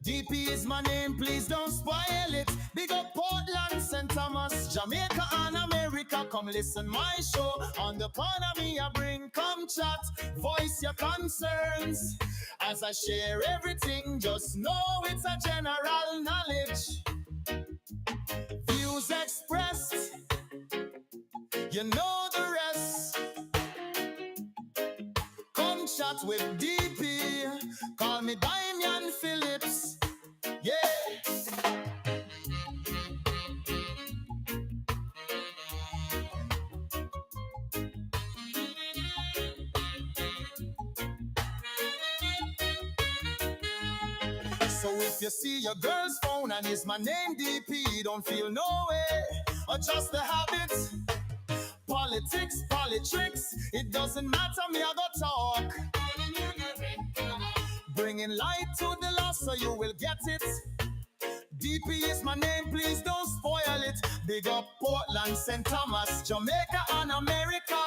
DP is my name, please don't spoil it. Big up Portland, St. Thomas, Jamaica and America. Come listen my show. On the economy I bring, come chat. Voice your concerns. As I share everything, just know it's a general knowledge. Views expressed, you know the rest. Come chat with DP. Call me Damian Phillips. Yeah. So if you see your girl's phone and it's my name DP, don't feel no way, or just a habit. Politics, politics, it doesn't matter, me I go talk. Bringing light to the lost so you will get it. DP is my name, please don't spoil it. Big up Portland, St. Thomas, Jamaica and America.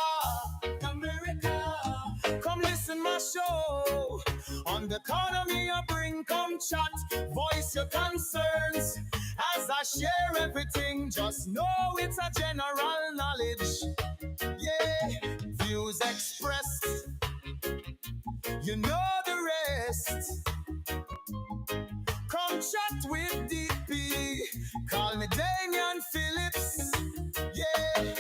America, come listen my show. On the economy I bring, come chat. Voice your concerns. As I share everything, just know it's a general knowledge. Yeah, views expressed, you know the rest. Come chat with DP. Call me Damian Phillips. Yeah.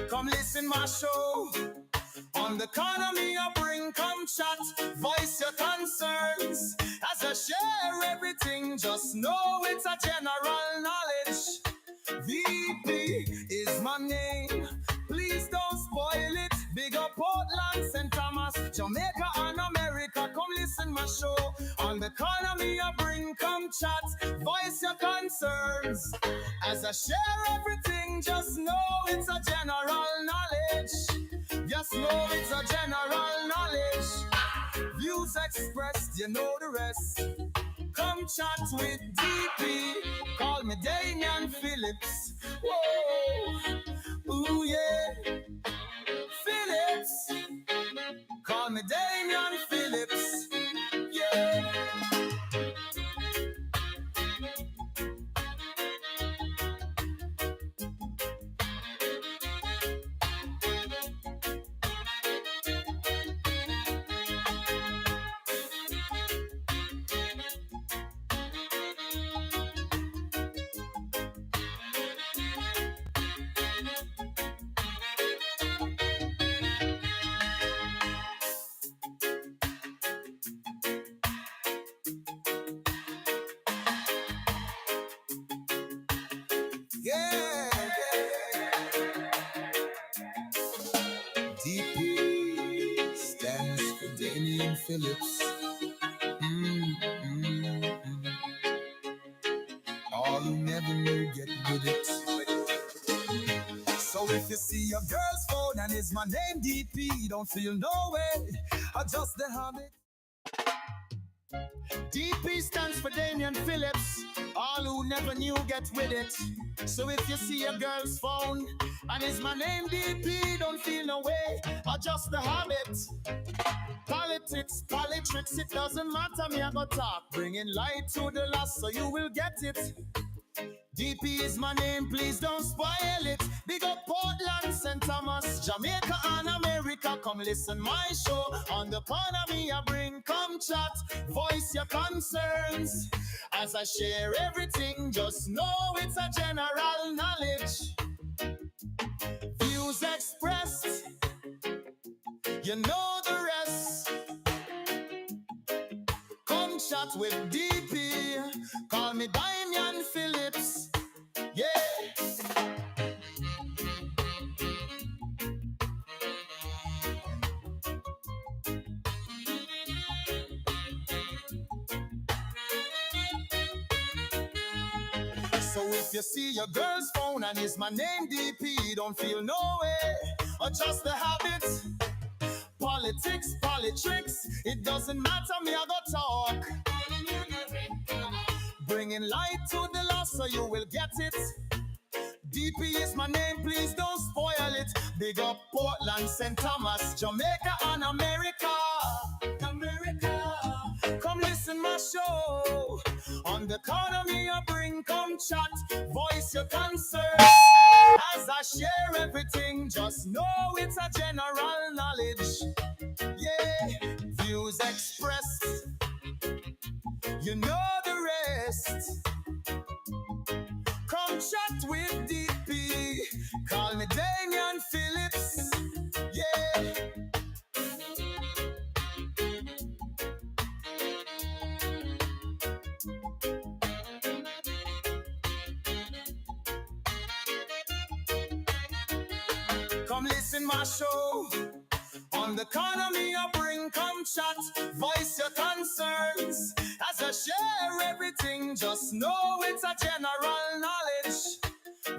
Come listen my show. On the economy I bring, come chat. Voice your concerns. As I share everything, just know it's a general knowledge. VP is my name, please don't spoil it. Big up Portland, St. Thomas, Jamaica and America. Come listen my show. On the economy I bring, come chat. Voice your concerns. As I share everything, just know it's a general knowledge. Just know it's a general knowledge. Views expressed, you know the rest. Come chat with DP. Call me Damian Phillips. Whoa, ooh yeah, Phillips. Call me Damian Phillips. Yeah. Yeah, DP stands for Damian Phillips. All who never knew get with it. So if you see your girl's phone and it's my name DP, don't feel no way, adjust the habit. DP stands for Damian Phillips. All who never knew get with it. So if you see a girl's phone and it's my name DP, don't feel no way, adjust the habit. Politics, politics, it doesn't matter, me I go talk. Bringing light to the lost so you will get it. DP is my name, please don't spoil it. Big up Portland, St. Thomas, Jamaica and America. Come listen my show. On the economy I bring, come chat. Voice your concerns. As I share everything, just know it's a general knowledge. Views expressed, you know the rest. Come chat with DP. Call me Damian Phillips. Yeah. So if you see your girl's phone and it's my name DP, don't feel no way, adjust the habit. Politics, politics, it doesn't matter, me I go talk. bringing light to the lost so you will get it. DP is my name, please don't spoil it. Big up Portland, St. Thomas, Jamaica and America. Come listen my show. On the economy I bring, come chat, voice your concern. As I share everything, just know it's a general knowledge. Yeah, views expressed, you know the rest. Come chat with DP, call me Damian Phillips. Yeah. Come listen my show. On the economy I bring, come chat, voice your concerns. As I share everything, just know it's a general knowledge.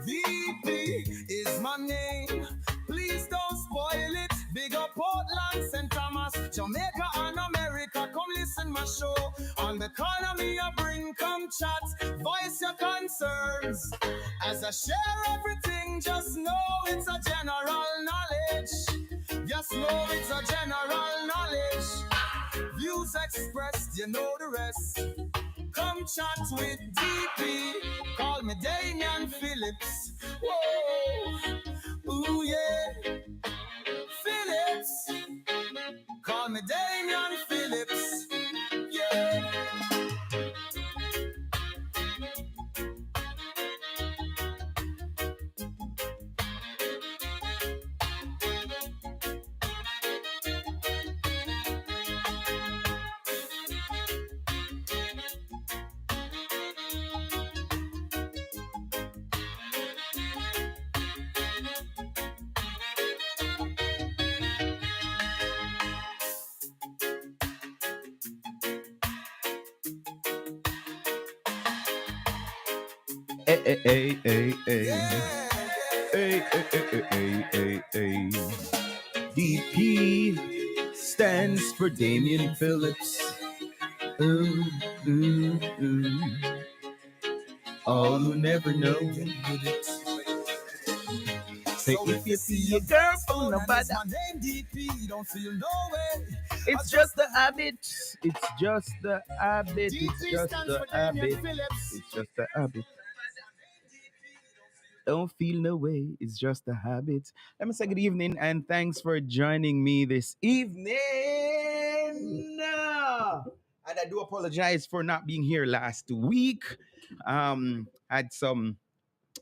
VP is my name, please don't spoil it. Big up Portland, St. Thomas, Jamaica and America. Come listen my show. On the economy I bring, come chat, voice your concerns. As I share everything, just know it's a general knowledge. Just know it's a general knowledge. Views expressed, you know the rest. Come chat with DP, call me Damian Phillips. Whoa, ooh yeah, Phillips. Call me Damian Phillips. Yeah. DP stands for Damian Phillips. All who never know. Say if you see a girl from nobody, don't feel no way. It's just the habit. It's just the habit. It's just the habit. It's just the habit. Don't feel no way. It's just a habit. Let me say good evening and thanks for joining me this evening. And I do apologize for not being here last week. Had some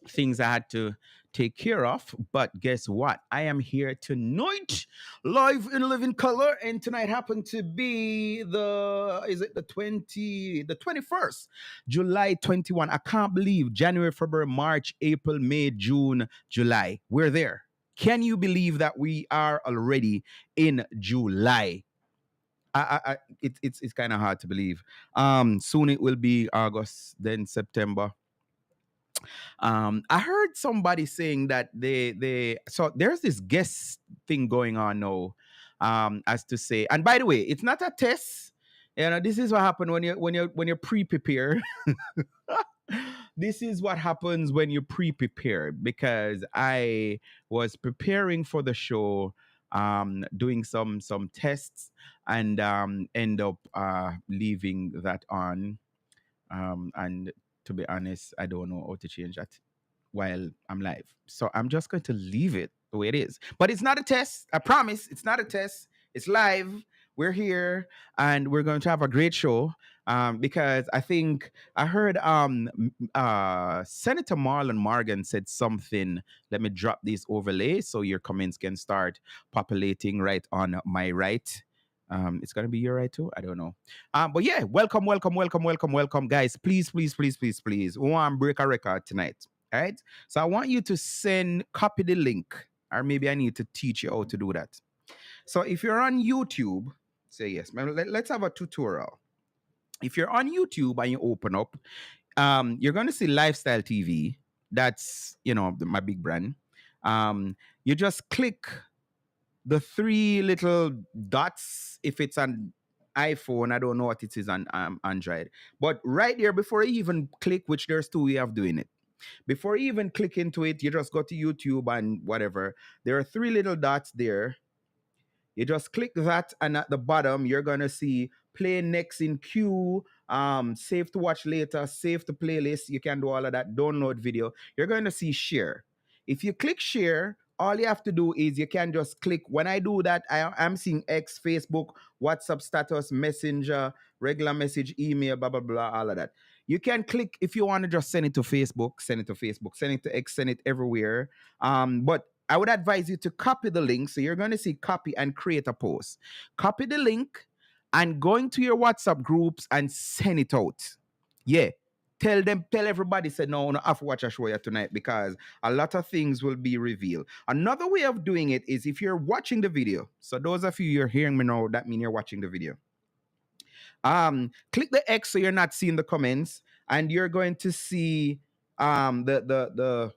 things I had to take care of, but guess what? I am here tonight, live in living color, and tonight happened to be the 21st, July 21. I can't believe January, February, March, April, May, June, July. We're there. Can you believe that we are already in July? It's kind of hard to believe. Soon it will be August, then September. I heard somebody saying that so there's this guest thing going on now, as to say, and by the way, it's not a test. You know, this is what happens when you pre-prepare. This is what happens when you pre-prepare, because I was preparing for the show, doing some tests, and end up leaving that on, and to be honest, I don't know how to change that while I'm live. So I'm just going to leave it the way it is. But it's not a test. I promise it's not a test. It's live. We're here and we're going to have a great show. Because I think I heard Senator Marlon Morgan said something. Let me drop these overlays so your comments can start populating right on my right. It's gonna be your right too. I don't know. But yeah, welcome, guys. Please. We want to break a record tonight. All right. So I want you to copy the link, or maybe I need to teach you how to do that. So if you're on YouTube, say yes. Let's have a tutorial. If you're on YouTube and you open up, you're gonna see Lifestyle TV. That's my big brand. You just click the three little dots if it's an iPhone. I don't know what it is on Android. But right there, before you even click, which there's two way of doing it. Before you even click into it, you just go to YouTube and whatever. There are three little dots there. You just click that, and at the bottom, you're gonna see play next in queue, save to watch later, save to playlist. You can do all of that. Download video. You're gonna see share. If you click share, all you have to do is you can just click. When I do that, I'm seeing X, Facebook, WhatsApp status, Messenger, regular message, email, blah blah blah, all of that. You can click if you want to just send it to Facebook, send it to Facebook, send it to X, send it everywhere. But I would advise you to copy the link. So you're going to see copy and create a post. Copy the link and go into your WhatsApp groups and send it out. Yeah. Tell everybody, say, no, I have to watch a show here tonight because a lot of things will be revealed. Another way of doing it is if you're watching the video. So those of you, you're hearing me now, that means you're watching the video. Click the X so you're not seeing the comments, and you're going to see the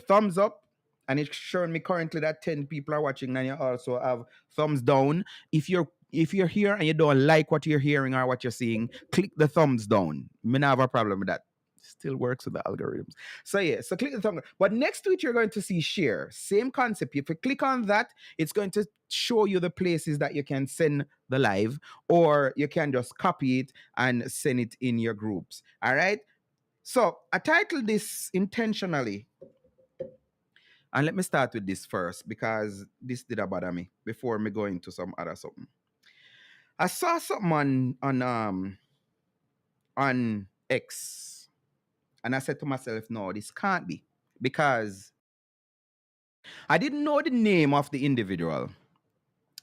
thumbs up, and it's showing me currently that 10 people are watching, and you also have thumbs down. If you're here and you don't like what you're hearing or what you're seeing, click the thumbs down. Me not have a problem with that. Still works with the algorithms. So yeah, so click the thumb. But next to it, you're going to see share. Same concept. If you click on that, it's going to show you the places that you can send the live, or you can just copy it and send it in your groups. All right. So I titled this intentionally. And let me start with this first because this did bother me before me go into some other something. I saw something on X, and I said to myself, no, this can't be, because I didn't know the name of the individual.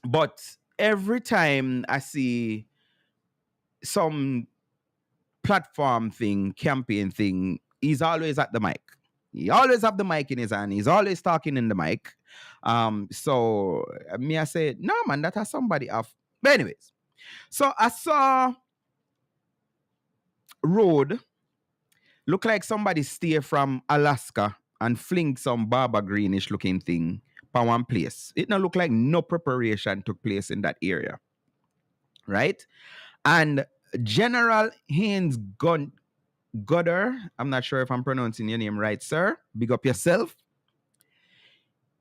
But every time I see some platform thing, campaign thing, he's always at the mic. He always have the mic in his hand. He's always talking in the mic. So me, I said, no, man, that has somebody off. But anyways, so I saw road look like somebody stay from Alaska and fling some Barbara Greenish looking thing for one place. It not look like no preparation took place in that area. Right? And General Haynes Godder, I'm not sure if I'm pronouncing your name right, sir. Big up yourself.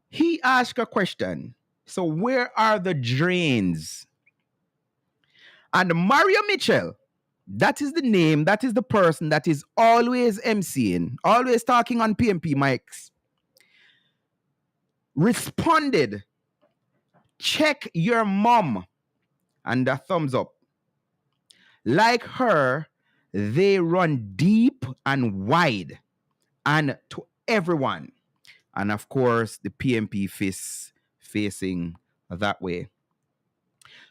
He asked a question. So where are the drains? And Mario Mitchell, that is the name, that is the person that is always emceeing, always talking on PNP mics, responded, check your mom, and a thumbs up. Like her, they run deep and wide, and to everyone. And of course, the PNP fists facing that way.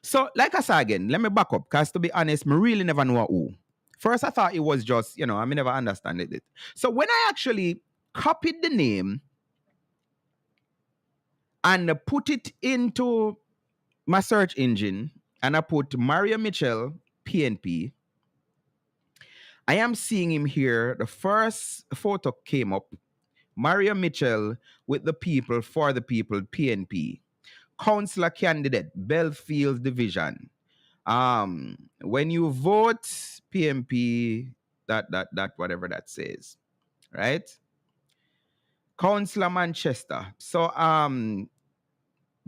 So, like I said again, let me back up, because to be honest, me really never know who. First, I thought it was just, I never understand it. So when I actually copied the name and put it into my search engine, and I put Mario Mitchell, PNP, I am seeing him here. The first photo came up. Mario Mitchell with the people, for the people, PNP. Councillor candidate, Belfield Division. When you vote PNP, that whatever that says, right? Councillor Manchester. So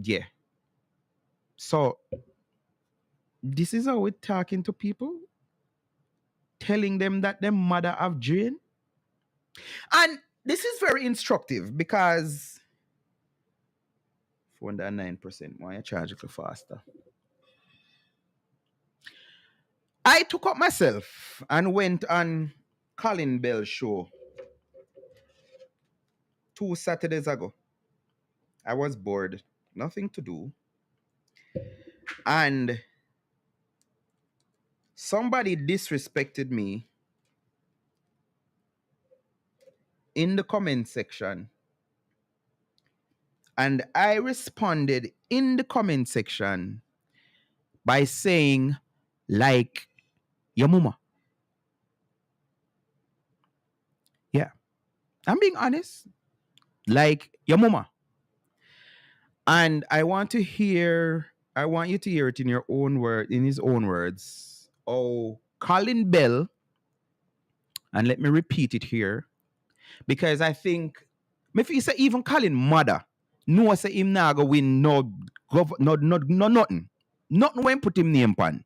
yeah. So this is how we're talking to people, telling them that their mother have drain. And this is very instructive because 409%. Why you charge it faster? I took up myself and went on Colin Bell show 2 Saturdays ago. I was bored, nothing to do. And somebody disrespected me in the comment section. And I responded in the comment section by saying, like, your mama. Yeah. I'm being honest. Like, your mama. And I want to hear I want you to hear it in your own word, in his own words. Oh, Colin Bell, and let me repeat it here, because I think, if you say even Colin mother, no say him now go win no nothing. Nothing when put him name pan.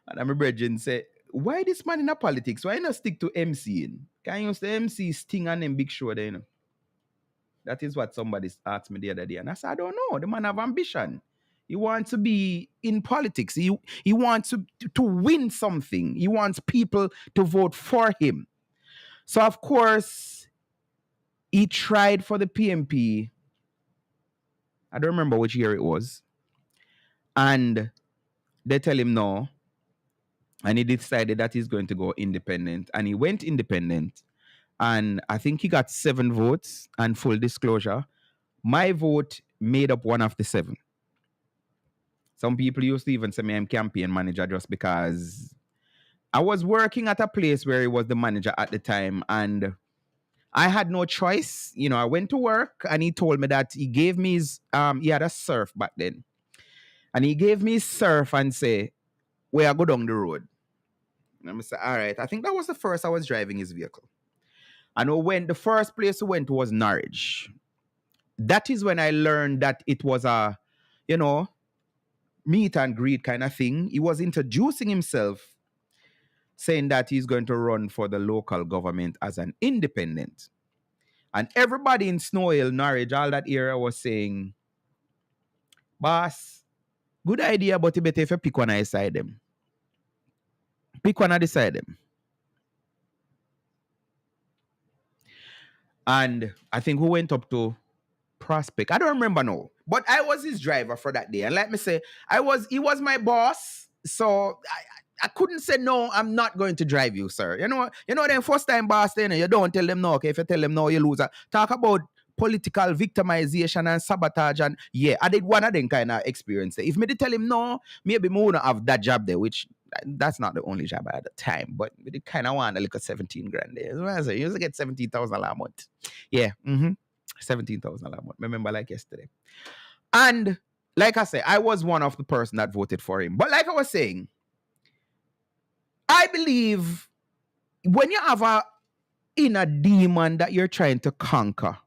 And I'm a brethren say, why this man in a politics? Why not stick to MCing? Can you use the MC sting and them big show there, you know? That is what somebody asked me the other day. And I said, I don't know. The man have ambition. He wants to be in politics. He wants to win something. He wants people to vote for him. So, of course, he tried for the PNP. I don't remember which year it was. And they tell him no. And he decided that he's going to go independent. And he went independent. And I think he got 7 votes. And full disclosure, my vote made up one of the 7. Some people used to even say me I'm campaign manager just because I was working at a place where he was the manager at the time, and I had no choice. You know, I went to work and he told me that he gave me his, he had a surf back then. And he gave me his surf and say, where I go down the road. And I'm say, all right. I think that was the first I was driving his vehicle. And when the first place we went was Norwich. That is when I learned that it was a, you know, meet and greet kind of thing. He was introducing himself, saying that he's going to run for the local government as an independent. And everybody in Snow Hill, Norwich, all that area was saying, boss, good idea, but you better if you pick one of side them. Pick one of the side them. And I think we went up to Prospect. I don't remember now. But I was his driver for that day. And let me say, he was my boss. So I couldn't say, no, I'm not going to drive you, sir. You know, then first time boss, then you don't tell them no. Okay, if you tell them no, you lose. Talk about political victimization and sabotage. And yeah, I did one of them kind of experience. If me did tell him no, maybe me wouldn't have that job there, which that's not the only job I had at the time. But we did kind of want a little 17 grand there. So I say, you used to get 17,000 a month. Yeah, 17,000 a month. Remember like yesterday. And like I say, I was one of the person that voted for him. But like I was saying, I believe when you have a inner demon that you're trying to conquer,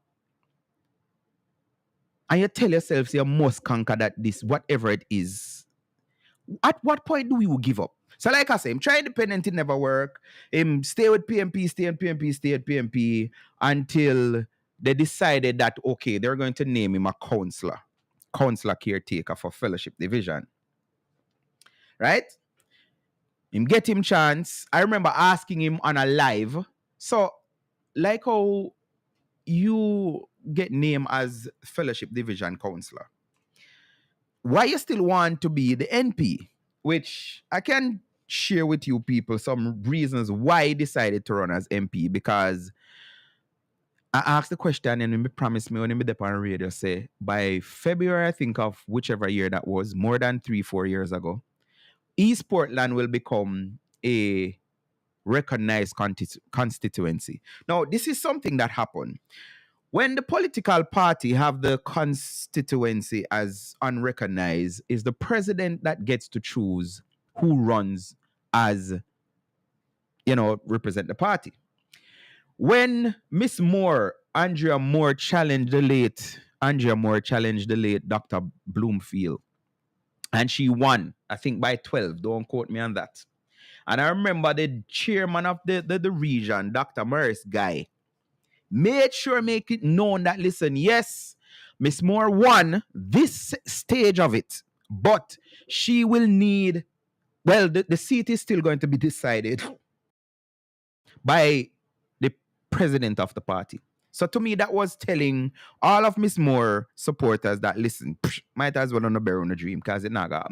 and you tell yourself you must conquer that this, whatever it is, at what point do you give up? So like I say, I'm trying independent, it never work. Stay with PNP, stay at PNP until they decided that, okay, they're going to name him a counselor caretaker for fellowship division. Right? Him get him chance. I remember asking him on a live. So, like how you get named as fellowship division counselor, why you still want to be the NP? Which I can share with you people some reasons why he decided to run as MP. Because I asked the question and he promised me when he be on radio, say by February, I think of whichever year that was, more than 3-4 years ago, East Portland will become a recognized constituency. Now, this is something that happened. When the political party have the constituency as unrecognized, is the president that gets to choose who runs as, represent the party. When Miss Moore, Andrea Moore challenged the late Dr. Bloomfield, and she won, I think by 12. Don't quote me on that. And I remember the chairman of the region, Dr. Morris Guy, made sure make it known that, listen, yes, Miss Moore won this stage of it, but she will need, the seat is still going to be decided by the president of the party. So to me, that was telling all of Miss Moore supporters that, listen, might as well on a bear on a dream because it not got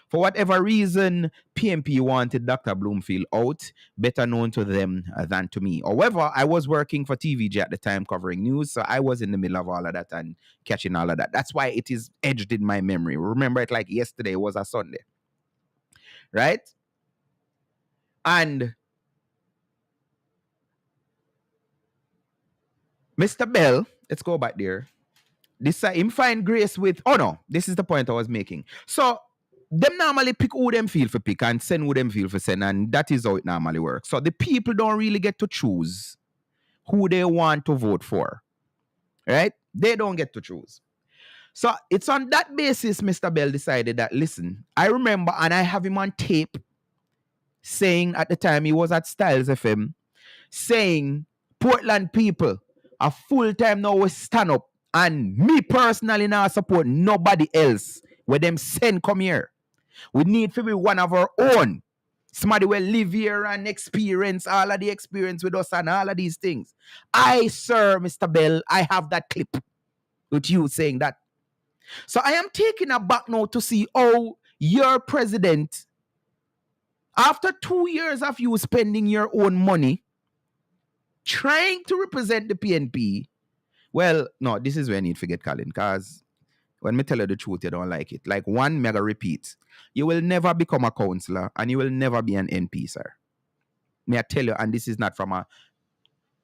for whatever reason, PNP wanted Dr. Bloomfield out, better known to them than to me. However, I was working for TVG at the time covering news, so I was in the middle of all of that and catching all of that. That's why it is edged in my memory. Remember it like yesterday was a Sunday. Right? And Mr. Bell, let's go back there. This him find grace with. Oh no, this is the point I was making. So them normally pick who them feel for pick and send who them feel for send, and that is how it normally works. So the people don't really get to choose who they want to vote for, right? They don't get to choose. So it's on that basis Mr. Bell decided that, listen, I remember, and I have him on tape saying at the time he was at Styles FM, saying Portland people are full time now will stand up, and me personally now support nobody else where them send come here. We need to be one of our own. Somebody will live here and experience all of the experience with us and all of these things. Sir, Mr. Bell, I have that clip with you saying that. So I am taking aback now to see how your president, after 2 years of you spending your own money, trying to represent the PNP, well, no, this is where I need to get Colin, because when me tell you the truth, you don't like it. Like one mega repeat, you will never become a councillor and you will never be an NP, sir. May I tell you, and this is not from a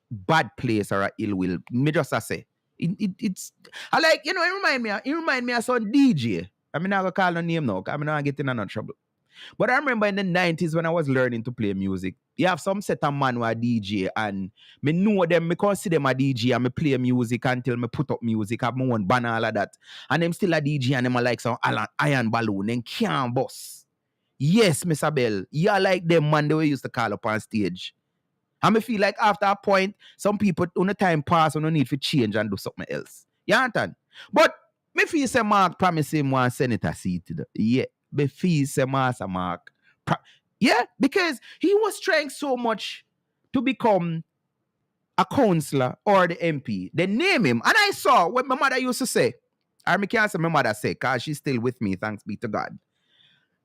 bad place or a ill will. Me just say, it's, I like, it remind me of some DJ. I mean, I'm going to call no name now, because I'm not getting in no trouble. But I remember in the 90s when I was learning to play music, you have some set of man who are DJ, and me know them, me consider them a DJ, and me play music until me put up music, have my own banner, all of that. And them still a DJ, and them are like some iron balloon, and can't boss. Yes, Mr. Bell, you are like them man they used to call up on stage. And me feel like after a point, some people, on the time pass, no need to change and do something else. You understand? But me feel say Mark promised him one senator seat. Yeah. Me feel say Master Mark. Yeah, because he was trying so much to become a councillor or the MP. They name him. And I saw what my mother used to say. I can't say my mother say, because she's still with me, thanks be to God.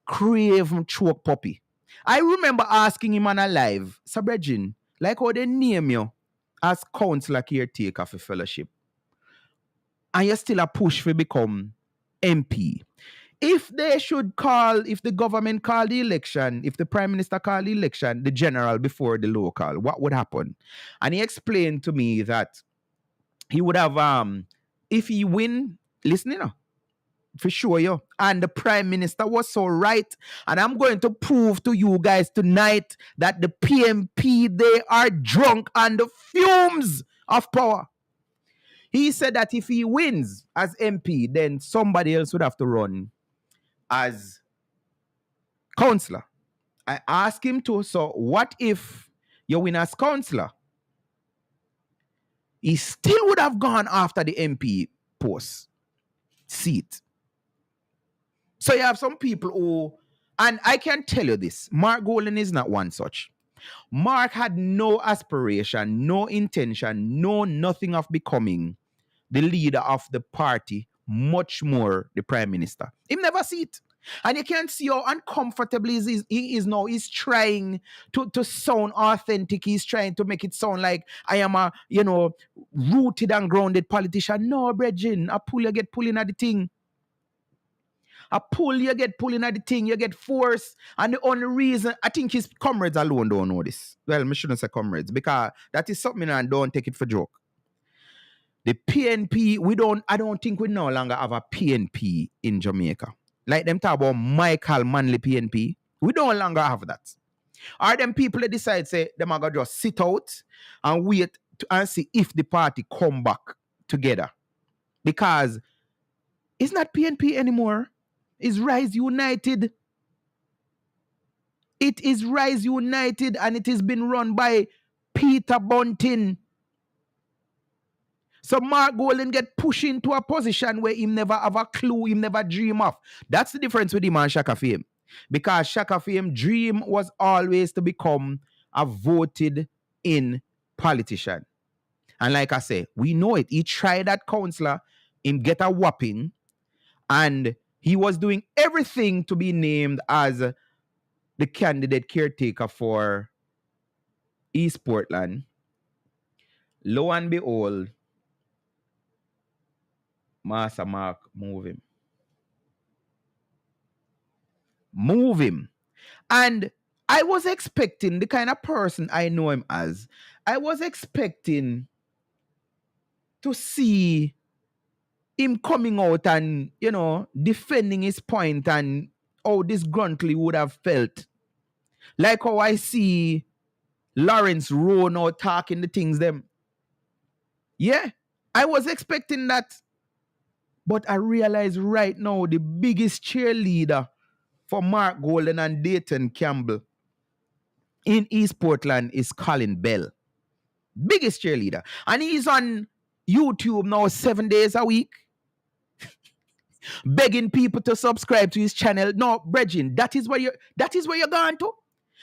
Crave choke puppy. I remember asking him on a live, Sabregin, like how they name you as councillor caretaker for fellowship, and you still a push for become MP. If the government call the election, if the prime minister call the election, the general before the local, what would happen? And he explained to me that he would have, if he win, listen, for sure, and the prime minister was so right, and I'm going to prove to you guys tonight that the PNP, they are drunk on the fumes of power. He said that if he wins as MP, then somebody else would have to run as councillor. I asked him to, so what if you win as councillor? He still would have gone after the MP post seat. So you have some people who, and I can tell you this, Mark Golden is not one such. Mark had no aspiration, no intention, no nothing of becoming the leader of the party, much more the prime minister. He never see it. And you can see how uncomfortable he is now. He's trying to sound authentic. He's trying to make it sound like I am a, rooted and grounded politician. No, Bridgin, I pull, you get pulling at the thing. A pull, you get pulling at the thing, you get force. And the only reason, I think his comrades alone don't know this. Well, I shouldn't say comrades, because that is something and don't take it for joke. The PNP, I don't think we no longer have a PNP in Jamaica. Like them talk about Michael Manley PNP. We no longer have that. Are them people that decide, say, them are going to just sit out and wait and see if the party come back together. Because it's not PNP anymore. It's Rise United. It is Rise United, and it has been run by Peter Bunting. So Mark Golden get pushed into a position where he never have a clue, he never dream of. That's the difference with him and Shaka Fame. Because Shaka Fame dream was always to become a voted in politician. And like I say, we know it. He tried that councillor, him get a whopping, and he was doing everything to be named as the candidate caretaker for East Portland. Lo and behold, Master Mark move him. And I was expecting the kind of person I know him as. I was expecting to see him coming out and, defending his point and how disgruntly would have felt. Like how I see Lawrence Rowe now talking the things them. Yeah, I was expecting that. But I realize right now the biggest cheerleader for Mark Golden and Dayton Campbell in East Portland is Colin Bell. Biggest cheerleader. And he's on YouTube now 7 days a week, begging people to subscribe to his channel. No, Bregin, that is where you're going to.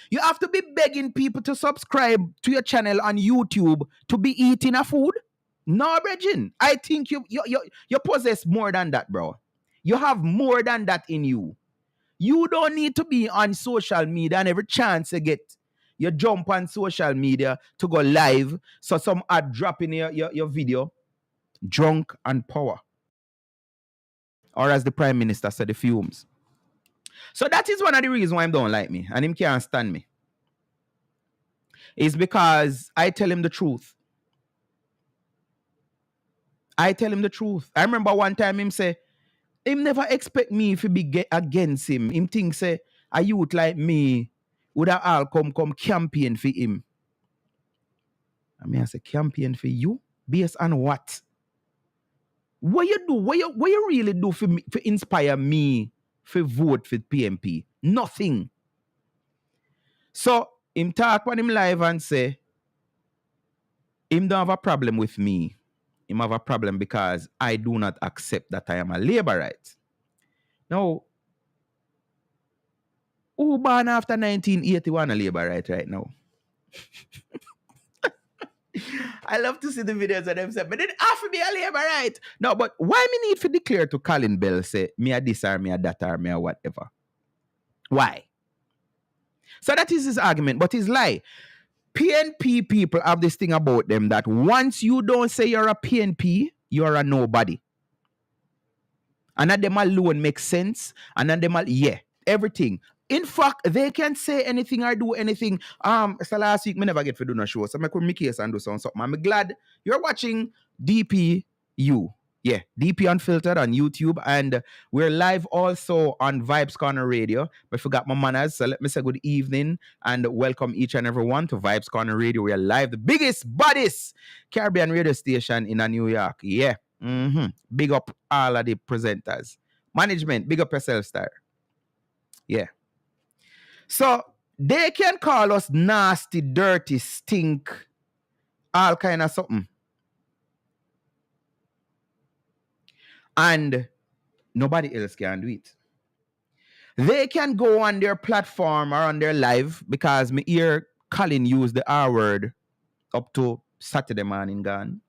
You have to be begging people to subscribe to your channel on YouTube to be eating a food. No, Bregin, I think you possess more than that, bro. You have more than that in you. You don't need to be on social media and every chance you get, you jump on social media to go live. So some ad drop in your video. Drunk and power. Or as the Prime Minister said, the fumes. So that is one of the reasons why him don't like me and him can't stand me. It's because I tell him the truth. I tell him the truth. I remember one time him say, him never expect me to be against him. Him think say, a youth like me would have all come campaign for him. I mean, I say, campaign for you? Based on what? What you do? What you really do for me, for inspire me for vote for PNP? Nothing. So, him talk on him live and say, him don't have a problem with me. Him have a problem because I do not accept that I am a Labourite. Now, who born after 1981 a Labourite right now? I love to see the videos of them say, but it have to be a Labourite. No, but why me need to declare to Colin Bell say, me a this or me a that or me a whatever? Why? So that is his argument, but his lie. PNP people have this thing about them that once you don't say you're a PNP, you're a nobody. And that them alone makes sense. And then them everything. In fact, they can say anything or do anything. So last week, me never get to do no show. So I could make case and do something. I'm glad you're watching DPU. Yeah, DP Unfiltered on YouTube. And we're live also on Vibes Corner Radio. I forgot my manners. So let me say good evening and welcome each and every one to Vibes Corner Radio. We're live, the biggest, baddest Caribbean radio station in New York. Yeah. Big up all of the presenters. Management, big up yourself, star. Yeah. So they can call us nasty, dirty, stink, all kind of something. And nobody else can do it. They can go on their platform or on their live because me hear Colin use the R word up to Saturday morning gone.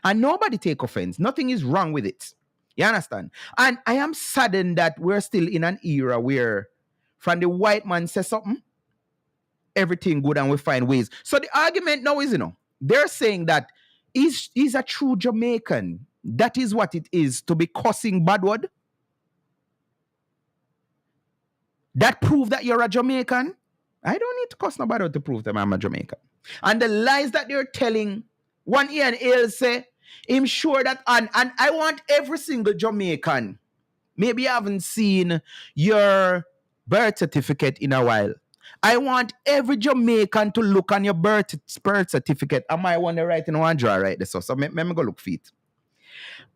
And nobody take offense. Nothing is wrong with it. You understand? And I am saddened that we're still in an era where from the white man says something, everything good and we find ways. So the argument now is, they're saying that he's a true Jamaican. That is what it is to be cussing bad word. That prove that you're a Jamaican. I don't need to cuss no bad word to prove that I'm a Jamaican. And the lies that they're telling, one ear and ear say, I'm sure that, and I want every single Jamaican, maybe you haven't seen your birth certificate in a while. I want every Jamaican to look on your birth certificate. I might want to write in one drawer right there. So let me go look for it.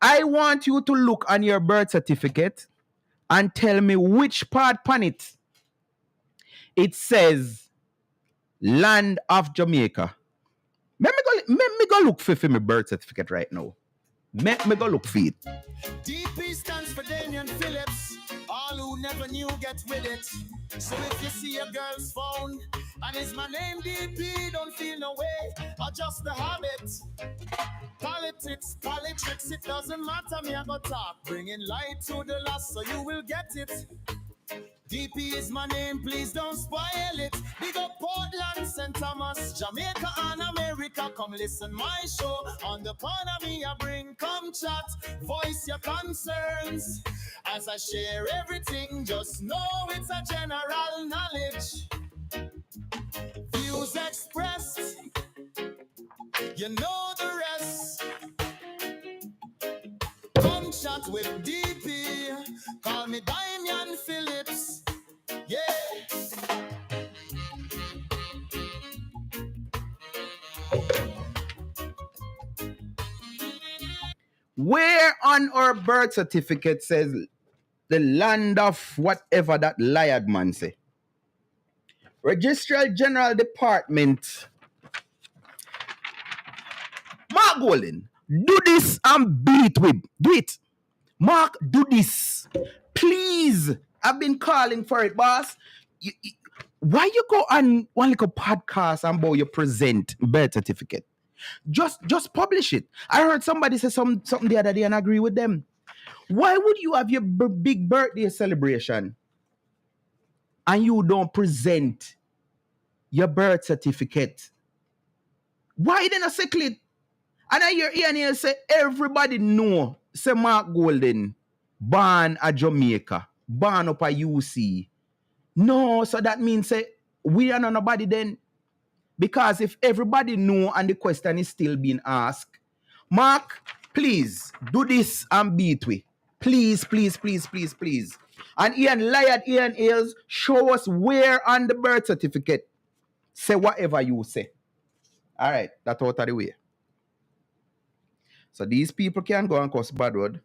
I want you to look on your birth certificate and tell me which part on it says land of Jamaica. Let me go look for my birth certificate right now. Let me go look for it. DP stands for Damian Phillips. All who never knew get with it. So if you see a girl's phone and it's my name DP, don't feel no way, or just the habit. Politics, it doesn't matter, me I go talk. Bringing light to the lost so you will get it. DP is my name, please don't spoil it. Big up Portland, St. Thomas, Jamaica and America. Come listen my show. On the corner me I bring, come chat. Voice your concerns. As I share everything, just know it's a general knowledge. Views expressed, you know the rest. Come shot with DP. Call me Damian Phillips. Yeah. Where on our birth certificate says the land of whatever that liard man say? Registrar General Department. Mark Golden, do this and beat with. Do it. Mark, do this. Please. I've been calling for it, boss. Why you go on one little podcast and about you present birth certificate? Just publish it. I heard somebody say something the other day and I agree with them. Why would you have your big birthday celebration and you don't present your birth certificate? Why then a secret? And I hear Ian here say everybody know say Mark Golden born at Jamaica, born up at UC. No, so that means say we are not nobody then. Because if everybody know and the question is still being asked, Mark, please do this and beat we. Please, please, please, please, please. And Ian Liard, Ian Ailes, show us where on the birth certificate. Say whatever you say. All right, that's out of the way. So these people can go and cuss bad word.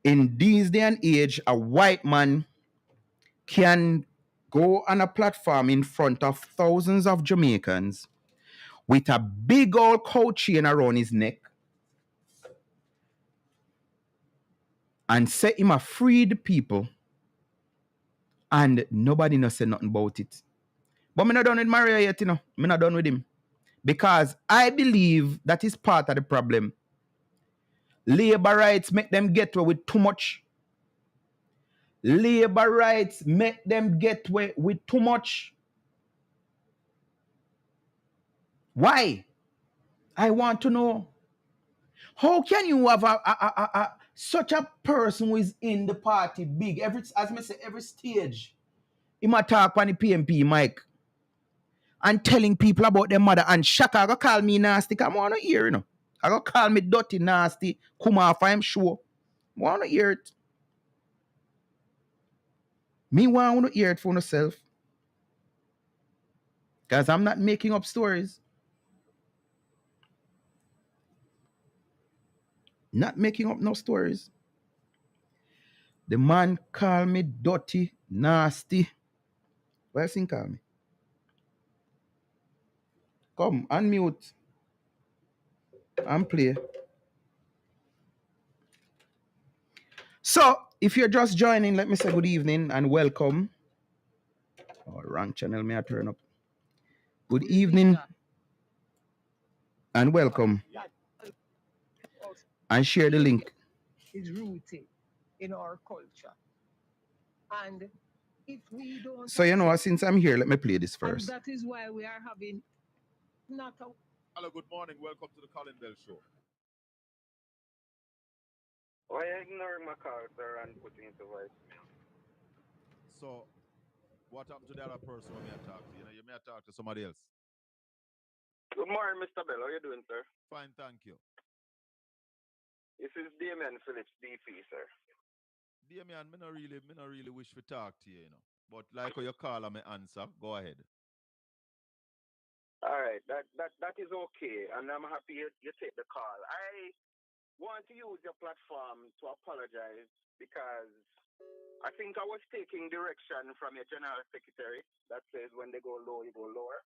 In this day and age, a white man can go on a platform in front of thousands of Jamaicans with a big old coat chain around his neck and say him a freed people and nobody no say nothing about it. But I'm not done with Mario yet, I'm not done with him. Because I believe that is part of the problem. Labor rights make them get away with too much. Labor rights make them get away with too much. Why? I want to know. How can you have such a person who is in the party big? As I say, every stage. He might talk on the PNP mic and telling people about their mother. And Shaka go call me nasty. Come on hear, I go call me dirty nasty. Come off, I'm sure. Want to hear it. Me want to hear it for myself. Because I'm not making up stories. Not making up no stories. The man call me dirty, nasty. What else he call me? Come, unmute and play. So, if you're just joining, let me say good evening and welcome. Oh, wrong channel, may I turn up? Good evening and welcome. And share the link. Is rooted in our culture. And if we don't... So, since I'm here, let me play this first. And that is why we are having not a... Hello, good morning. Welcome to the Colin Bell Show. Why are you ignoring my character and putting it to voicemail? So, what happened to the other person when I talk to you? You may talk to somebody else. Good morning, Mr. Bell. How are you doing, sir? Fine, thank you. This is Damian Phillips, DP, sir. Damian, me not really wish to talk to you, But like how you call and me answer, go ahead. All right, that is okay, and I'm happy you take the call. I want to use your platform to apologize because I think I was taking direction from your general secretary that says when they go low, you go lower.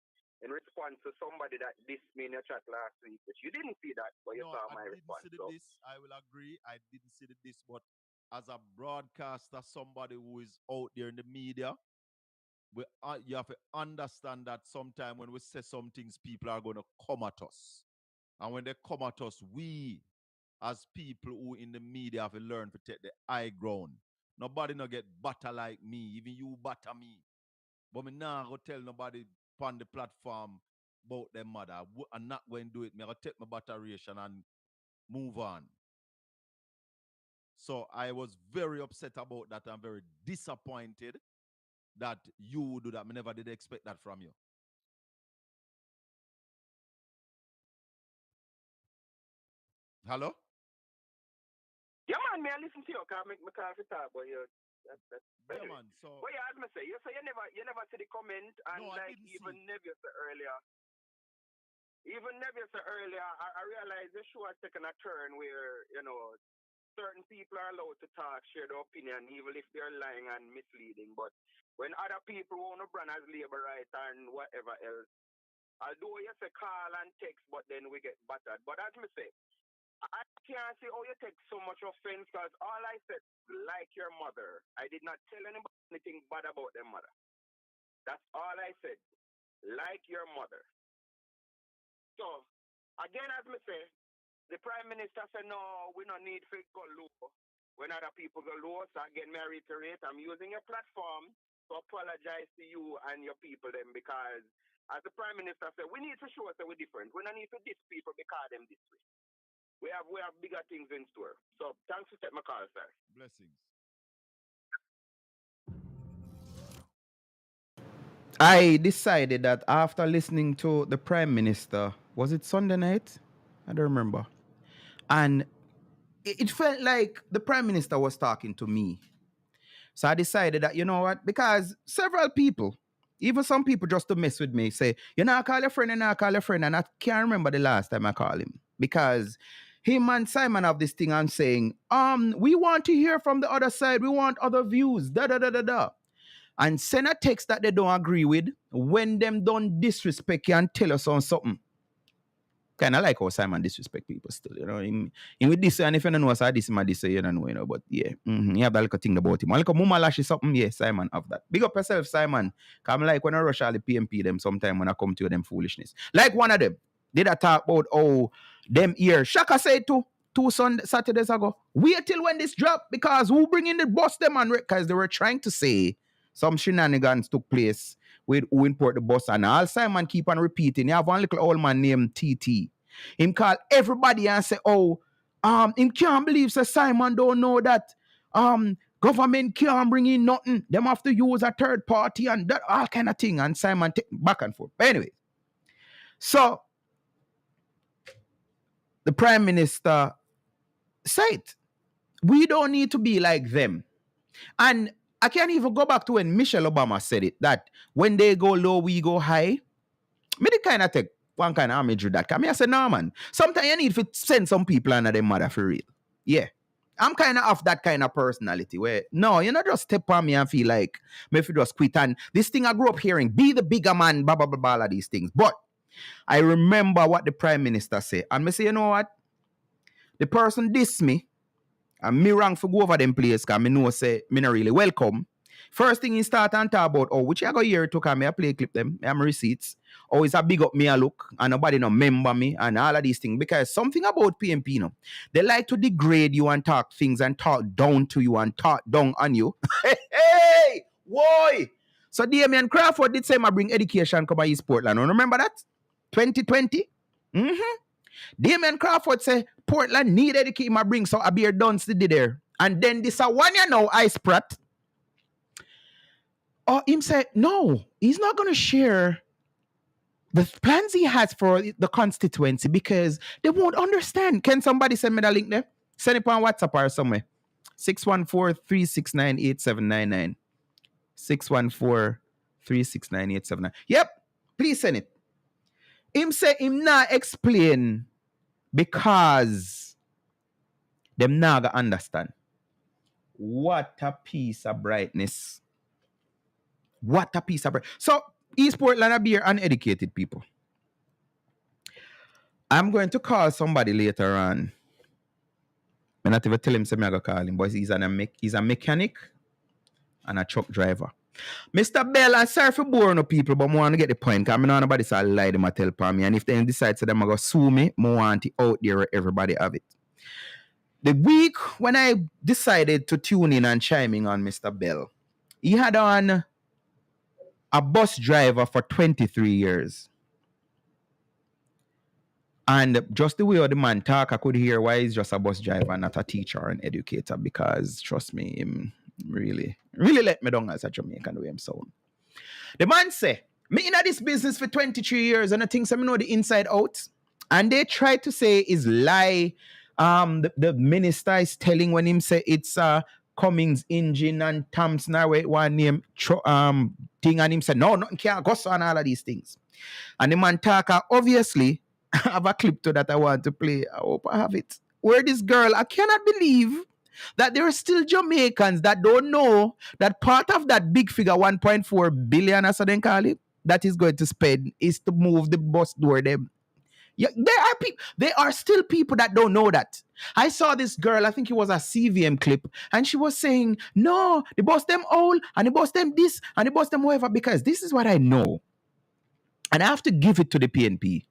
In response to somebody that dissed me in your chat last week, which you didn't see that, but you saw my response. I didn't see the diss. I will agree. I didn't see the diss, but as a broadcaster, somebody who is out there in the media, you have to understand that sometime when we say some things, people are going to come at us. And when they come at us, we, as people who in the media, have to learn to take the high ground. Nobody no get butter like me. Even you butter me. But me now go tell nobody on the platform about their mother. I'm not going to do it. Me I go take my butteration and move on. So I was very upset about that. I'm very disappointed that you would do that. I never did expect that from you. Hello? me I listen to you, because I make my call for talk, but you that's Yeah, anyway. man. So But yeah, as I say, you say you never see the comment, and no, I like didn't even see. Neville said earlier, I realized the show has taken a turn where, certain people are allowed to talk, share their opinion, even if they're lying and misleading. But when other people want to brand as labor rights and whatever else, although you say call and text, but then we get battered. But as me say, I can't say, oh, you take so much offense, because all I said, like your mother. I did not tell anybody anything bad about their mother. That's all I said. Like your mother. So, again, as me say, the Prime Minister said, no, we don't need to go low when other people go low. So again, may I reiterate, I'm using your platform to apologize to you and your people then, because as the Prime Minister said, we need to show us that we're different. We don't need to diss people because them this way. We have bigger things in store. So thanks for taking my call, sir. Blessings. I decided that after listening to the Prime Minister, was it Sunday night? I don't remember. And it felt like the Prime Minister was talking to me. So I decided that, you know what, because several people, even some people just to mess with me, say, you know, I call your friend and I call your friend. And I can't remember the last time I called him. Because him and Simon have this thing on saying, we want to hear from the other side. We want other views. Da da da da da. And send a text that they don't agree with when them don't disrespect you and tell us on something. Kind of like how Simon disrespect people still, you know. Him with this, and if you don't know what's this, man, this, you don't know, you know. But yeah, you have that little thing about him. Like a mama lash is something, yeah, Simon have that. Big up yourself, Simon. Come like when I rush all the PMP them sometime when I come to you, them foolishness. Like one of them, did I talk about, oh, them here. Shaka said two Saturdays ago, wait till when this drop, because who bring in the bus them, and because they were trying to say some shenanigans took place with who import the bus, and all Simon keep on repeating. You have one little old man named TT. Him call everybody and say, oh, him can't believe say Simon don't know that government can't bring in nothing. Them have to use a third party and that all kind of thing. And Simon take back and forth. But anyway, so the Prime Minister said, we don't need to be like them. And I can't even go back to when Michelle Obama said it, that when they go low, we go high. Me the kind of take one kind of homage with that. Because I say, no, man. Sometimes you need to send some people under their mother for real. Yeah. I'm kind of that kind of personality where, no, you not just step on me and feel like, me if you just quit. And this thing I grew up hearing, be the bigger man, blah, blah, blah, blah, all these things. But I remember what the Prime Minister said. And me say, you know what? The person diss me, and me wrong for go over them place, because me know say, me not really welcome. First thing he start and talk about, oh, which I go here to come, I play clip them, I have my receipts. Oh, it's a big up me a look, and nobody no member me, and all of these things. Because something about PMP, you know, they like to degrade you and talk things and talk down to you and talk down on you. Hey, why? So Damian Crawford did say I bring education come by East Portland. Remember that? 2020? Damian Crawford say Portland need education, I bring, so Abir Dunst did there. And then this a one you know, Ice Pratt. Oh, him said, no, he's not going to share the plans he has for the constituency because they won't understand. Can somebody send me the link there? Send it on WhatsApp or somewhere. 614-369-8799. 614-369-8799. Yep, please send it. Him say him not explain because them not gonna understand. What a piece of brightness. What a piece of brightness. So, East Portland are beer uneducated people. I'm going to call somebody later on. I'm not even tell him say me I go call him, but he's a mechanic and a truck driver. Mr. Bell, I'm sorry for boring of people, but I want to get the point. Because I know nobody say lie them tell upon me. And if they decide to them I go sue me, I want it out there where everybody have it. The week when I decided to tune in and chiming on Mr. Bell, he had on a bus driver for 23 years. And just the way the man talk, I could hear why he's just a bus driver, not a teacher or an educator, because trust me, him really let me down as a Jamaican the way him sound. The man say, me in this business for 23 years and I think some know the inside out. And they try to say is lie The minister is telling when him say it's Cummings engine and Thompson one name thing, and him say no, nothing can't go on all of these things. And the man talk, obviously, I have a clip to that I want to play. I hope I have it. Where this girl, I cannot believe that there are still Jamaicans that don't know that part of that big figure, 1.4 billion, as they call it, that is going to spend is to move the bus door them. Yeah, there are still people that don't know that. I saw this girl, I think it was a CVM clip, and she was saying, no, the boss them old, and the boss them this, and the boss them whatever, because this is what I know. And I have to give it to the PNP.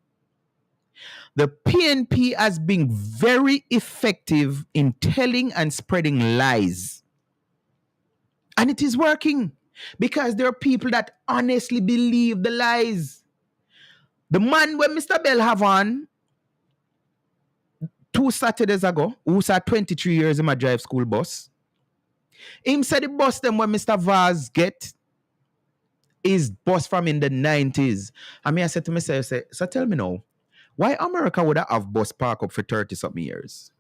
The PNP has been very effective in telling and spreading lies. And it is working because there are people that honestly believe the lies. The man when Mr. Bell have on 2 Saturdays ago, who saw 23 years in my drive school bus, him said the bus them when Mr. Vaz get is bus from in the 90s. And I said to myself, so tell me now, why America would have bus park up for 30-something years?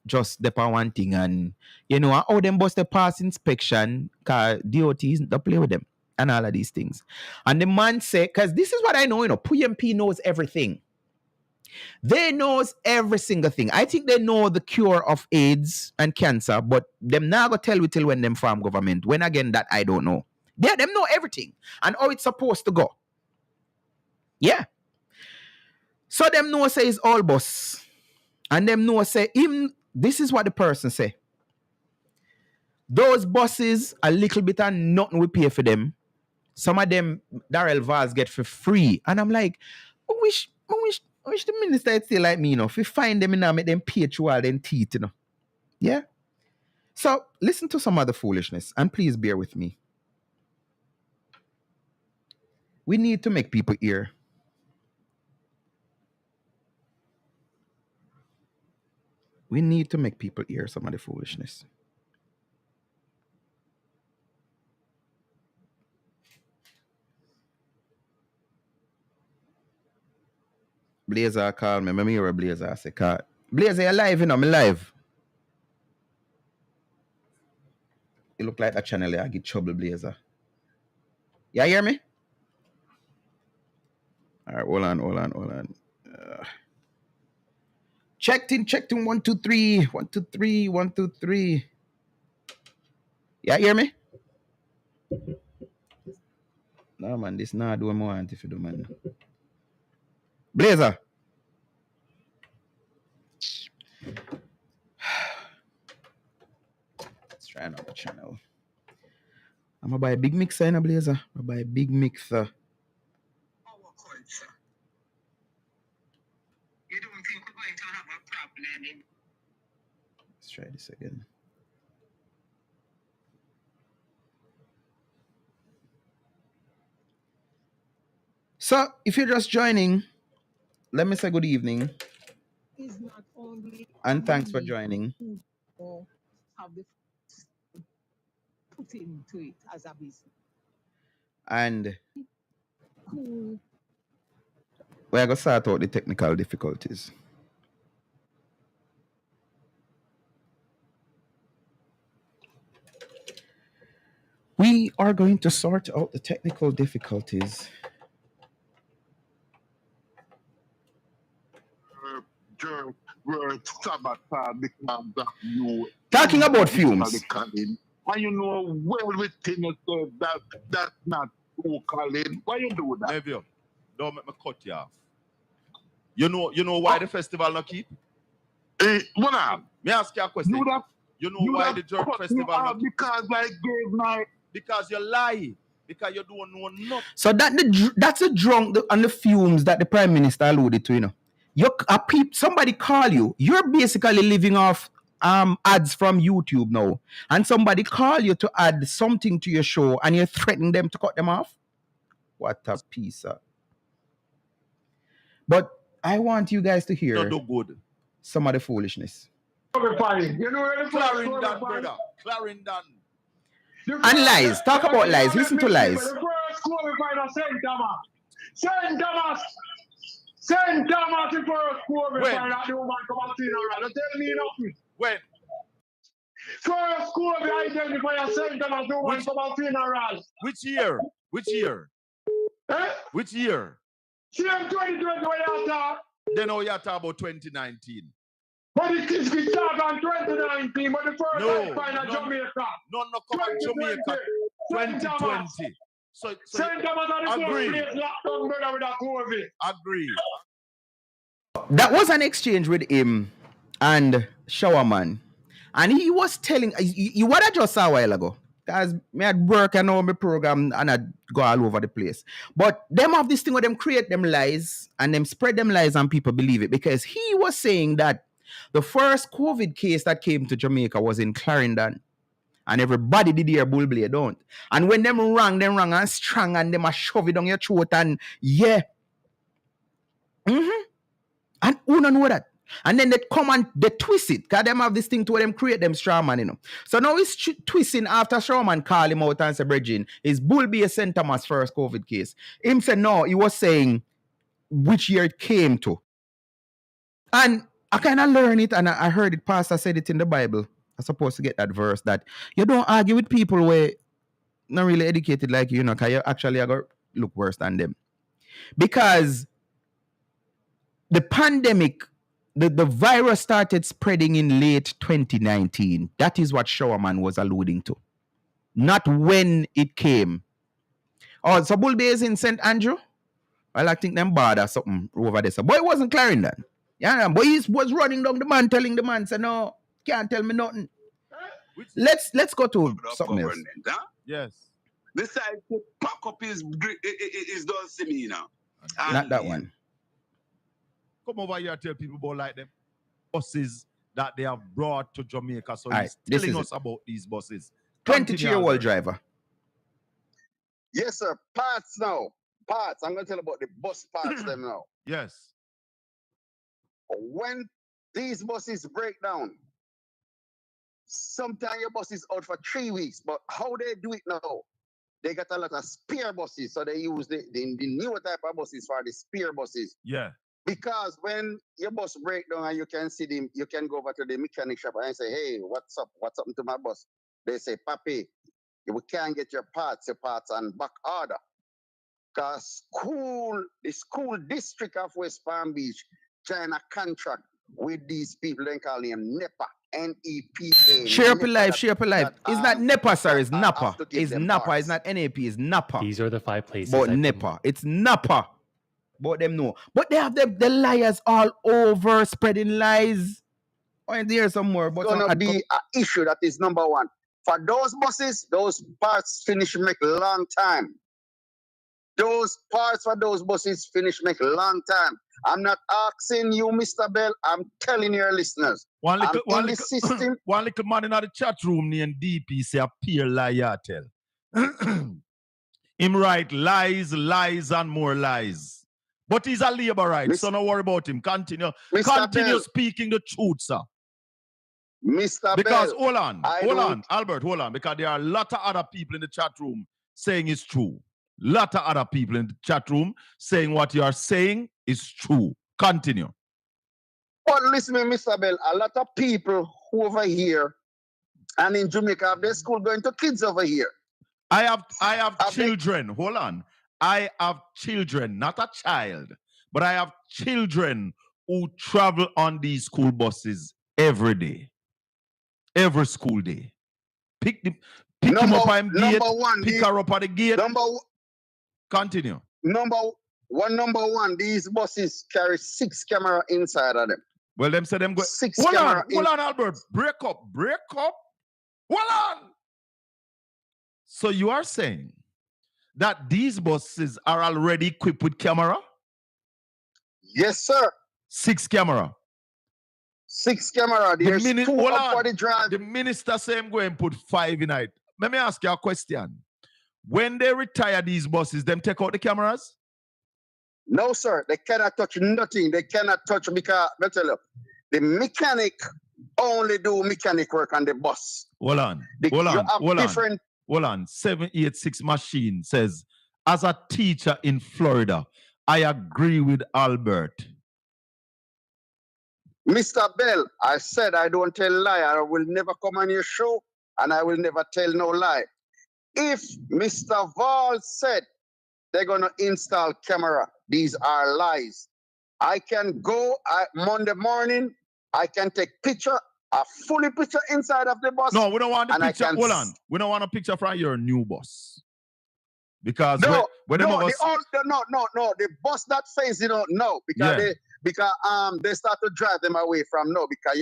Just the one thing, and you know how them bus the pass inspection, cause DOTs don't play with them and all of these things. And the man say, cause this is what I know, PMP knows everything. They knows every single thing. I think they know the cure of AIDS and cancer, but them now go tell we till when them farm government. When again, that I don't know. Them know everything and how it's supposed to go. Yeah. So them know say it's all bus. And them know say him. This is what the person say. Those buses, a little bit of nothing we pay for them. Some of them, Darrell Vaz get for free. And I'm like, I wish the minister would say like me, if we find them and make them pay through all them teeth, Yeah? So, listen to some other foolishness, and please bear with me. We need to make people hear. We need to make people hear some of the foolishness. Blazer call me. Let me hear a Blazer. I say, Blazer, you're live, I'm live. You look like that channel. I get trouble, Blazer. You hear me? All right, hold on. Checked in. 1, 2, 3. 1, 2, 3. 1, 2, 3. You hear me? No, man, this not do more if you do, man. Blazer. Let's try another channel. I'm going to buy a big mixer in a Blazer. I'm going to buy a big mixer. You don't think we're going to have a problem? Let's try this again. So, if you're just joining, let me say good evening. It's not only and thanks for joining. Or have the put into it as a business. And we're going to start out the technical difficulties. We are going to sort out the technical difficulties. Talking about fumes. And you know well within yourself that that's not true, Colin. Why you do that? Neville, don't make me cut you off. You know why the festival not keep? What up? Me ask you a question. You know why the Jerk Festival not keep? Because I gave my... Because you lie. Because you don't know nothing. So that's a drunk on the fumes that the Prime Minister alluded to, somebody call you. You're basically living off ads from YouTube now. And somebody call you to add something to your show and you're threatening them to cut them off? What a piece of... But I want you guys to hear some of the foolishness. You know Clarendon, brother. Clarendon. And lies. Talk about lies. Listen to lies. The first qualified of St. Thomas. St. Thomas. St. Thomas the first COVID When? find out the woman come and see her. Don't tell me nothing. When? First COVID identify a St. Thomas the woman come and funeral. Which year? Which year? Eh? Which year? See them 2020 when you talk. Then now you're talking about 2019. But it start on 2019, but the first time find out Jamaica. No, come on, Jamaica. 2020. So St. Thomas are the agree. first place locked down brother with a COVID. Agree. That was an exchange with him and Showerman. And he was telling you what I just saw a while ago. Because me at work, I know my program and I go all over the place. But them have this thing where them create them lies and them spread them lies and people believe it. Because he was saying that the first COVID case that came to Jamaica was in Clarendon. And everybody did hear bull blade, don't. And when them rang and strong and them a shove it down your throat and yeah. And who don't know that? And then they come and they twist it. Because them have this thing to where them create them strawman, you know. So now he's twisting after strawman call him out and say, Bridging, is Bull be a St. Thomas first COVID case? Him said no, he was saying which year it came to. And I kind of learned it and I heard it, Pastor said it in the Bible. I'm supposed to get that verse that you don't argue with people where not really educated like you know, because you actually are going to look worse than them. Because the pandemic, the virus started spreading in late 2019. That is what Showerman was alluding to. Not when it came. Oh, so Bull Bay is in St. Andrew? Well, I think them bother something over there. So, boy, it wasn't Clarendon. Yeah, boy, he was running down the man, telling the man, say, no, can't tell me nothing. Let's go to something else. Huh? Yes. The side to pack up is don't see me now. Not that one. Come over here and tell people about like them buses that they have brought to Jamaica. So Right, he's telling us about these buses. 22-year-old driver. Yes, sir. Parts now. Parts. I'm going to tell about the bus parts them now. Yes. When these buses break down, sometimes your bus is out for 3 weeks, but how they do it now? They got a lot of spare buses, so they use the newer type of buses for the spare buses. Yeah. Because when your bus break down and you can see them, you can go over to the mechanic shop and say, hey, what's up? What's happened to my bus? They say, Papi, we can't get your parts on back order. Because the school district of West Palm Beach trying a contract with these people, they call them NEPA. N-E-P-A. Share up life. It's not NEPA, sir. It's NAPA. It's NAPA. It's not NAP. It's NAPA. These are the 5 places. But NEPA. It's NAPA. But them know. But they have the liars all over spreading lies. Oh, and there's some more. But it's going to be an issue that is number one. For those buses, those parts finish make a long time. Those parts for those buses finish make a long time. I'm not asking you, Mr. Bell. I'm telling your listeners. One little man in the chat room named DP say a pure liar tell. Him write lies, and more lies. But he's a laborite, so don't worry about him. Continue Bell. Speaking the truth, sir. Mr. Because Bell, hold on, Albert, hold on. Because there are a lot of other people in the chat room saying it's true. Lot of other people in the chat room saying what you are saying is true. Continue. But listen, Mr. Bell, a lot of people over here and in Jamaica have their school going to kids over here. I have children. Hold on. I have children, not a child, but I have children who travel on these school buses every day. Every school day. Pick him up at the gate. Pick her up at the gate. Continue. Number one, these buses carry 6 cameras inside of them. Well, them say them go. 6 Hold cameras. on, Albert. Break up. Hold on. So you are saying that these buses are already equipped with camera? Yes, sir. 6 camera. 6 camera. There's 2 up for the drive. The minister say I'm going to put 5 in it. Let me ask you a question. When they retire these buses, them take out the cameras? No, sir. They cannot touch nothing. They cannot touch because, I tell you, the mechanic only do mechanic work on the bus. Hold on. 786 machine says, as a teacher in Florida, I agree with Albert. Mr. Bell, I said I don't tell lie. I will never come on your show and I will never tell no lie. If Mr. Val said they're going to install camera, these are lies. I can go Monday morning, I can take picture, a fully picture inside of the bus. No, we don't want the picture. Hold on. We don't want a picture from your new bus. Because no, the bus that face, no, because they start to drive them away from because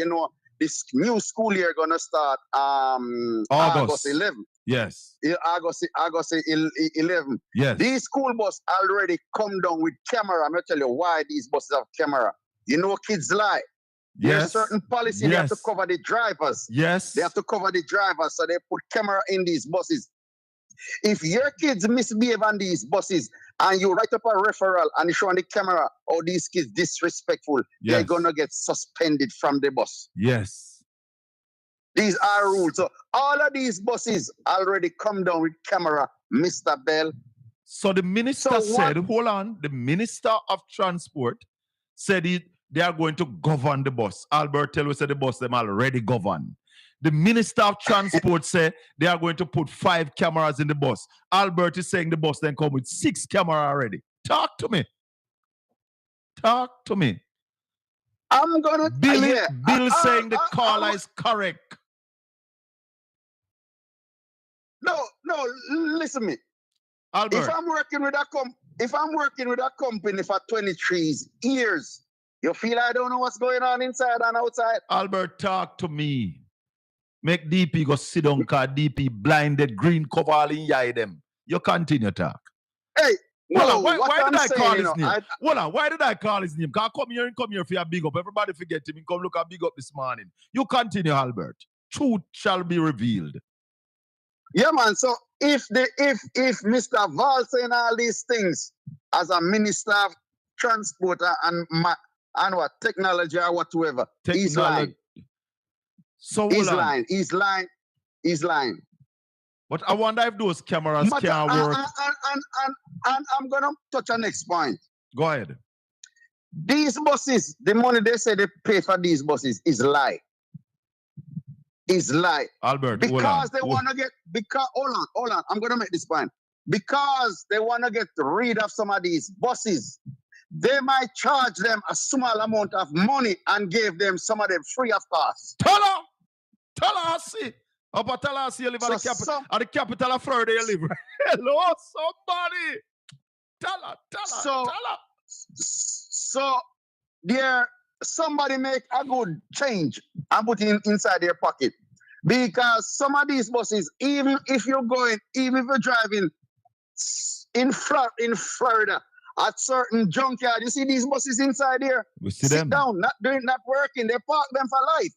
this new school year gonna start August 11. Yes. August 11. Yes. These school bus already come down with camera. I'm gonna tell you why these buses have camera. Kids lie. Yes. There's certain policy they have to cover the drivers. Yes. They have to cover the drivers, so they put camera in these buses. If your kids misbehave on these buses and you write up a referral and you show on the camera, oh, these kids disrespectful, they're going to get suspended from the bus. Yes. These are rules. So all of these buses already come down with camera, Mr. Bell. So the minister said, hold on, the Minister of Transport said they are going to govern the bus. Albert tell us that the bus them already govern. The Minister of Transport said they are going to put 5 cameras in the bus. Albert is saying the bus then come with 6 cameras already. Talk to me. Talk to me. I'm gonna Bill saying the caller is correct. No, listen to me. Albert. If I'm working with a company for 23 years, you feel I don't know what's going on inside and outside? Albert, talk to me. Make DP go sit down because DP blinded green cover all in your them. You continue talk. Hey, why did I call his name? Why did I call his name? Because I come here for a big up. Everybody forget him. Come look at big up this morning. You continue, Albert. Truth shall be revealed. Yeah, man. So if Mr. Val saying all these things as a minister of transport and what technology or whatever, he's lying. So he's lying. But I wonder if those cameras can work. And I'm gonna touch on next point. Go ahead. These buses, the money they say they pay for these buses is lie. Is lie. Albert, because they want to hold on. I'm gonna make this point. Because they want to get rid of some of these buses, they might charge them a small amount of money and give them some of them free of cost. Tell her, see. Tell her, see, you live at the capital of Florida, you live. Hello, somebody. Tell her. So, there, somebody make a good change and put it inside their pocket. Because some of these buses, even if you're driving in Florida, at certain junkyard, you see these buses inside here. We see them. Sit down, not working. They park them for life.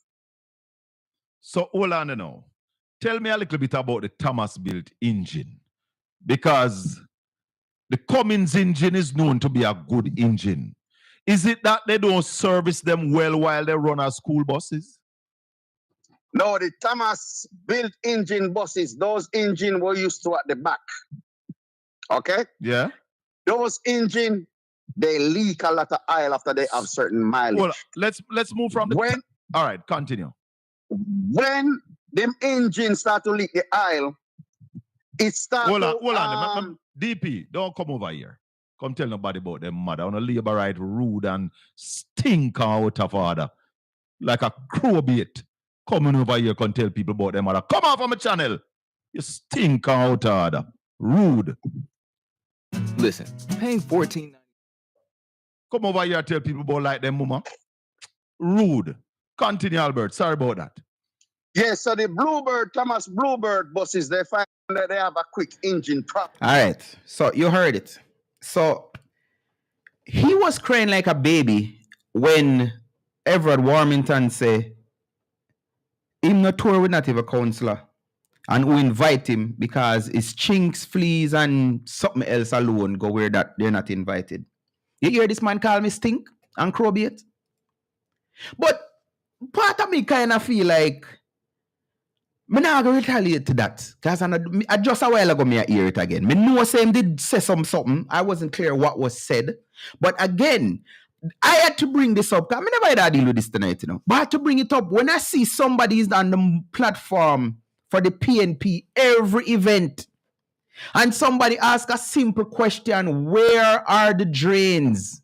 So hold on now. Tell me a little bit about the Thomas built engine. Because the Cummins engine is known to be a good engine. Is it that they don't service them well while they run our school buses? No, the Thomas built engine buses, those engines were used to at the back. Okay? Yeah. Those engines, they leak a lot of oil after they have certain mileage. Well, let's move from the... All right, continue. When them engines start to leak the oil, it starts Hold on. DP, don't come over here. Come tell nobody about them mother. On a labor right rude and stink out of order. Like a crowbait. Coming over here can tell people about them mother. Come off of my channel. You stink out of order. Rude. Listen, paying $14.90. Come over here and tell people about like them mama. Rude. Continue, Albert. Sorry about that. Yes, so the Thomas Bluebird buses, they find that they have a quick engine problem. All right. So you heard it. So he was crying like a baby when Everett Warmington say him not tour with not have a counselor and who invite him because it's chinks, fleas, and something else alone go where that they're not invited. You hear this man call me stink and crowbait? But part of me kind of feel like Me not gonna retaliate to that. Because I just a while ago me I hear it again. Me know say him did say something. I wasn't clear what was said. But again, I had to bring this up. Because I never had to deal with this tonight, you know. But I had to bring it up. When I see somebody is on the platform for the PNP every event, and somebody ask a simple question, where are the drains?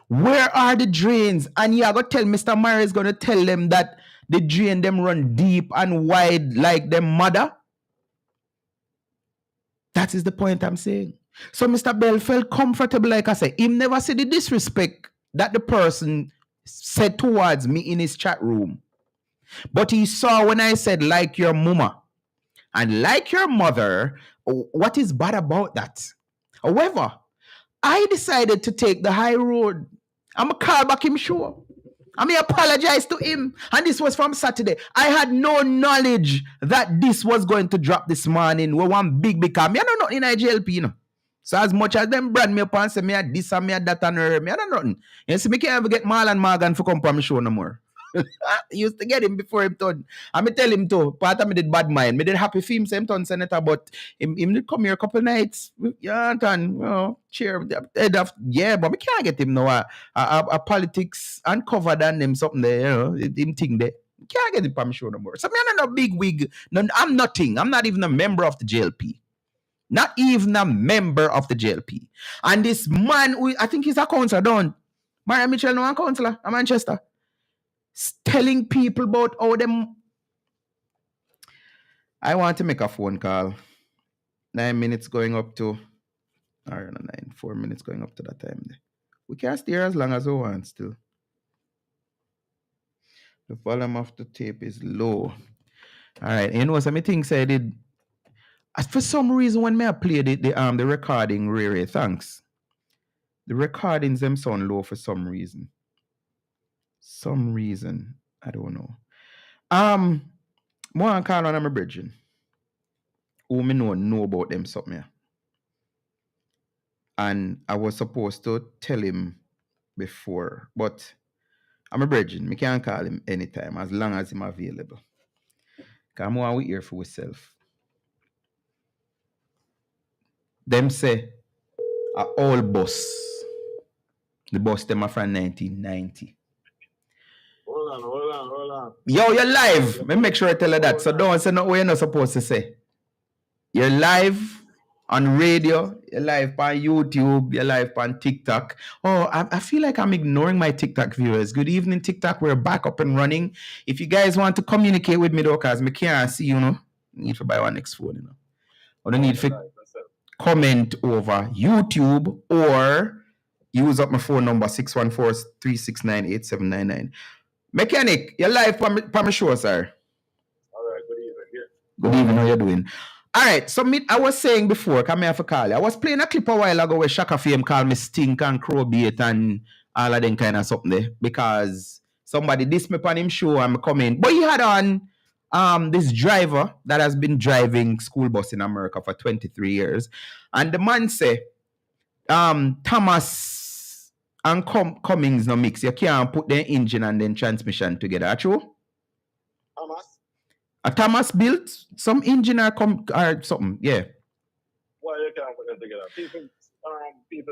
Where are the drains? And you are going to tell Mr. Murray is going to tell them that the drain them run deep and wide like them mother? That is the point I'm saying. So Mr. Bell felt comfortable, like I said. He never said the disrespect that the person said towards me in his chat room. But he saw when I said, like your mama and like your mother, what is bad about that? However, I decided to take the high road. I'm going to call back him sure. I may apologize to him. And this was from Saturday. I had no knowledge that this was going to drop this morning. We one big because me I don't know in JLP, you know. So as much as them brand me up and say me a this and me a that and me I don't know nothing. You see, me can't ever get Marlon Morgan for come from my show no more. Used to get him before him done. I me tell him too. Part of me did bad mind. Me did happy film same ton senator, but him did come here a couple nights. Yeah, and you know, cheer. Yeah, but me can't get him now. A politics uncovered and them something there. You know, him thing there. Can't get him from show no more. So me I'm not a big wig. No, I'm nothing. I'm not even a member of the JLP. Not even a member of the JLP. And this man, who I think he's a councillor, don't. Maria Mitchell, no, a councillor in Manchester. Telling people about how them. I want to make a phone call. 9 minutes going up to, or no, 4 minutes going up to that time. We can stay as long as we want still. The volume of the tape is low. All right, you know, some things I did. For some reason, when I played the recording, Ray, thanks. The recordings them sound low for some reason. Some reason, I don't know. More on call on my bridging. Who me know about them something. Yeah. And I was supposed to tell him before, but I'm a bridging. Me can't call him anytime as long as I'm available. Because I'm want we here for ourselves. Them say a old bus. The bus them are from 1990. Hold on. Yo, you're live. Let me make sure I tell her that. So don't say no what you're not supposed to say. You're live on radio, you're live on YouTube, you're live on TikTok. Oh, I feel like I'm ignoring my TikTok viewers. Good evening, TikTok. We're back up and running. If you guys want to communicate with me though, because I can't see, you know, need to buy one next phone, you know. Or don't need to comment over YouTube or use up my phone number 614-369-8799. Mechanic, you're live on my show, sir. All right, good evening. Yeah. Good evening, how you doing? All right, so I was saying before, come here for call you. I was playing a clip a while ago where Shaka Fame called me stink and crowbait and all of them kind of something there because somebody dissed me on him show and me come in. But he had on this driver that has been driving school bus in America for 23 years. And the man say, Thomas and Cummings no mix. You can't put the engine and then transmission together, true? Thomas built some engine or something, yeah. Well, you can't put them together. People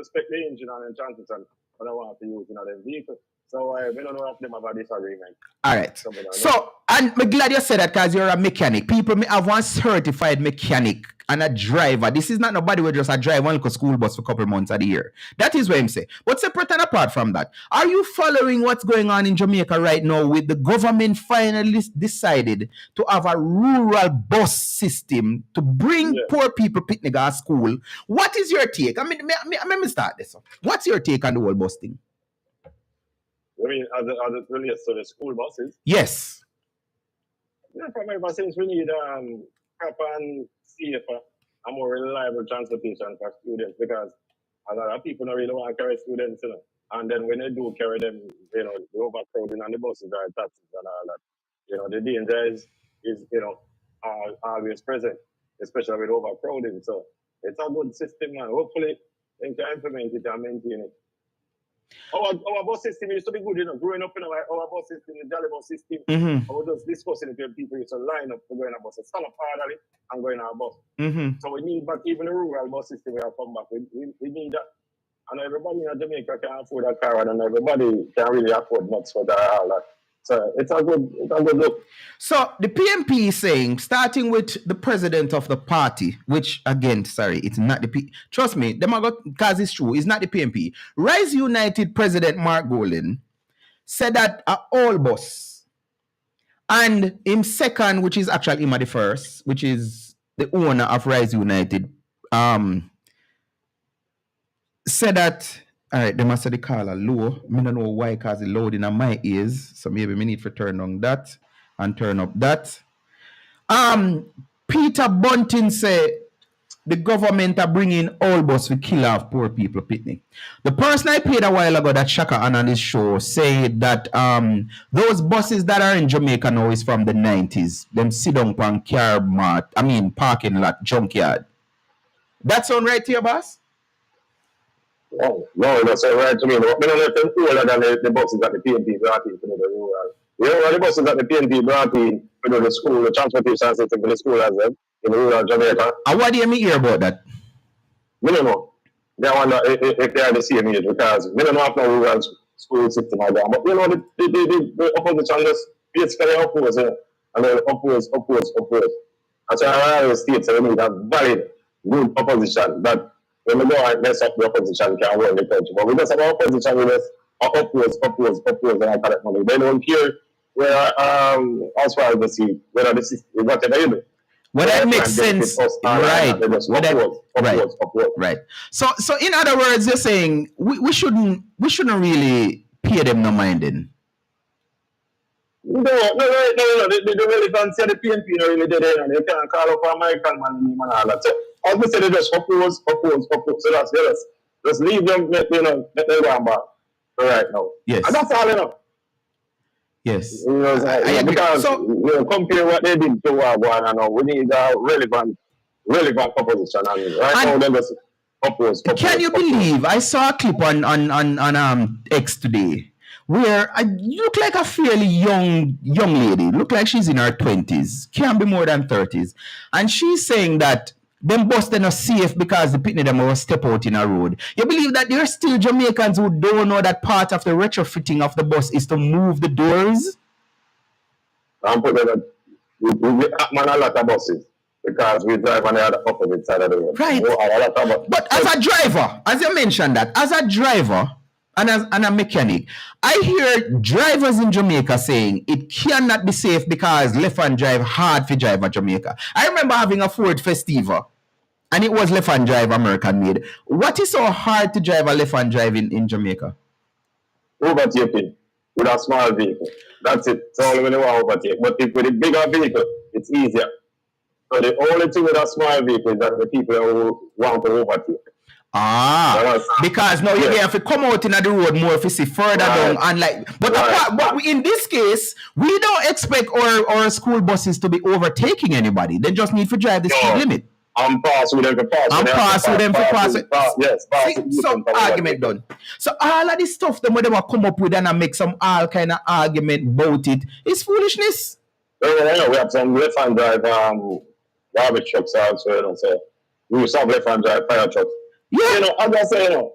spec the engine and transmission when I want to use another vehicle. So we don't know if them have a disagreement. All right. So, and I'm glad you said that because you're a mechanic. People may have one certified mechanic and a driver. This is not nobody who just a drive one little school bus for a couple of months of the year. That is what I'm saying. But separate and apart from that, are you following what's going on in Jamaica right now with the government finally decided to have a rural bus system to bring poor people picnic at school? What is your take? I mean, let me start this. What's your take on the whole bus thing? I mean, as it relates to the school buses? Yes. Yeah, from ever since we need proper and safer and more reliable transportation for students because a lot of people don't really want to carry students, you know. And then when they do carry them, you know, the overcrowding on the buses or taxis and all that, you know, the danger is you know, always present, especially with overcrowding. So it's a good system, man. Hopefully they can implement it and maintain it. Our bus system used to be good, you know. Growing up in our bus system, the Jolly bus system, I was just discussing it with people used to line up to go in a bus, stand up orderly and go in our bus. So we need back even the rural bus system we have come back. We need that. And everybody in Jamaica can afford a car, and everybody can really afford much for that. All that. So it's a good look. So the PNP is saying, starting with the president of the party, which again, sorry, it's not the P. Trust me, because it's true, it's not the PNP. Rise United President Mark Golden said that all boss, and him second, which is actually him at the first, which is the owner of Rise United, said that. All right, they must say the caller low. I don't know why, because it's loud in my ears. So maybe we need to turn on that and turn up that. Peter Bunting said the government are bringing all bus to kill off poor people picnic. The person I played a while ago that Shaka on this show said that those buses that are in Jamaica now is from the 90s. Them sit down on parking lot, junkyard. That sound right to you, boss? Oh, no, that's all right to me. But I don't know if they're older than the buses that the PNP brought in for the rural. The buses that the PNP brought in for the school, the transportation system for the school as well, in the rural Jamaica. And what do you hear about that? I don't know. They wonder if they are the same age, because we don't have no rural school system like that. But you know, the opposition just basically oppose, and then oppose. And so I always state that we need a valid, good opposition that when we go and mess up the opposition, can run the country. But we just have our opposition with us, oppose, and I collect money. They don't care where, as far as the seat, whether the system, whatever you do. Well, that makes sense, right? Right. So in other words, you're saying we shouldn't really pay them no minding. No. The relevance of the PNP really did it, and they can't call up American man and all that. So as we said, they just oppose. So that's the rest. Just leave them, let them go back right now. Yes. And that's all enough. Yes. I agree. Because compare what they did to what one and now, we need a relevant opposition. And right now, they just oppose. Can you believe I saw a clip on X today where you look like a fairly young lady, look like she's in her 20s, can't be more than 30s, and she's saying that them bus they're not safe because the picnic them will step out in a road. You believe that there are still Jamaicans who don't know that part of the retrofitting of the bus is to move the doors? I'm putting that we man a lot of buses because we drive on the other opposite side of the road. Right. But as a driver, as you mentioned that, as a driver and as a mechanic, I hear drivers in Jamaica saying it cannot be safe because left-hand drive hard for drive at Jamaica. I remember having a Ford Festiva and it was left-hand drive American made. What is so hard to drive a left-hand drive in Jamaica? Overtaking with a small vehicle. That's it. So only when you want to overtake. But if with a bigger vehicle, it's easier. So the only thing with a small vehicle is that the people who want to overtake. Because now you have to come out in the road more if you see further down and but in this case, we don't expect our school buses to be overtaking anybody. They just need to drive the speed limit. I'm pass with them for pass. Yes. So argument done. So all of this stuff them they will come up with and make some all kind of argument about it. It's foolishness. We have some left-hand drive garbage trucks also, you know, so we used to have left-hand drive fire trucks. Yeah. As I say,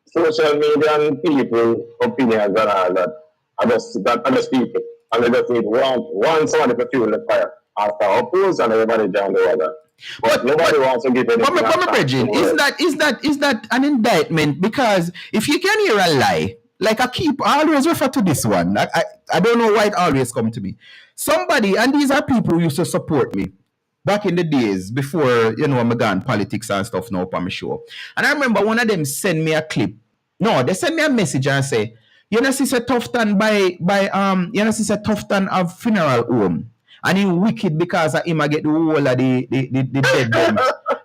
social media and people opinions and all that are just people. And they just need one somebody to fuel the fire. After oppose and everybody down the other. But nobody wants to give anything. But is that an indictment? Because if you can hear a lie, like I always refer to this one. I don't know why it always comes to me. Somebody, and these are people who used to support me back in the days before, I'm gone politics and stuff now on my show. And I remember one of them sent me a clip. No, they sent me a message and say, see Tufton see Tufton of funeral home. And he wicked because of him I get the whole of the dead them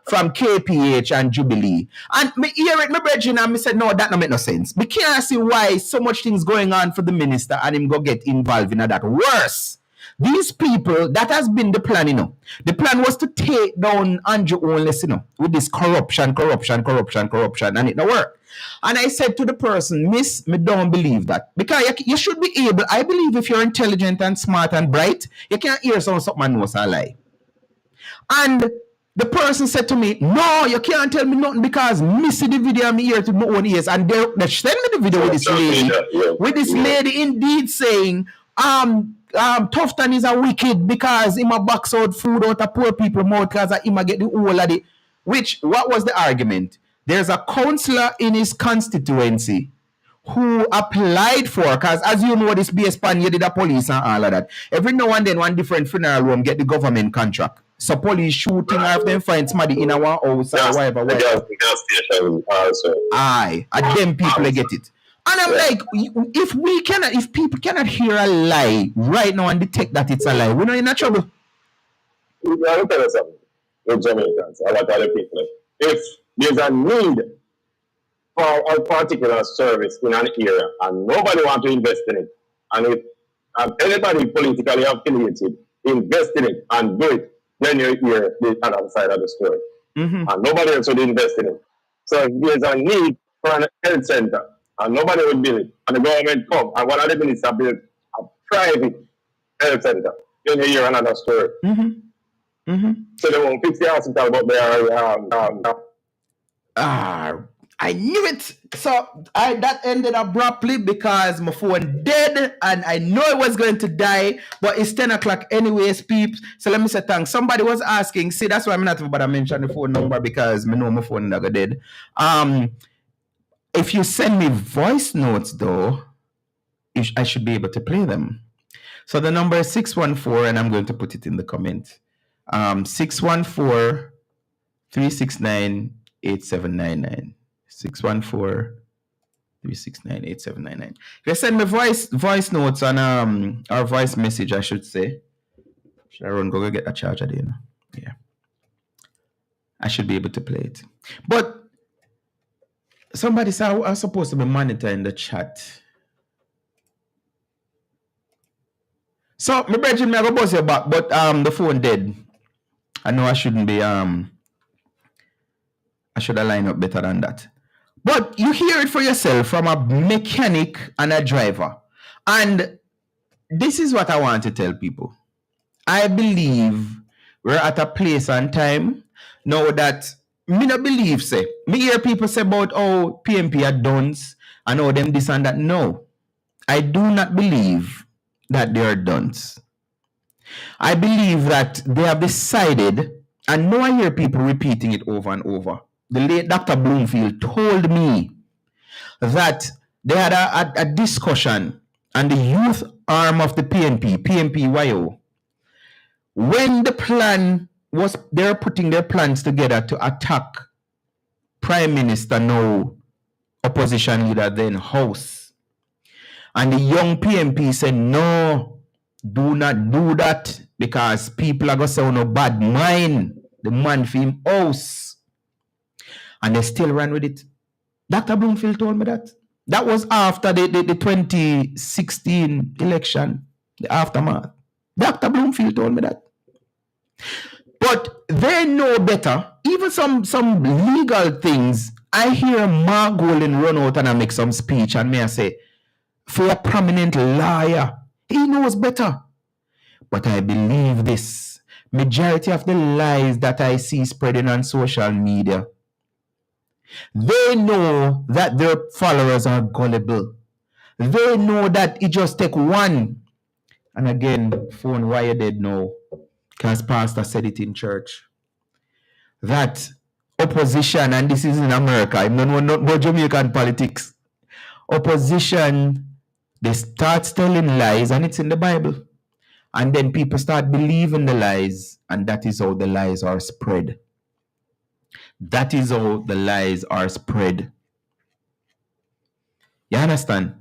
from KPH and Jubilee. And me hear it, my brethren, and me said, no, that don't make no sense. Me can't see why so much things going on for the minister and him go get involved in that. Worse, These people, that has been the plan, you know. The plan was to take down Andrew Onless, you know, with this corruption, and it no work. And I said to the person, Miss, me don't believe that. Because you should be able, I believe if you're intelligent and smart and bright, you can't hear something and know a lie. And the person said to me, no, you can't tell me nothing because me see the video and me hear to my own ears. And they send me the video with this lady indeed saying, Tufton is a wicked because him a box out food out of poor people mouth because him a get the whole of the. Which, what was the argument? There's a councillor in his constituency who applied for, because as you know, this based on you did the police and all of that. Every now and then, one different funeral home get the government contract. So police shooting or if them find somebody in our house or whatever. Aye, and them people get it. And I'm like, if people cannot hear a lie right now and detect that it's a lie, we're not in a trouble. Let me tell you something with Jamaicans, a lot of other people. If there's a need for a particular service in an area and nobody wants to invest in it, and if anybody politically affiliated invest in it and do it, then you hear the other side of the story. And nobody else would invest in it. So if there's a need for an health center and nobody would build it, and the government come and one of the ministers build a private health center, then you hear another story. So they won't fix the hospital, but they are. I knew it. So that ended abruptly because my phone dead and I know it was going to die, but it's 10 o'clock anyways, peeps. So let me say thanks. Somebody was asking, see, that's why I'm not about to mention the phone number because I know my phone never dead. If you send me voice notes though, I should be able to play them. So the number is 614 and I'm going to put it in the comment. 614-369-8799. 614-369-8799. If you send me voice notes on or voice message, I should say. Should I run go get a charger there? Yeah. I should be able to play it. But somebody said I'm supposed to be monitoring the chat. So my brethren, I go buzz you back, but the phone dead. I know I shouldn't be I should have lined up better than that. But you hear it for yourself from a mechanic and a driver. And this is what I want to tell people. I believe we're at a place and time now that me not believe, say. Me hear people say about PNP are duns and them this and that. No. I do not believe that they are duns. I believe that they have decided, and now I hear people repeating it over and over. The late Dr. Bloomfield told me that they had a discussion on the youth arm of the PNP-YO. When the plan was, they're putting their plans together to attack Prime Minister, now opposition leader, then House. And the young PNP said, no, do not do that because people are going to say, no bad mind. The man for him house. And they still ran with it. Dr. Bloomfield told me that. That was after the 2016 election, the aftermath. Dr. Bloomfield told me that. But they know better. Even some legal things. I hear Mark Golden run out and I make some speech and me I say, for a prominent lawyer, he knows better. But I believe this. Majority of the lies that I see spreading on social media, they know that their followers are gullible. They know that it just take one. And again, phone why you dead now? Because pastor said it in church. That opposition, and this is in America, I'm not Jamaican politics. Opposition, they start telling lies, and it's in the Bible. And then people start believing the lies, and that is how the lies are spread. That is how the lies are spread. You understand?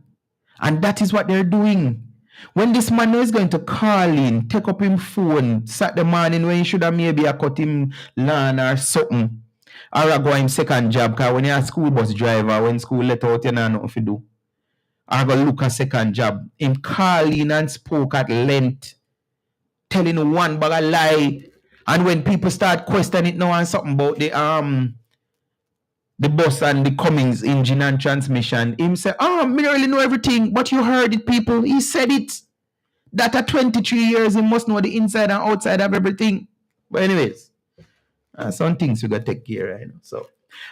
And that is what they're doing. When this man is going to call in, take up him phone, Saturday morning when he should have maybe a cut him lawn or something, or I go him second job, because when you're a school bus driver, when school let out, you know nothing to do. Or go look a second job. Him call in and spoke at length telling one bag of lie. And when people start questioning it now and something about the bus and the Cummings engine and transmission, him say, me don't really know everything, but you heard it, people. He said it. That at 23 years, he must know the inside and outside of everything. But anyways, some things we got to take care of, you know. So,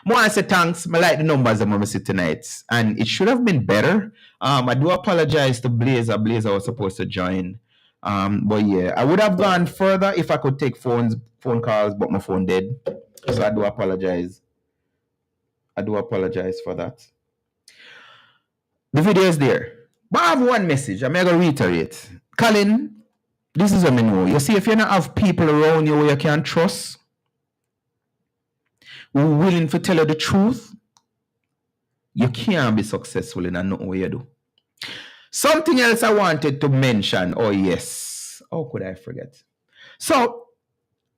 more I say thanks. I like the numbers I'm going to see tonight. And it should have been better. I do apologize to Blazer. Blazer was supposed to join. But yeah, I would have gone further if I could take phone calls, but my phone dead. So I do apologize. I do apologize for that. The video is there. But I have one message. I'm going to reiterate. Colin, this is what I know. You see, if you don't have people around you where you can trust, who are willing to tell you the truth, you can't be successful in nothing what you do. Something else I wanted to mention. Oh, yes. How could I forget? So,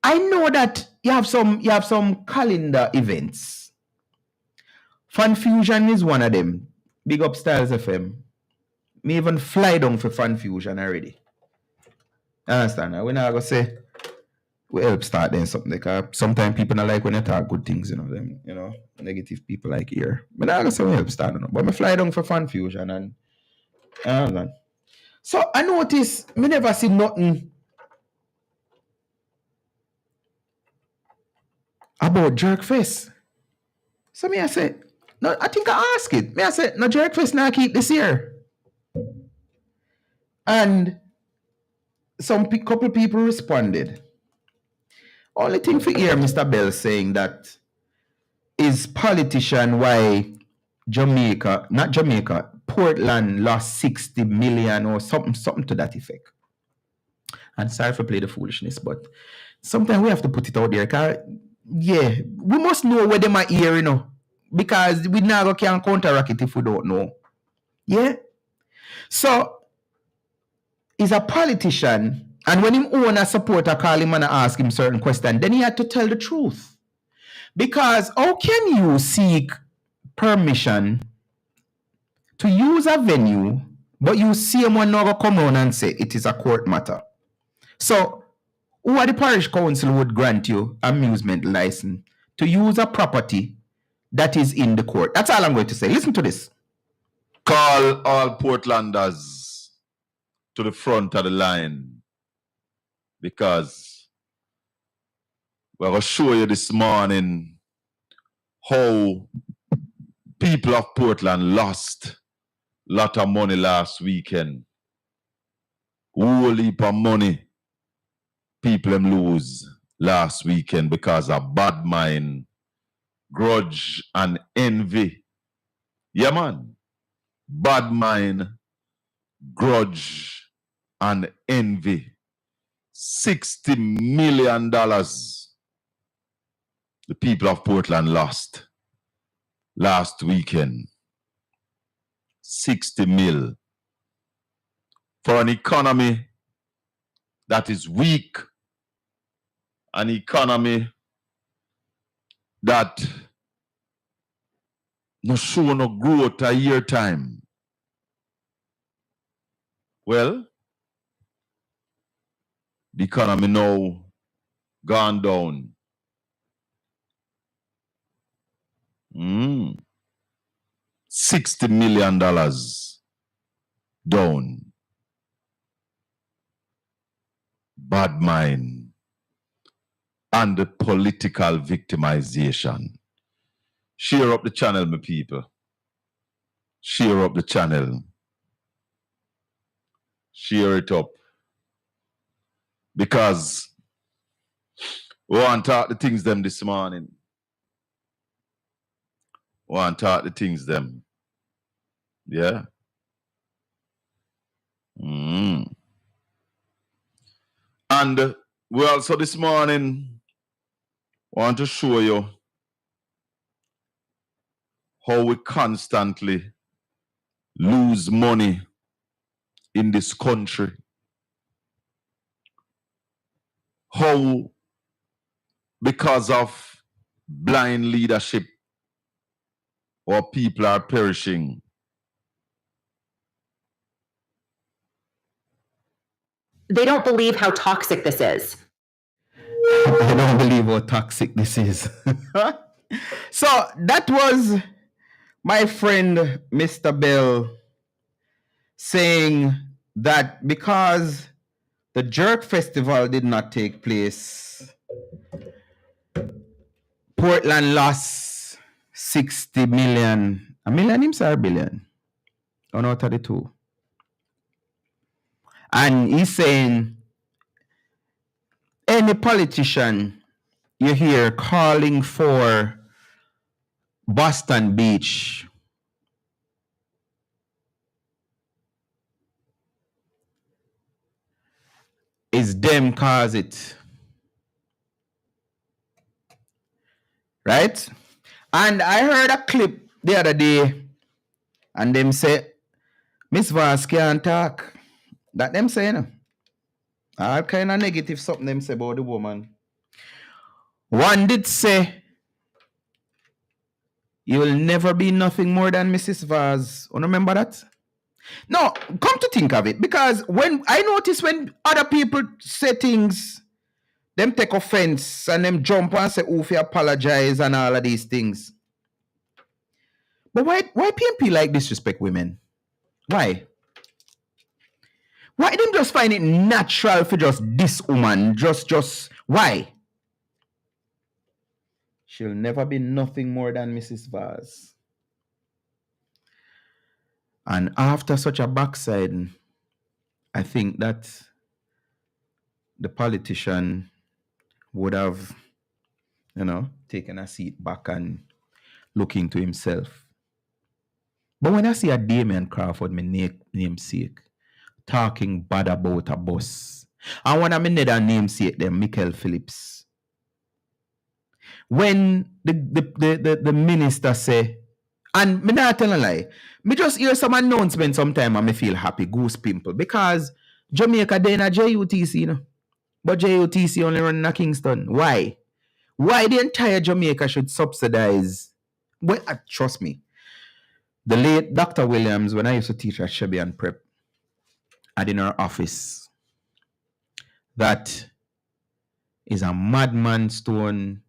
I know that you have some calendar events. Fan Fusion is one of them. Big up Styles FM. Me even fly down for Fan Fusion already. Understand? We're not going to say we help start then something, because sometimes people don't like when you talk good things, you know, them, you know, negative people like here. But I'm going to say we help start, you know. But I fly down for Fan Fusion and so I notice me never see nothing about Jerkfest. So me I say, no, I think I ask it. Me I say, no, Jerkfest now keep this year. And some couple people responded. Only thing for hear Mr. Bell saying that is politician why Portland lost 60 million or something to that effect. And sorry for play the foolishness, but sometimes we have to put it out there, because yeah, we must know where they might hear, you know, because we never can counteract it if we don't know. Yeah? So, he's a politician, and when him own a supporter call him and ask him certain questions, then he had to tell the truth. Because how can you seek permission to use a venue, but you see someone now come on and say it is a court matter? So, who are the parish council would grant you amusement license to use a property that is in the court? That's all I'm going to say. Listen to this. Call all Portlanders to the front of the line, because we're going to show you this morning how people of Portland lost a lot of money last weekend. Whole heap of money people them lose last weekend because of bad mind, grudge, and envy. Yeah, man. Bad mind, grudge, and envy. $60 million the people of Portland lost last weekend. 60 mil. For an economy that is weak, an economy that no show no growth a year time. Well, the economy now gone down. $60 million down. Bad mind and the political victimization. Share up the channel, my people. Share up the channel. Share it up. Because we want to talk the things them this morning. We want to talk the things them. Yeah. And we also this morning want to show you how we constantly lose money in this country. How, because of blind leadership, our people are perishing. They don't believe how toxic this is. I don't believe how toxic this is. So that was my friend Mr. Bell saying that because the Jerk Festival did not take place, Portland lost 60 million. A million him or a billion? Oh no, 32. And he's saying any politician you hear calling for Boston Beach is them cause it. Right? And I heard a clip the other day and them say, Miss Vance can't talk. That them saying. All kind of negative something them say about the woman. One did say, you will never be nothing more than Mrs. Vaz. You remember that? No, come to think of it, because when I notice when other people say things, them take offense and them jump and say, oof, you apologize and all of these things. But why PNP like disrespect women? Why? Why them just find it natural for just this woman? Just why? She'll never be nothing more than Mrs. Vaz. And after such a backsliding, I think that the politician would have, taken a seat back and look into himself. But when I see a Damien Crawford, my namesake, talking bad about a boss, and one of my other namesake, them, Michael Phillips, when the minister say, and me not tell a lie, me just hear some announcement sometime and me feel happy, goose pimple, because Jamaica they in a JUTC, but JUTC only run in Kingston. Why? Why the entire Jamaica should subsidize? Well, trust me, the late Dr. Williams, when I used to teach at Chevy and Prep, had in her office, that is a madman stone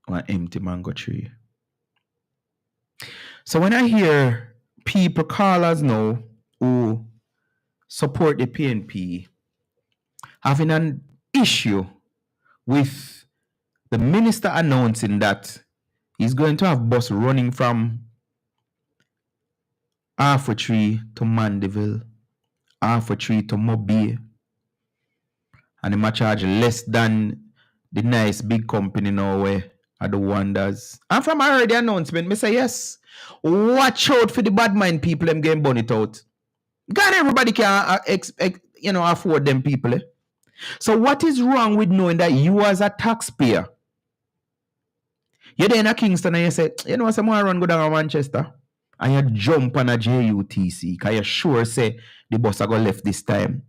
or an empty mango tree. So when I hear people call us now who support the PNP having an issue with the minister announcing that he's going to have bus running from Tree to Mandeville, Tree to Mobile, and he might charge less than the nice big company now where are the wonders. And from I heard the announcement, me say yes. Watch out for the bad mind people them getting bonnet out. God, everybody can afford them people. So what is wrong with knowing that you as a taxpayer, you're there in a Kingston and you say, someone run go down to Manchester and you jump on a JUTC because you sure say the bus are going to left this time.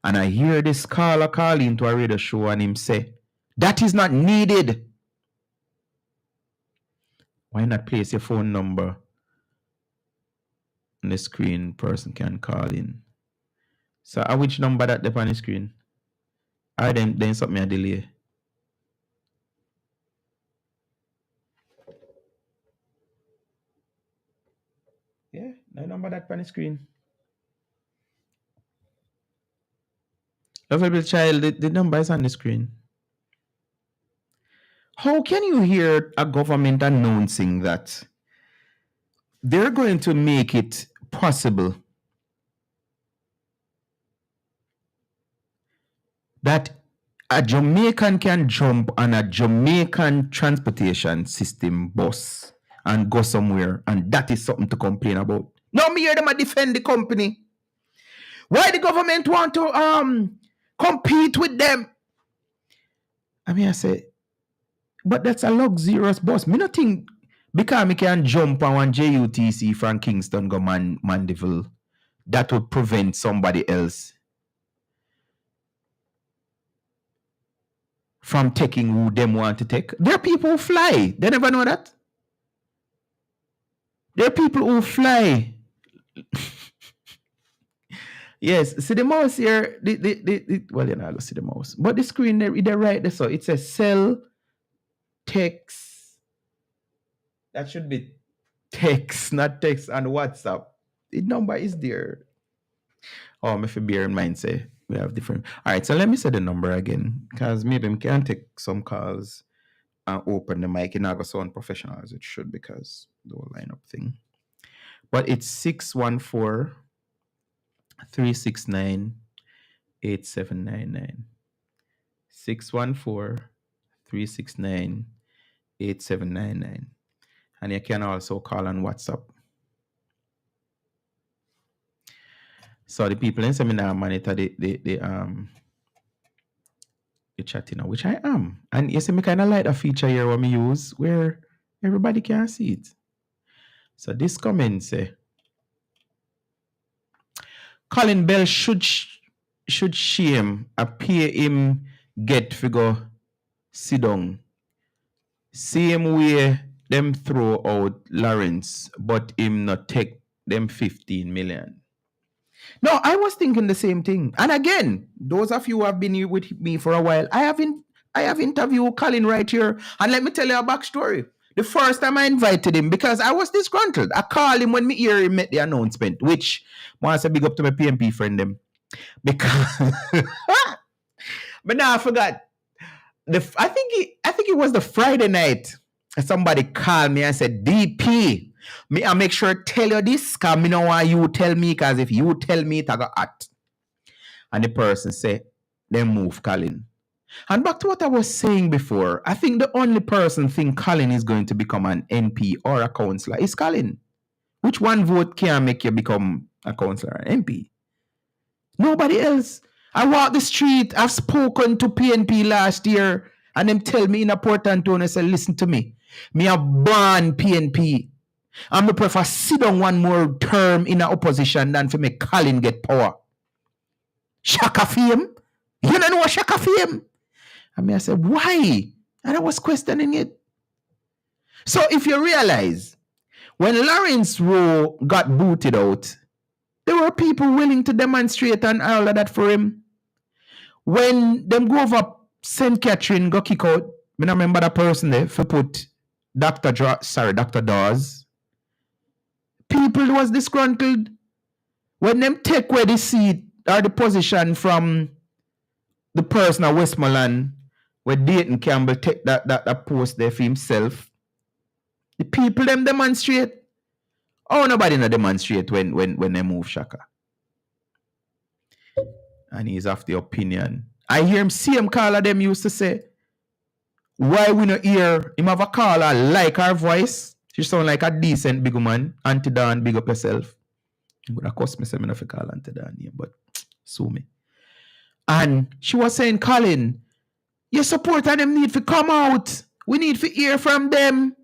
And I hear this caller call into a radio show and him say, that is not needed. Why not place your phone number on the screen? Person can call in. So which number that they on the screen? I then something a delay. Yeah, the number that on the screen. Lovable child, the number is on the screen. How can you hear a government announcing that they're going to make it possible that a Jamaican can jump on a Jamaican transportation system bus and go somewhere, and that is something to complain about? No, me hear them defend the company. Why the government want to compete with them? I say, but that's a luxurious bus. Me not think because me can jump on one JUTC from Kingston go Mandeville, that would prevent somebody else from taking who them want to take. There are people who fly. They never know that. There are people who fly. Yes, see the mouse here. Well, you're not going to see the mouse. But the screen, they're right there. So it says cell text. That should be text, not text on WhatsApp. The number is there. Oh, if you bear in mind, say we have different. All right, so let me say the number again, because maybe we can take some calls and open the mic. It's not going to sound professional as it should because the whole lineup thing. But it's 614 369 8799. 614 369 8799. And you can also call on WhatsApp. So the people in seminar monitor the chat, you know, which I am. And you see me kind of like a feature here what me use where everybody can see it. So this comment say Colin Bell should shame appear him get figure sit down. Same way them throw out Lawrence, but him not take them 15 million. No, I was thinking the same thing. And again, those of you who have been here with me for a while, I have interviewed Colin right here. And let me tell you a backstory. The first time I invited him, because I was disgruntled, I called him when me hear him make the announcement, which I want to say big up to my PNP friend them. Because but now I forgot. I think it was the Friday night. Somebody called me and said, DP, I make sure tell you this, because I don't want you tell me, because if you tell me, it I got hot. And the person said, then move Colin. And back to what I was saying before, I think the only person think Colin is going to become an NP or a councillor is Colin. Which one vote can make you become a councillor or an MP? Nobody else. I walk the street, I've spoken to PNP last year, and them tell me in a important tone, I say, listen to me. Me a born PNP. And me prefer sit down one more term in a opposition than for me Colin get power. Shaka fame? You don't know what Shaka fame? And I said, why? And I was questioning it. So if you realize, when Lawrence Rowe got booted out, there were people willing to demonstrate and all of that for him. When them go over St. Catherine got kicked out, I don't remember that person there for put Dr. Dawes. People was disgruntled. When them take away the seat or the position from the person at Westmoreland, where Dayton Campbell take that post there for himself, the people them demonstrate. Oh, nobody no demonstrate when they move Shaka. And he's of the opinion. I hear him, same caller them used to say, why we not hear him have a caller like her voice? She sound like a decent big woman. Auntie Dan, big up yourself. But of course, me say me not call Auntie Dan here, but sue me. And she was saying, Colin, your supporter them need to come out. We need to hear from them.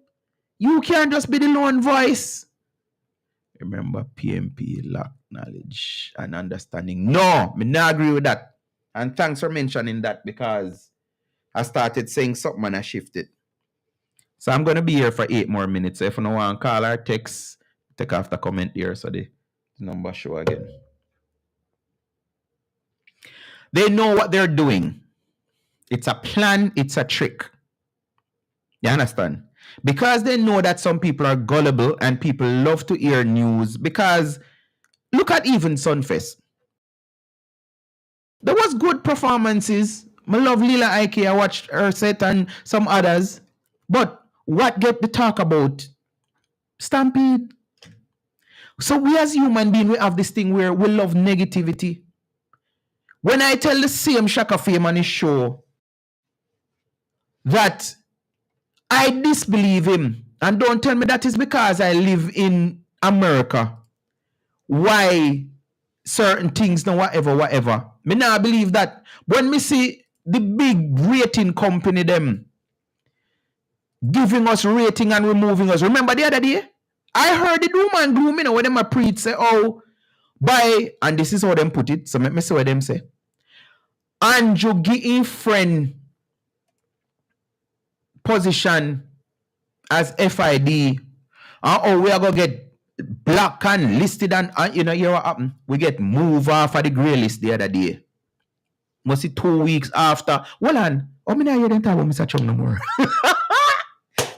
You can't just be the lone voice. Remember, PNP lack knowledge and understanding. No, me not agree with that. And thanks for mentioning that, because I started saying something and I shifted. So I'm going to be here for 8 more minutes. So if you don't want to call or text, take off the comment here so the number show again. They know what they're doing. It's a plan, it's a trick. You understand? Because they know that some people are gullible and people love to hear news. Because look at even Sunfest. There was good performances. I love Lila Ike. I watched her set and some others. But what get the talk about? Stampede. So we as human beings, we have this thing where we love negativity. When I tell the same Shaka Fame on his show that I disbelieve him, and don't tell me that is because I live in America, why certain things, no whatever. Me now believe that when me see the big rating company them giving us rating and removing us. Remember the other day? I heard the doom and gloom, you know, when them a preach say, oh, by, and this is how them put it, so let me see what them say. Andrew give friend position as FID. Oh, we are going to get blocked and listed and you know what happened? We get moved off of the grey list the other day. Must see 2 weeks after. Well, on. Oh, me not hear them talk about Mr. Chung no more.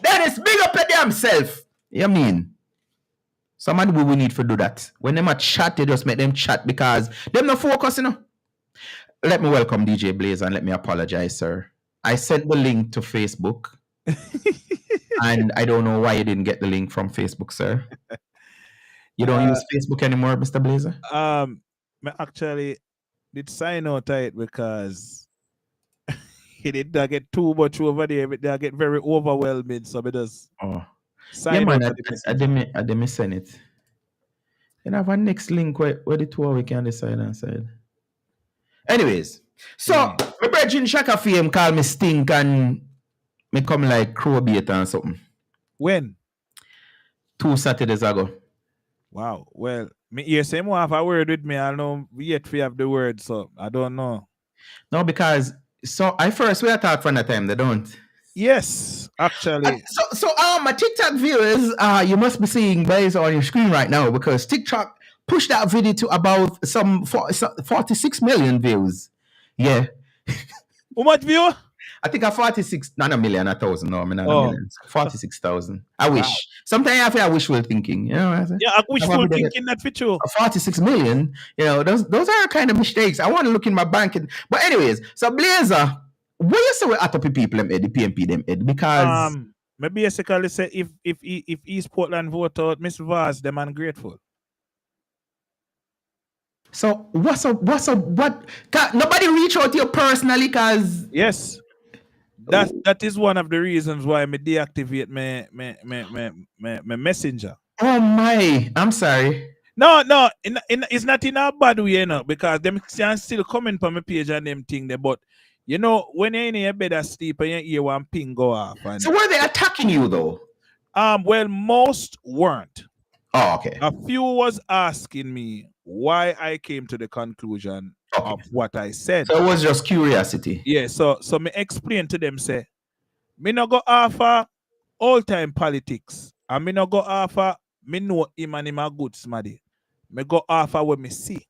Dennis, big up at themself. You mean? Somebody we need to do that. When them a chat, they just make them chat because them not focus, you know. Let me welcome DJ Blaze and let me apologize, sir. I sent the link to Facebook. And I don't know why you didn't get the link from Facebook, sir. You don't use Facebook anymore, Mr. Blazer? I actually did sign out of it because he did not get too much over there, but they get very overwhelming. So I just sign out. I didn't send it. You have a next link where the two we can decide and side. Anyways, so my brethren Shaka Fame call me stink and me come like crow bait and something. When? 2 Saturdays ago. Wow. Well, me hear same have a word with me. I know yet we have the word, so I don't know. No, because so I first we thought from the time they don't. Yes, actually. So my TikTok viewers, you must be seeing based on your screen right now because TikTok pushed that video to about some 46 million views. Yeah. How much view? I think 46, not a million, 1,000. No, I mean not a million. 46,000. I wish. Wow. Sometimes I feel wishful thinking. You know what I'm saying? Yeah, I wishful thinking that for sure. 46 million. You know, those are kind of mistakes. I want to look in my bank. But anyways, so Blazer, what you say with Atopi people them the PNP them because maybe basically say if East Portland vote out Miss Vaz, them ungrateful. So what's up? Nobody reach out to you personally, cause yes, that is one of the reasons why I deactivate my messenger. Oh my, I'm sorry. No, it's not in a bad way, you know, because them can still comment on my page and them thing there, but you know, when you're in your bed asleep and you hear one ping go off. And, so were they attacking you though? Well, most weren't. Oh, okay. A few was asking me why I came to the conclusion of what I said. So it was just curiosity. Yeah, so me explain to them, say, me no go offer all-time politics. And me no go offer, me know him and him a good smaddy. Me go offer what me see.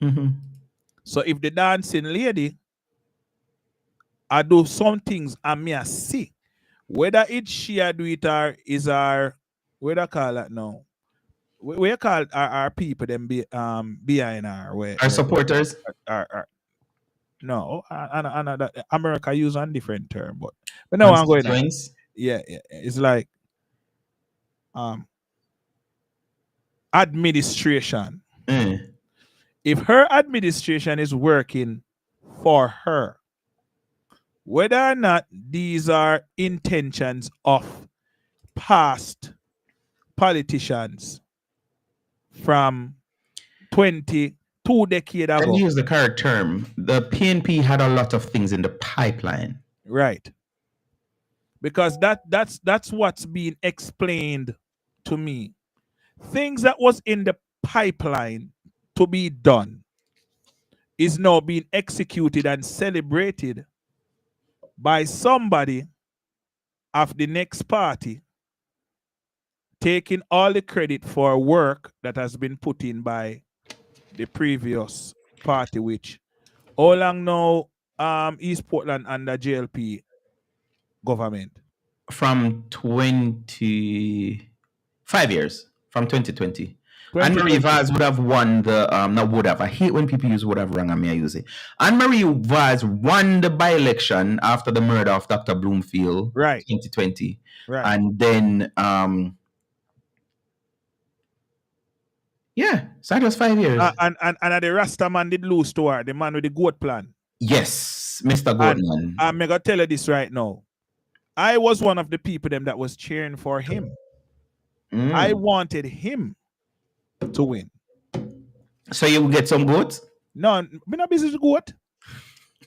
Mm-hmm. So if the dancing lady, I do some things and me a see. Whether it's she a do it or is our, what I call it now? We call our people them behind our supporters. No, America use a different term, but no, I'm going to. Yeah, it's like administration. If her administration is working for her, whether or not these are intentions of past politicians from 22 decades ago. And use the correct term. The PNP had a lot of things in the pipeline. Right. Because that's what's being explained to me. Things that was in the pipeline to be done is now being executed and celebrated by somebody of the next party taking all the credit for work that has been put in by the previous party, which how long now East Portland under JLP government? From 25 years, from 2020. Anne-Marie Vaz would have won the, not would have, I hate when people use would have wrong and me I use it. Anne-Marie Vaz won the by-election after the murder of Dr. Bloomfield, right, 2020. Right. And then, yeah, so that was 5 years. And the Rasta man did lose to her, the man with the goat plan. Yes, Mr. Goatman. I'm going to tell you this right now. I was one of the people them that was cheering for him. I wanted him to win. So you will get some goats? No, I'm not busy with goat.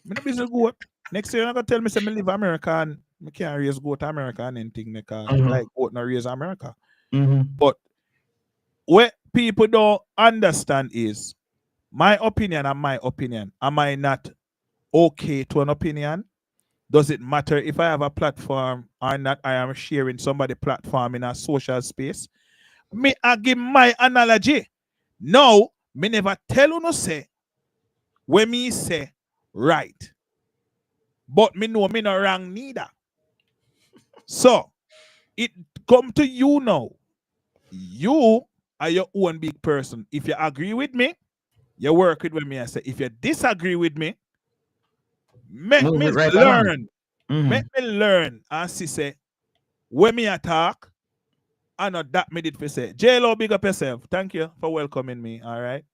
I'm not busy with goat. Next year, I'm going to tell me say I live America and I can't raise goat America and anything like goat not raise America. But what people don't understand is my opinion and my opinion. Am I not okay to an opinion? Does it matter if I have a platform or not? I am sharing somebody's platform in a social space. Me I give my analogy. No, me never tell you no say when me say right. But me know me no wrong neither. So it come to you now. You are your own big person. If you agree with me, you work with me. I say, if you disagree with me, make Move me it right along. learn. Mhm. Make me learn. And see say, when me attack, I know that me did for say. J-Lo, big up yourself. Thank you for welcoming me. All right.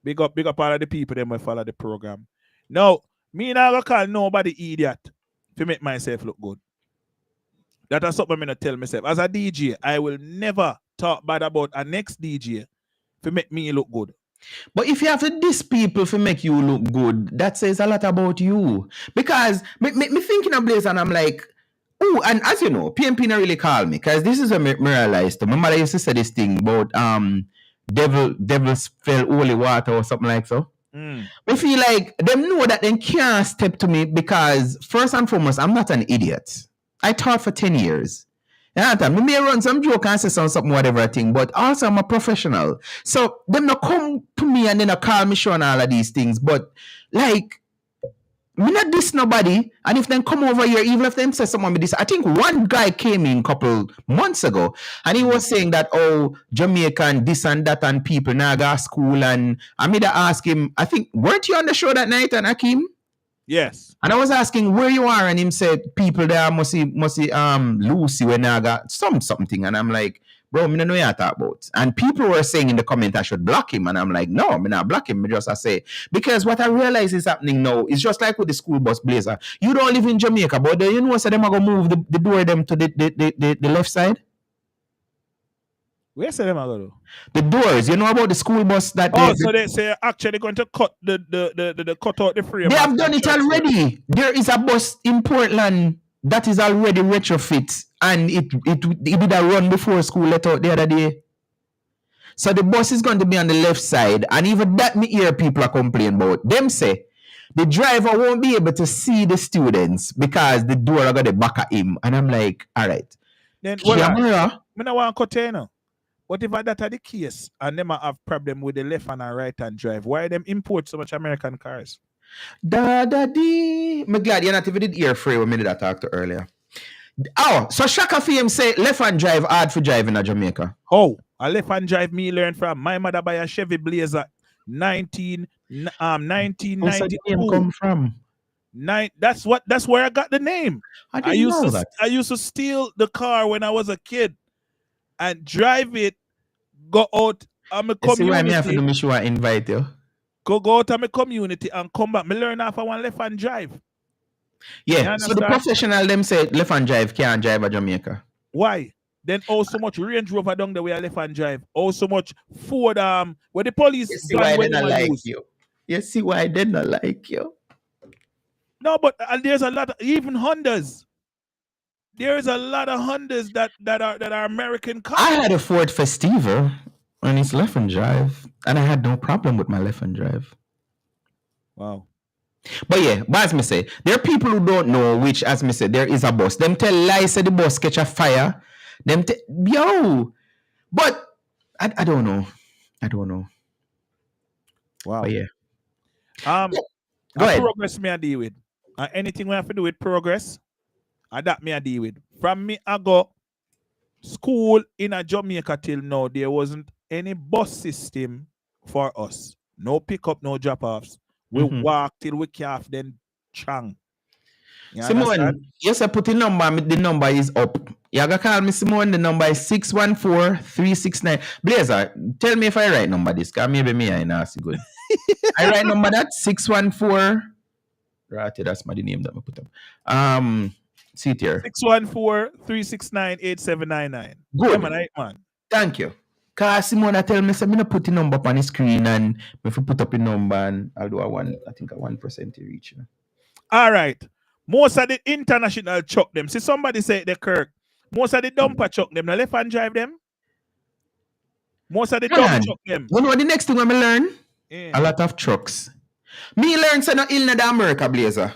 Big up all of the people that will follow the program. Now, me not gonna call nobody idiot to make myself look good. That is something I'm gonna tell myself. As a DJ, I will never talk bad about a next DJ to make me look good. But if you have to diss people to make you look good, that says a lot about you. Because me thinking of Blaze and I'm like, oh, and as you know, PNP not really call me because this is a me realized. My mother used to say this thing about devils fell holy water or something like so. I feel like them know that they can't step to me because first and foremost, I'm not an idiot. I taught for 10 years. Yeah, me may run some joke and say something, whatever thing, but also I'm a professional. So them not come to me and then call me sure and all of these things. But like, me not diss nobody, and if them come over here, even if them say someone with this, I think one guy came in a couple months ago, and he was saying that, oh, Jamaican this and that, and people now go to school, and I made to ask him, I think, weren't you on the show that night, and Hakeem? Yes. And I was asking where you are, and him said, people there must see Lucy when I got something, and I'm like, bro, me don't know what you talk about. And people were saying in the comment I should block him. And I'm like, no, I'm not block him. I say, because what I realize is happening now is just like with the school bus Blazer. You don't live in Jamaica, but you know, so them are going to move the door them to the left side. Where say them are going to? The doors, you know about the school bus that so they say actually going to cut the cut out the frame. They have done it already. There is a bus in Portland that is already retrofit, and it did a run before school let out the other day. So the bus is going to be on the left side, and even that me hear people are complaining about. Them say the driver won't be able to see the students because the door are going to back at him. And I'm like, all right. Then I don't want to cut you. But if that are the case, and them have problem with the left and right hand drive, why them import so much American cars? I'm glad you're not even did ear free when me did I talk to earlier. Oh, so Shaka Fame say left hand drive hard for driving in Jamaica. Oh, a left hand drive me learned from my mother by a Chevy Blazer 1992. Where's the name come from? That's where I got the name. I used to steal the car when I was a kid and drive it, go out of my community. See why me have to make sure I invite you. Go out of my community and come back. Me learn off one left hand drive. Yeah, so the professional them say left hand drive can't drive at Jamaica. Why? Then so much Range Rover down the way I left hand drive. So much Ford where the police. You see why they not like you. You see why they not like you. No, but there's a lot of even Hondas. There is a lot of Hondas that are American cars. I had a Ford Festiva on its left hand drive, and I had no problem with my left hand drive. Wow. But yeah, but as me say, there are people who don't know which, as me say, there is a bus. Them tell lies say the bus catch a fire. Them but I don't know. I don't know. Wow. But yeah. Go ahead. Progress me I deal with. Anything we have to do with progress, that me I deal with. From me I go school in a Jamaica till now, there wasn't any bus system for us. No pickup, no drop-offs. We walk till we calf, then chang. Simone, yes, I put the number. The number is up. You gotta call me Simone. The number is 614-369. Blazer, tell me if I write number this, because maybe me I know it's good. I write number that 614. Right, that's my name that I put up. See it here. 614-369-8799. Good. Yeah, man. Thank you. Because Simone tell me, so I'm going to put the number up on the screen, and if you put up a number, and I'll do a 1% to reach. You know? All right. Most of the international chuck them. See, somebody say the Kirk. Most of the dumper chuck them. The left hand drive them. Most of the dump chuck them. You know the next thing I'm going to learn? Yeah. A lot of trucks. Me learn say no ill in the America, Blazer.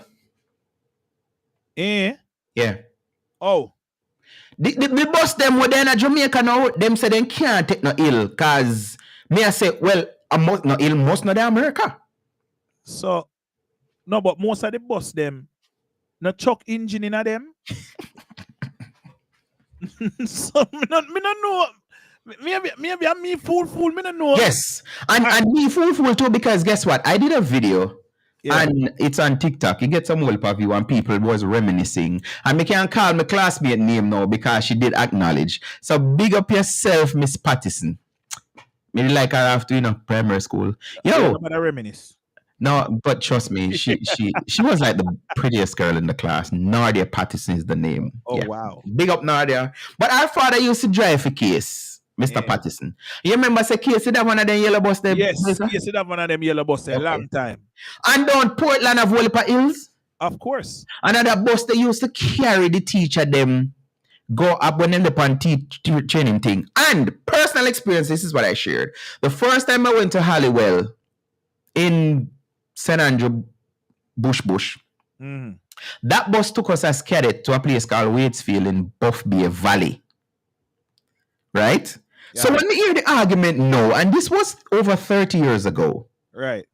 Yeah. Yeah. Oh. The bus them were there in Jamaica now, them say they can't take no ill, cause me I say, well, I must no ill, must not America. So no, but most of the bus them, no chuck engine in them. So me not know. Maybe I'm me fool, me not know. Yes, and me fool too, because guess what? I did a video. Yeah. And it's on TikTok. You get some whole view and people was reminiscing. And me can call my classmate name now because she did acknowledge. So big up yourself, Miss Pattison. Maybe like her after primary school. Yo, reminisce. No, but trust me, she was like the prettiest girl in the class. Nadia Pattison is the name. Oh wow. Big up Nadia. But our father used to drive for Case. Mr. Pattison. You remember say Case that one of them yellow bus there? Yes, Case that one of them yellow bus there, long time. And down Portland of Wolpa Hills? Of course. Another bus they used to carry the teacher them go up when them upon training thing. And personal experience, this is what I shared. The first time I went to Halliwell in St. Andrew Bush. That bus took us as cadet to a place called Waitsfield in Buff Bay Valley. Right? Yeah. So when we hear the argument now, and this was over 30 years ago. Right.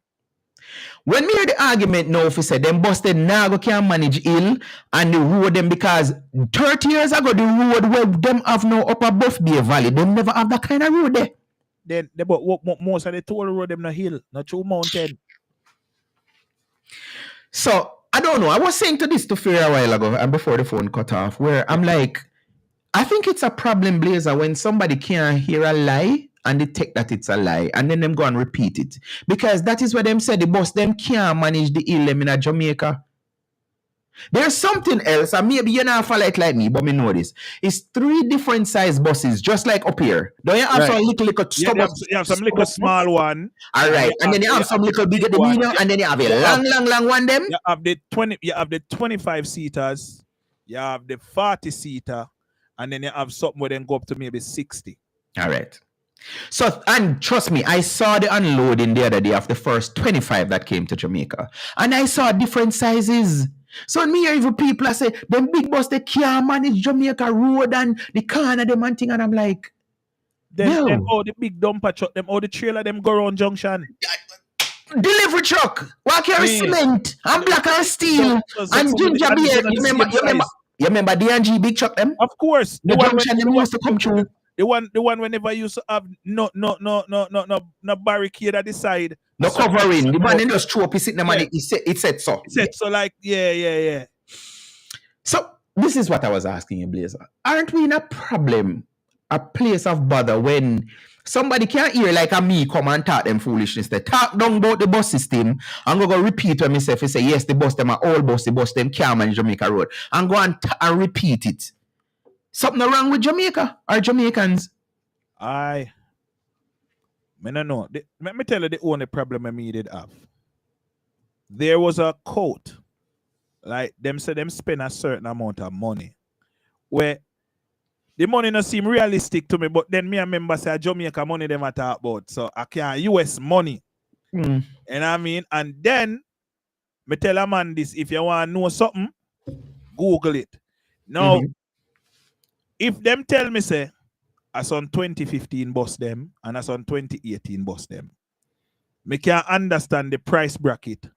When we hear the argument now, if we say them busted now go can't manage ill and the road them because 30 years ago the road where them have no upper Buff Bay Valley, them never have that kind of road there. Then but most of the toll road them no hill, not true mountain. So I don't know. I was saying to Fear a while ago and before the phone cut off, where I'm like, I think it's a problem, Blazer, when somebody can't hear a lie and detect that it's a lie and then them go and repeat it. Because that is what them said, the boss, them can't manage the ill them in Jamaica. There's something else, and maybe you're not follow it like me, but me know this. It's 3 different size buses, just like up here. Don't you have some little you have some little small one. All right, and then you have some little bigger, the medium, and then you have a long one them. You have the 25 seaters, you have the 40 seater, and then you have something where then go up to maybe 60. All right. So, and trust me, I saw the unloading the other day of the first 25 that came to Jamaica. And I saw different sizes. So me hear even people I say, them big bus, they can't manage Jamaica road and the corner them and thing. And I'm like, them all the big dumper truck, them all the trailer, them go around junction. Delivery truck, what carry cement and black and steel and ginger beer. You remember D&G big truck them? Of course. The junction them used to come through. The one whenever you used to have no barricade at the side. No covering. The man just threw up his sitting and it said so. It said so like, yeah. So this is what I was asking you, Blazer. Aren't we in a problem, a place of bother when somebody can't hear like a me come and talk them foolishness? They talk down about the bus system and go repeat to myself and say, yes, the bus them are all bus, the bus them can't manage Jamaica Road. And go and repeat it. Something wrong with Jamaica or Jamaicans? I don't know. Let me tell you the only problem I did have. There was a quote, like them say them spend a certain amount of money, where the money not seem realistic to me, but then me and member say Jamaica money them I talk about. So I can't US money. And I mean, and then me tell a man this, if you want to know something, Google it. Now, if them tell me say I on 2015 bus them and I on 2018 bus them, me can understand the price bracket.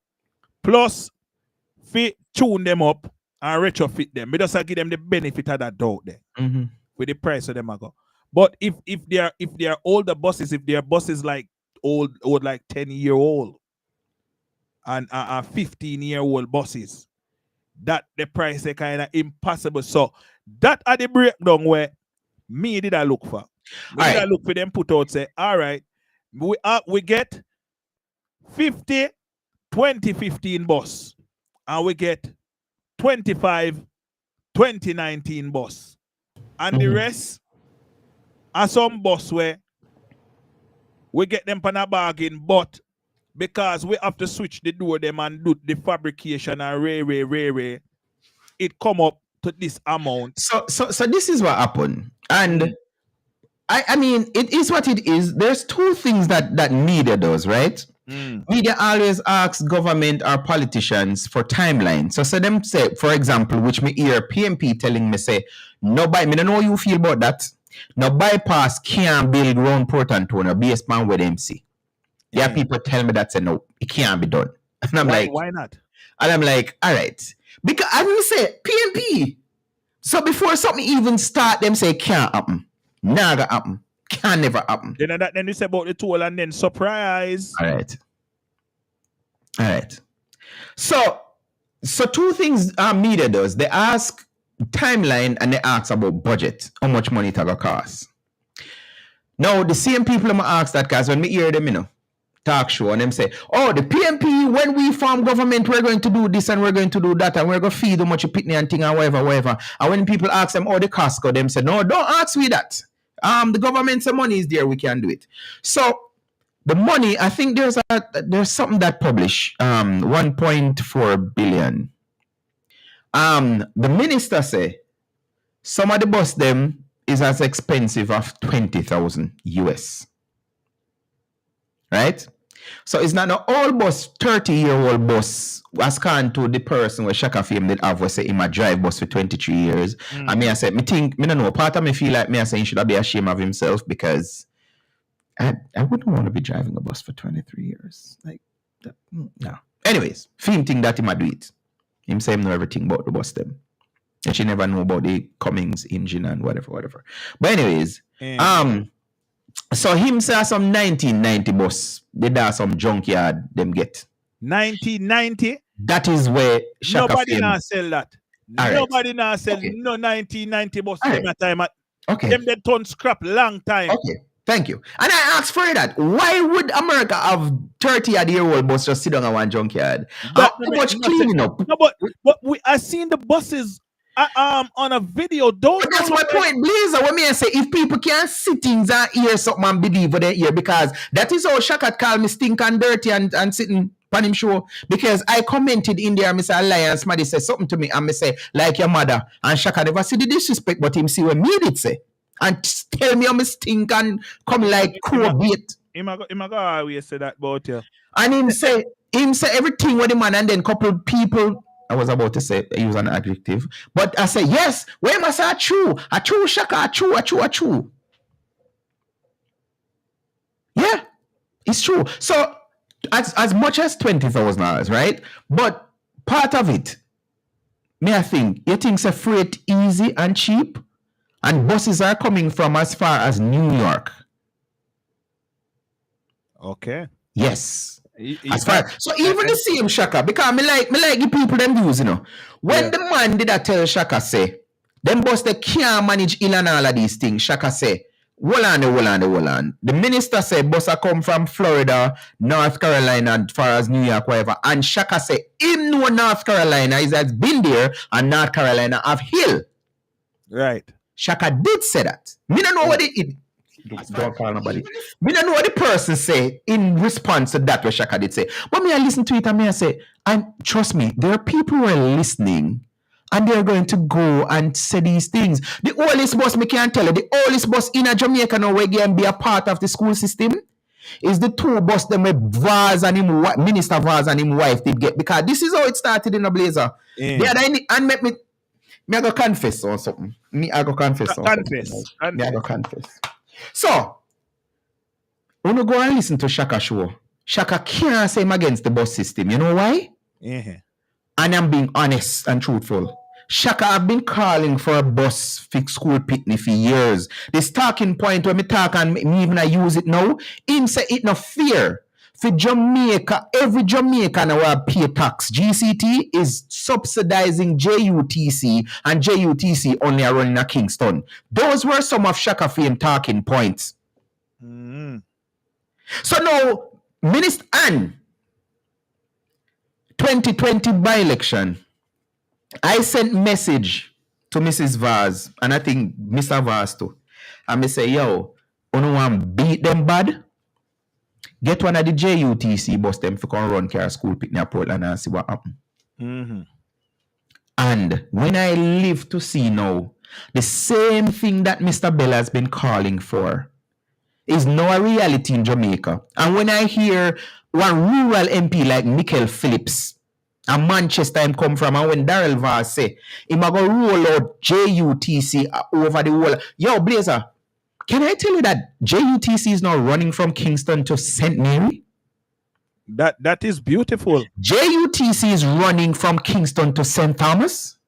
Plus, fit tune them up and retrofit them. Me just give them the benefit of that doubt there with the price of them I go. But if they are older buses, if they are buses like old like 10-year-old and 15-year-old buses, that the price is kind of impossible. So that are the breakdown where me did I look for. I look for them put out say, all right, we get 2015 bus and we get 2019 bus. And the rest are some bus where we get them on a bargain, but because we have to switch the door them and do the fabrication and ray, it come up to this amount. So this is what happened. And I mean, it is what it is. There's 2 things that media does, right? Media always asks government or politicians for timeline. So them say, for example, which me hear PMP telling me say, no me don't know how you feel about that. No bypass can't build round Port Antonio based on what them see. Yeah, people tell me that say no, it can't be done. And I'm why not? And I'm like, all right. Because as we say, PMP. So before something even start, them say can't happen. Never happen. Can never happen. Then you say about the toll and then surprise. All right. So two things media does. They ask timeline and they ask about budget. How much money it gonna cost. Now the same people I'm ask that because when me hear them, talk show and them say, oh, the PMP, when we form government, we're going to do this and we're going to do that and we're going to feed how much you pitney and thing and whatever. And when people ask them, oh, the Costco, them say, no, don't ask me that. The government's money is there, we can do it. So the money, I think there's something that published 1.4 billion. The minister say some of the bus them is as expensive as 20,000 US. Right? So it's not an old bus, 30-year-old bus was gone to the person where Shaka Fame did have was say him a drive bus for 23 years. And me I said, me don't know, part of me feel like me I say he should be ashamed of himself because I wouldn't want to be driving a bus for 23 years. Like that, no. Anyways, Fame think that he might do it. Him say him know everything about the bus them. And she never know about the Cummings engine and whatever. But anyways, so him say some 1990 bus, they da some junkyard them get. 1990? That is where Shaka nobody Fame. now sell that. Nobody now sell no 1990 bus them time at them they turn scrap long time. Okay. Thank you. And I asked for that. Why would America have 30-year-old bus just sit down at one junkyard? How much cleaning up? No, but I seen the buses on a video. But that's my point, Blazer. When me say if people can't sit in and hear something and believe what they hear, because that is how Shaka call me stink and dirty and sitting on him show. Because I commented in there, Mr. Alliance, somebody say something to me and me say, like your mother, and Shaka never see the disrespect, but him see what me did say. And tell me I'm stink and come like cool bait. Him go always say that about you. And him say everything with the man and then couple people. I was about to say use an adjective, but I say yes. Where must I chew? I chew Shaka, I chew. Yeah, it's true. So as much as $20,000, right? But part of it, may I think you think it's freight easy and cheap, and buses are coming from as far as New York. Okay. Yes. As far so even the same Shaka, because me like the people them views, When the man did that tell Shaka say, them boss they can't manage in and all of these things. Shaka say, hold on. The minister said boss come from Florida, North Carolina, as far as New York, whatever. And Shaka say, him know North Carolina is has been there and North Carolina have hill. Right. Shaka did say that. Me don't know what it don't call nobody. Me don't know what the person say in response to that what Shaka did say. But me I listen to it and me I say, and trust me, there are people who are listening and they're going to go and say these things. The oldest bus, me can't tell you, the oldest bus in a Jamaica now where can be a part of the school system is the two bus them with Vaz and him, Minister Vaz and him wife did get, because this is how it started in a Blazer. And make me I go confess on something. I go confess. So, when you go and listen to Shaka show, Shaka can't say him against the bus system. You know why? Yeah. And I'm being honest and truthful. Shaka have been calling for a bus fixed school pitney for years. This talking point when me talk and me even I use it now, him say it no fear. For Jamaica, every Jamaican will pay tax. GCT is subsidizing JUTC, and JUTC only are running a Kingston. Those were some of Shaka Fame talking points. So now, Minister Ann, 2020 by-election, I sent message to Mrs. Vaz, and I think Mr. Vaz too. And I say, yo, you know want beat them bad? Get one of the JUTC bus them for come run car school pick near Portland and see what happen. And when I live to see now, the same thing that Mr. Bell has been calling for is now a reality in Jamaica. And when I hear one rural MP like Michael Phillips, and Manchester him come from, and when Daryl Vaz say, him a go roll out JUTC over the wall. Yo, Blazer, can I tell you that JUTC is now running from Kingston to St. Mary? That is beautiful. JUTC is running from Kingston to St. Thomas?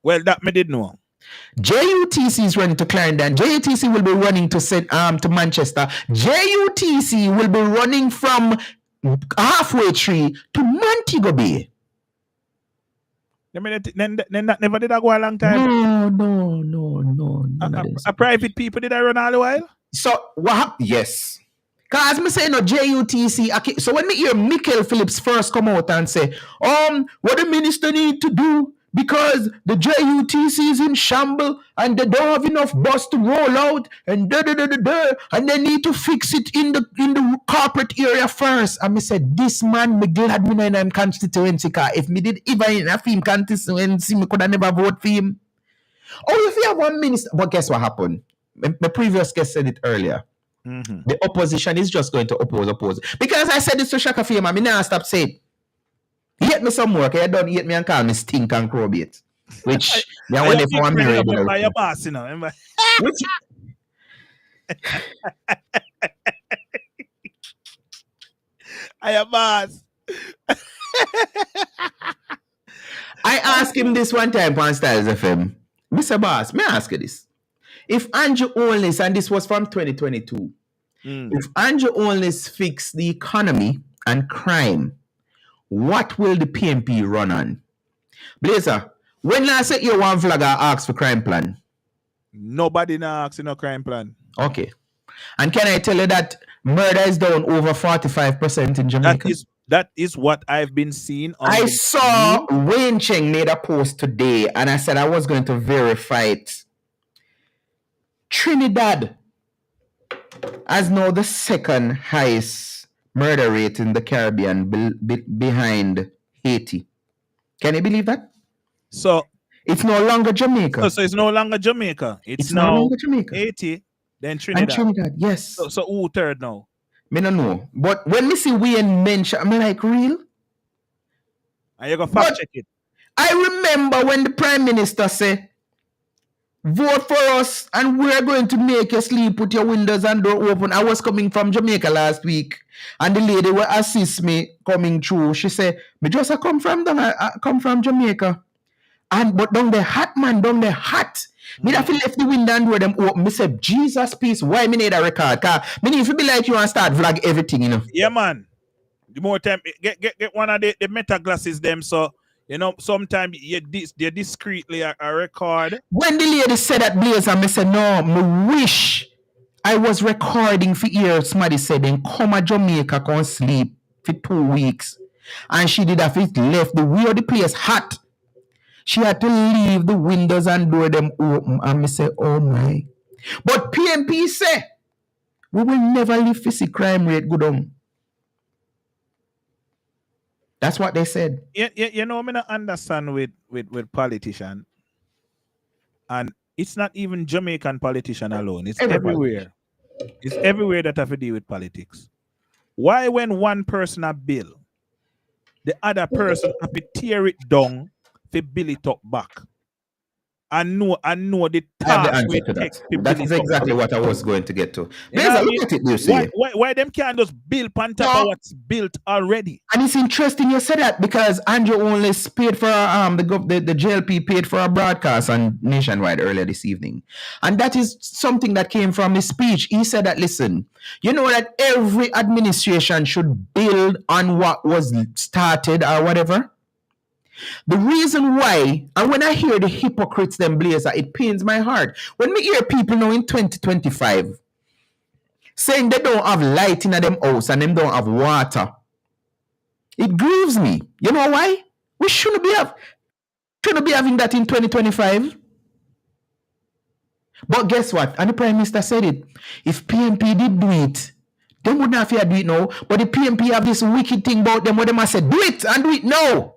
Well, that me did know. JUTC is running to Clarendon. JUTC will be running to Manchester. JUTC will be running from Halfway Tree to Montego Bay. Then that never did I go a long time. No. A private people did I run all the while? So what happened? Yes. Cause me say no JUTC. Okay. So when me hear Michael Phillips first come out and say, what the minister need to do because the JUTC is in shamble and they don't have enough bus to roll out and and they need to fix it in the corporate area first. And me said, this man me glad me in constituency car. If me did even in a film constituency, me could have never vote for him. Oh, if you have one minister, but guess what happened? The previous guest said it earlier. Mm-hmm. The opposition is just going to oppose. Because I said this to Shaka Fame, I mean, now stop saying, hate me some work, you don't hate me and call me stink and crowbait. Which, I want to for me. By your boss, you know. Which, I am boss. I asked him this one time on Styles FM. Mr. Boss, may I ask you this? If Andrew Onlys, and this was from 2022, if Andrew Onlys fix the economy and crime, what will the PNP run on? Blazer, when last set you one flag asked for crime plan? Nobody now asks no crime plan. Okay. And can I tell you that murder is down over 45% in Jamaica? That is what I've been seeing. I saw Wayne Cheng made a post today, and I said I was going to verify it. Trinidad has now the second highest murder rate in the Caribbean behind Haiti. Can you believe that? So it's no longer Jamaica. So it's no longer Jamaica. It's no now longer Jamaica. Haiti, then Trinidad. And Trinidad, yes. So who third now? Me no know. But when me see Wayne mention, I'm like, real? And you go fact check it. I remember when the Prime Minister said, vote for us and we're going to make you sleep with your windows and door open. I was coming from Jamaica last week and the lady will assist me coming through. She said, me just come from Jamaica. But down the hot, man, down the hot. Me have to left the window and door them open. Me say, Jesus peace, why me need a record? Cause me need to be like you and start vlog everything, you know. Yeah, man. The more time, get one of the meta glasses them, so you know, sometimes they discreetly a record. When the lady said that, Blazer, I said, no, me wish I was recording for years. Somebody said, then come to Jamaica, come sleep for 2 weeks. And she did have it left the way of the place hot. She had to leave the windows and door them open. And me say, oh my. But PNP say, we will never leave physical crime rate go down. That's what they said. You know, I don't understand with politicians. And it's not even Jamaican politician alone. It's everywhere. It's everywhere that have to deal with politics. Why when one person a bill, the other person have to tear it down to build it up back? I know the task it takes to that is exactly what I was going to get to. Look at it, you see. Why them can't just build on top of what's built already? And it's interesting you said that because Andrew only paid for the JLP paid for a broadcast on Nationwide earlier this evening. And that is something that came from his speech. He said that, listen, you know that every administration should build on what was started or whatever. The reason why, and when I hear the hypocrites, them Blazer, it pains my heart. When we hear people now in 2025 saying they don't have light in them house and them don't have water, it grieves me. You know why? We shouldn't be having that in 2025. But guess what? And the Prime Minister said it. If PNP did do it, they wouldn't have to do it now. But the PNP have this wicked thing about them where they must say, do it and do it now.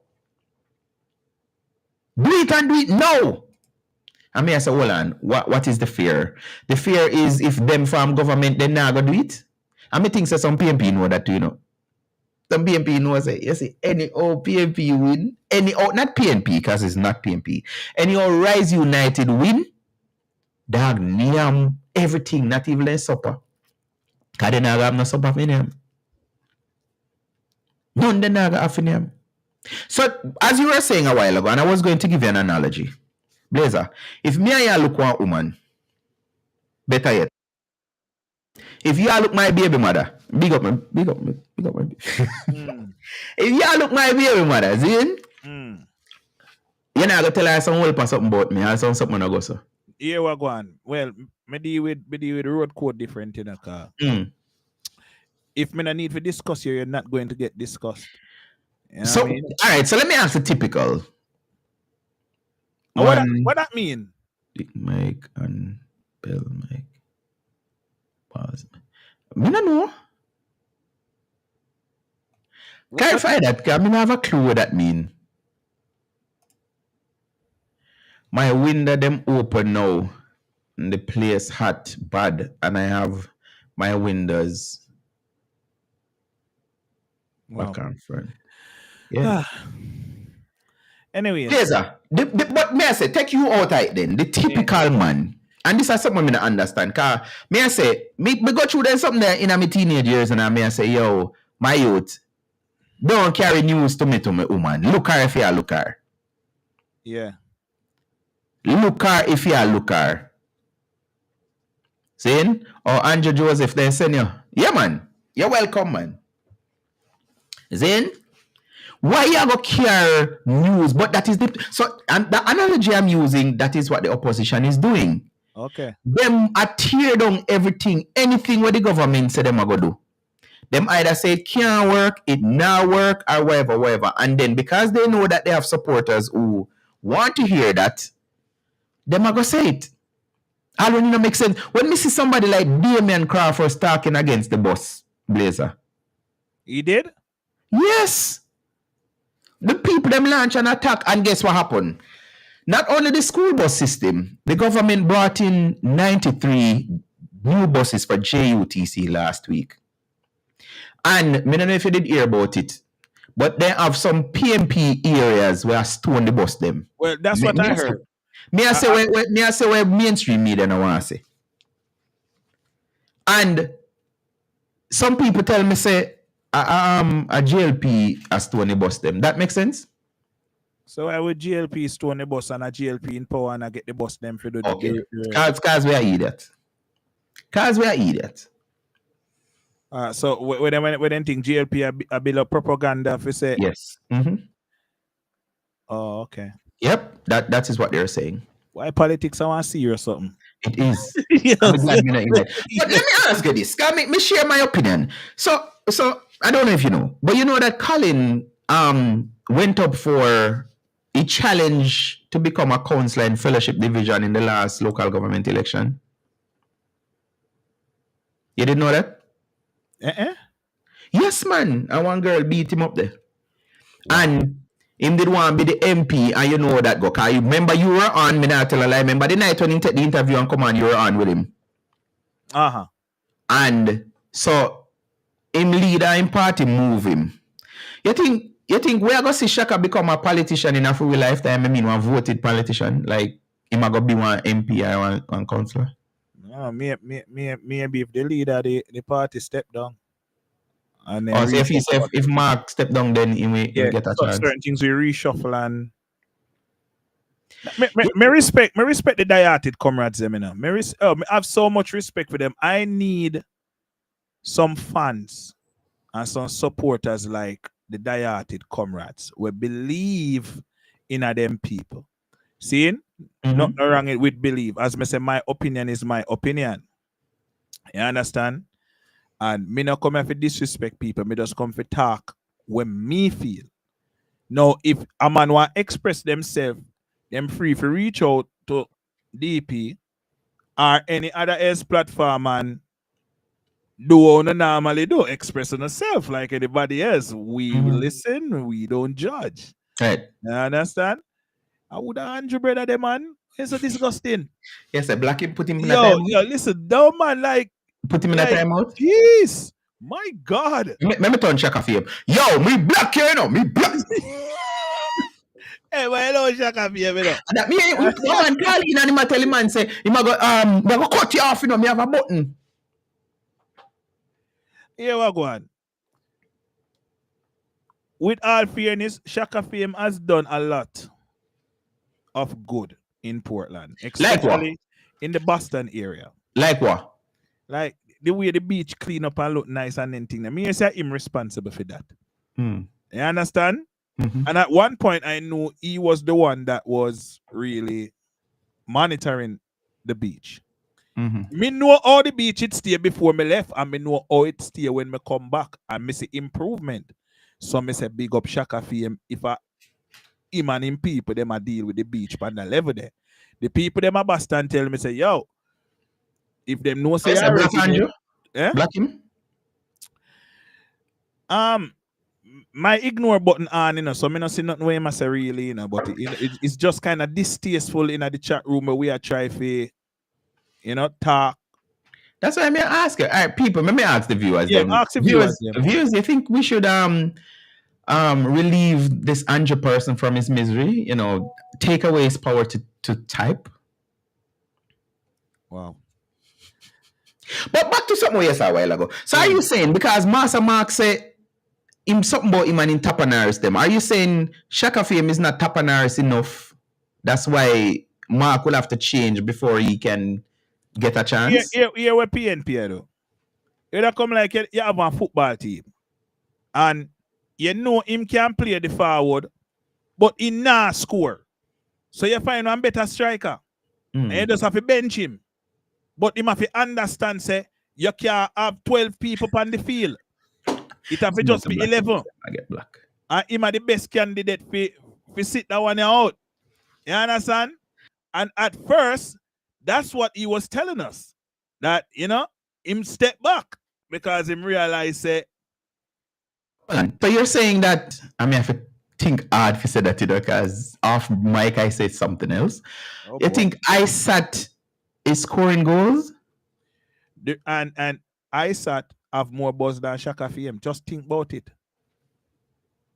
Do it and do it now. I mean, I say, hold on, what is the fear? The fear is if them from government, they not gonna do it. I mean, think some PNP know that too, you know. Some PNP know say, you see, any old PNP win, not PNP, because it's not PNP. Any old Rise United win, dog, niam, everything, not even a supper. Because they not have no supper for them. None they not have for them. So, as you were saying a while ago, and I was going to give you an analogy, Blazer, if me and you look one woman, better yet, if you look my baby mother, big up my baby. If you look my baby mother, Zin, you're not gonna tell her some help or something about me, or something I go so. Yeah, we're going. Well, me deal with road code different in a car. If me not need to discuss you, you're not going to get discussed. You know So, what I mean? all right, so let me ask the typical. What that mean? Mike and Bell, Mike. Pause. I don't know. Clarify that, because I don't have a clue what that mean. My window them open now. And the place hot, bad, and I have my windows back and front. Yeah. Anyway. Blazer, but may I say, take you out right then. The typical man, and this is something I don't understand. Because may I say, me go through there something there in my teenage years, and I may say, yo, my youth, don't carry news to me, woman. Look her if you look her. Yeah. Look her if you look her. Saying? Or Andrew Joseph, they send you. Yeah, man. You're welcome, man. Saying? Why you go care news? But that is the so, and the analogy I'm using, that is what the opposition is doing. Okay. Them are tear down everything, anything what the government say them are gonna do. Them either say it can't work, it not work, or whatever. And then because they know that they have supporters who want to hear that, them are gonna say it. I don't know make sense. When we see somebody like Damian Crawford talking against the boss, Blazer. He did? Yes. The people them launch an attack, and guess what happened? Not only the school bus system, the government brought in 93 new buses for JUTC last week. And I don't know if you did hear about it, but they have some PNP areas where I stone the bus them. Well, that's what I heard. Me I say where mainstream media no want to say. And some people tell me say a GLP has stone the bus them. That makes sense? So I would GLP stone the bus and a GLP in power and I get the bus them for the okay. Cause we are idiots. Cause we are idiots. So when they think GLP a bill of propaganda for say yes. Oh, okay. Yep, that is what they're saying. Why politics I want to see or something? It is. Yes. But let me ask you this. Let me share my opinion. So I don't know if you know, but you know that Colin went up for a challenge to become a councillor in fellowship division in the last local government election. You didn't know that? Yes, man. And one girl beat him up there. Wow. And him did want to be the MP, and you know that go. Cause you remember you were on, me not tell a lie. Remember the night when he take the interview and come on, you were on with him. And so him leader in party move him. You think we are gonna see Shaka become a politician in a full lifetime? I mean, one voted politician, like him are gonna be one MP or one councillor? No, maybe if the leader the party step down. And then so if Mark step down, then he will get a chance. Certain things we reshuffle and me respect the Dieted comrades them, you know. I have so much respect for them. I need some fans and some supporters like the Dieted comrades who believe in them people. Seeing? Nothing wrong with believe. As I say, my opinion is my opinion. You understand? And me not come here for disrespect people. Me just come for talk when me feel. Now, if a man want express themselves, them free to reach out to DP or any other else platform and do what you normally do, express yourself like anybody else. We listen, we don't judge. Right. You understand? I would 100 brother them man. It's so disgusting. Yes, I black him, put him in a Yo, timeout. listen, no man, like, Put him in a timeout. jeez, my God. Let me turn Shaka for him. Yo, me black here, you know, me black. Hey, well, hello, Shaka, you know. That me, one man call in and him tell him man say, him go, we go cut you off, you know, me have a button. Here we go on. With all fairness, Shaka Fame has done a lot of good in Portland, especially in the Boston area. Like what? Like the way the beach clean up and look nice and anything. I mean, say him responsible for that. You understand? And at one point, I knew he was the one that was really monitoring the beach. Me know how the beach it stay before me left, and me know how it stay when me come back, and me see improvement. So me say big up Shaka for him. If him and him people them a deal with the beach but the level there. The people them a Boston tell me say, yo, if them know say Black Andrew? Eh? Black him? My ignore button on, you know, so me not see nothing where I say really, you know, but it's just kind of distasteful in the chat room where we are trying to, you know, talk. That's why I may ask you. All right, people, let me ask the viewers. Yeah, ask the viewers. Viewers, you think we should relieve this Andrew person from his misery? You know, take away his power to type? Wow. But back to something we said a while ago. So are you saying, because Master Mark said him something about him and in Tapanaris them, are you saying Shaka Fame is not Tapanaris enough? That's why Mark will have to change before he can get a chance? Yeah, where PNP though. You come like you have a football team. And you know him can play the forward, but he not score. So you find one better striker. And you just have to bench him. But him have to understand, say, you can't have 12 people on the field. It have to just be 11. I get black. And him are the best candidate for sit that one out. You understand? And at first, that's what he was telling us. That, you know, him step back because him realize, say, so you're saying that, I mean, I have to think hard if you said that, you know, because off mic I said something else. You think ISAT is scoring goals? And ISAT have more buzz than Shaka Fame. Just think about it.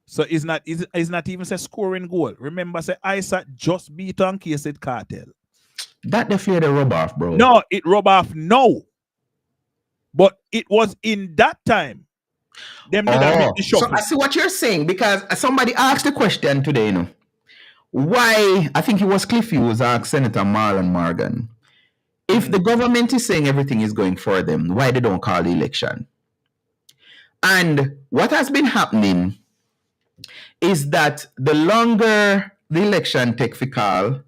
So it's not even say scoring goal. Remember, say ISAT just beat on KSet Cartel. That the fear the rub off, bro. No, it rub off no. But it was in that time. Them did a bit the so I see what you're saying, because somebody asked the question today, you know. Why, I think it was Cliffy who was asked Senator Marlon Morgan, if the government is saying everything is going for them, why they don't call the election? And what has been happening is that the longer the election take for call,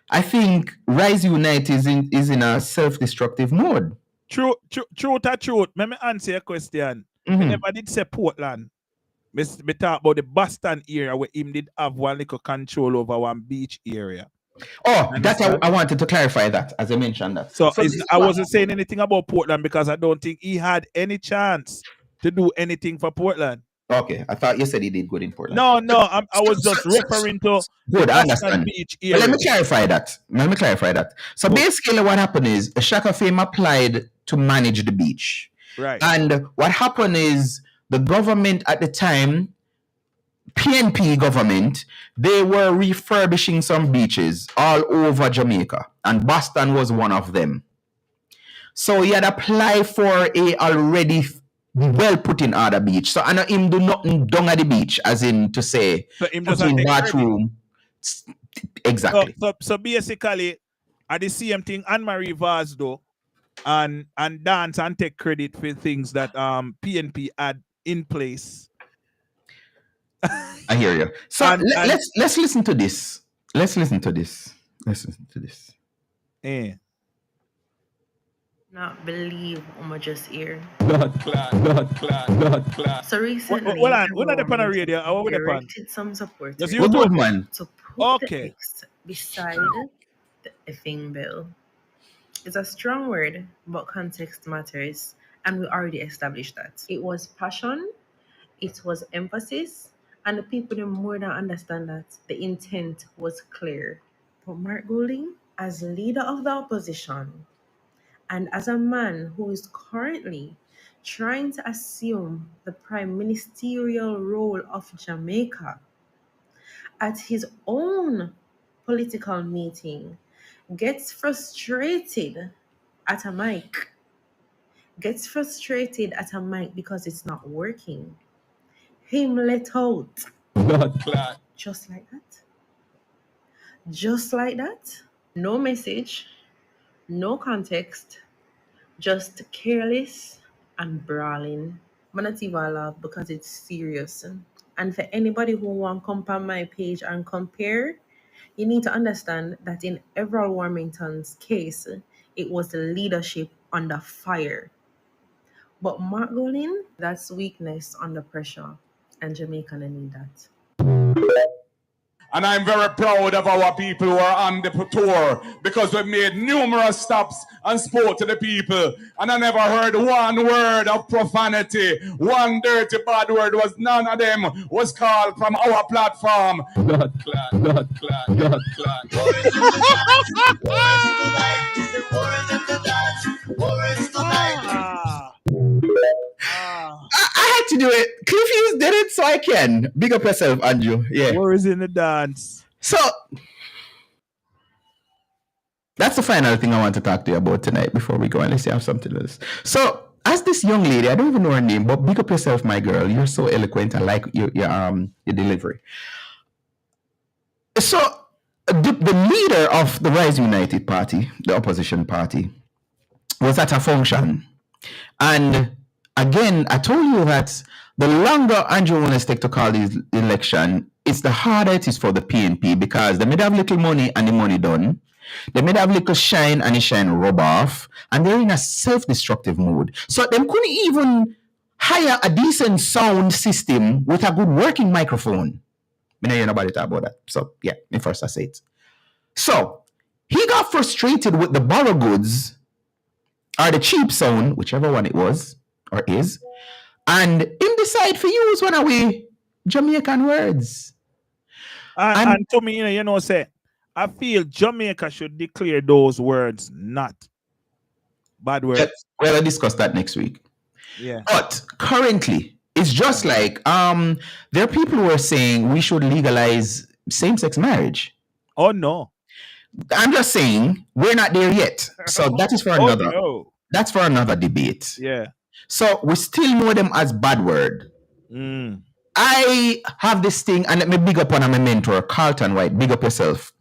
I think Rise Unite is in a self-destructive mode. Truth. Let me answer your question. I never did say Portland. Me talk about the Boston area where him did have one little control over one beach area. Oh, that's I wanted to clarify that, as I mentioned that. So I wasn't saying anything about Portland because I don't think he had any chance to do anything for Portland. Okay, I thought you said he did good in Portland. No, I was just referring to good. I Boston understand. Beach area. But let me clarify that. So basically, what happened is Shaka Fame applied to manage the beach, right? And what happened is the government at the time, PNP government, they were refurbishing some beaches all over Jamaica, and Boston was one of them. So he had applied for a already well put in order beach. So I know him do nothing down at the beach, as in to say, so him put in bathroom. Exactly. So basically, at the same thing, Anne-Marie Vaz though, and dance and take credit for things that PNP had in place. I hear you. So let's listen to this. Let's listen to this. Yeah. Not believe I'm just here. Blood class. So recently, when are they on the radio? How are they on? Some support Just you do, man. to put the X beside the effing bill. It's a strong word, but context matters, and we already established that. It was passion, it was emphasis, and the people didn't more than understand that the intent was clear. But Mark Golding, as leader of the opposition and as a man who is currently trying to assume the prime ministerial role of Jamaica, at his own political meeting, gets frustrated at a mic. Because it's not working. Him let out. Just like that. Just like that. No message, no context, just careless and brawling. I'm not even laugh because it's serious. And for anybody who want to come on my page and compare, you need to understand that in Everald Warmington's case, it was the leadership under fire. But Mark Golin, that's weakness under pressure, and Jamaica need that. And I'm very proud of our people who are on the tour because we've made numerous stops and spoke to the people. And I never heard one word of profanity. One dirty bad word was none of them was called from our platform. Blood clot, blood clot, blood clot. I had to do it. Cliff Hughes did it, so I can. Big up yourself, Andrew. Yeah. Words in the dance. So that's the final thing I want to talk to you about tonight before we go, unless you have something else. So as this young lady, I don't even know her name, but big up yourself, my girl. You're so eloquent. I like your delivery. So the leader of the Rise United Party, the opposition party, was at a function. And again, I told you that the longer Andrew wants to take to call this election, it's the harder it is for the PNP because they may have little money and the money done. They may have little shine and the shine rub off. And they're in a self-destructive mood. So they couldn't even hire a decent sound system with a good working microphone. I know nobody talk about that. So yeah, me first I say it. So he got frustrated with the borrow goods or the cheap sound, whichever one it was or is, and him decide for use one of we Jamaican words. And to me, say, I feel Jamaica should declare those words not bad words. We're gonna discuss that next week. Yeah. But currently, it's just like there are people who are saying we should legalize same-sex marriage. Oh no. I'm just saying we're not there yet. So that is for another. No. That's for another debate. Yeah. So we still know them as bad word. I have this thing, and let me big up on my mentor, Carlton White. Big up yourself.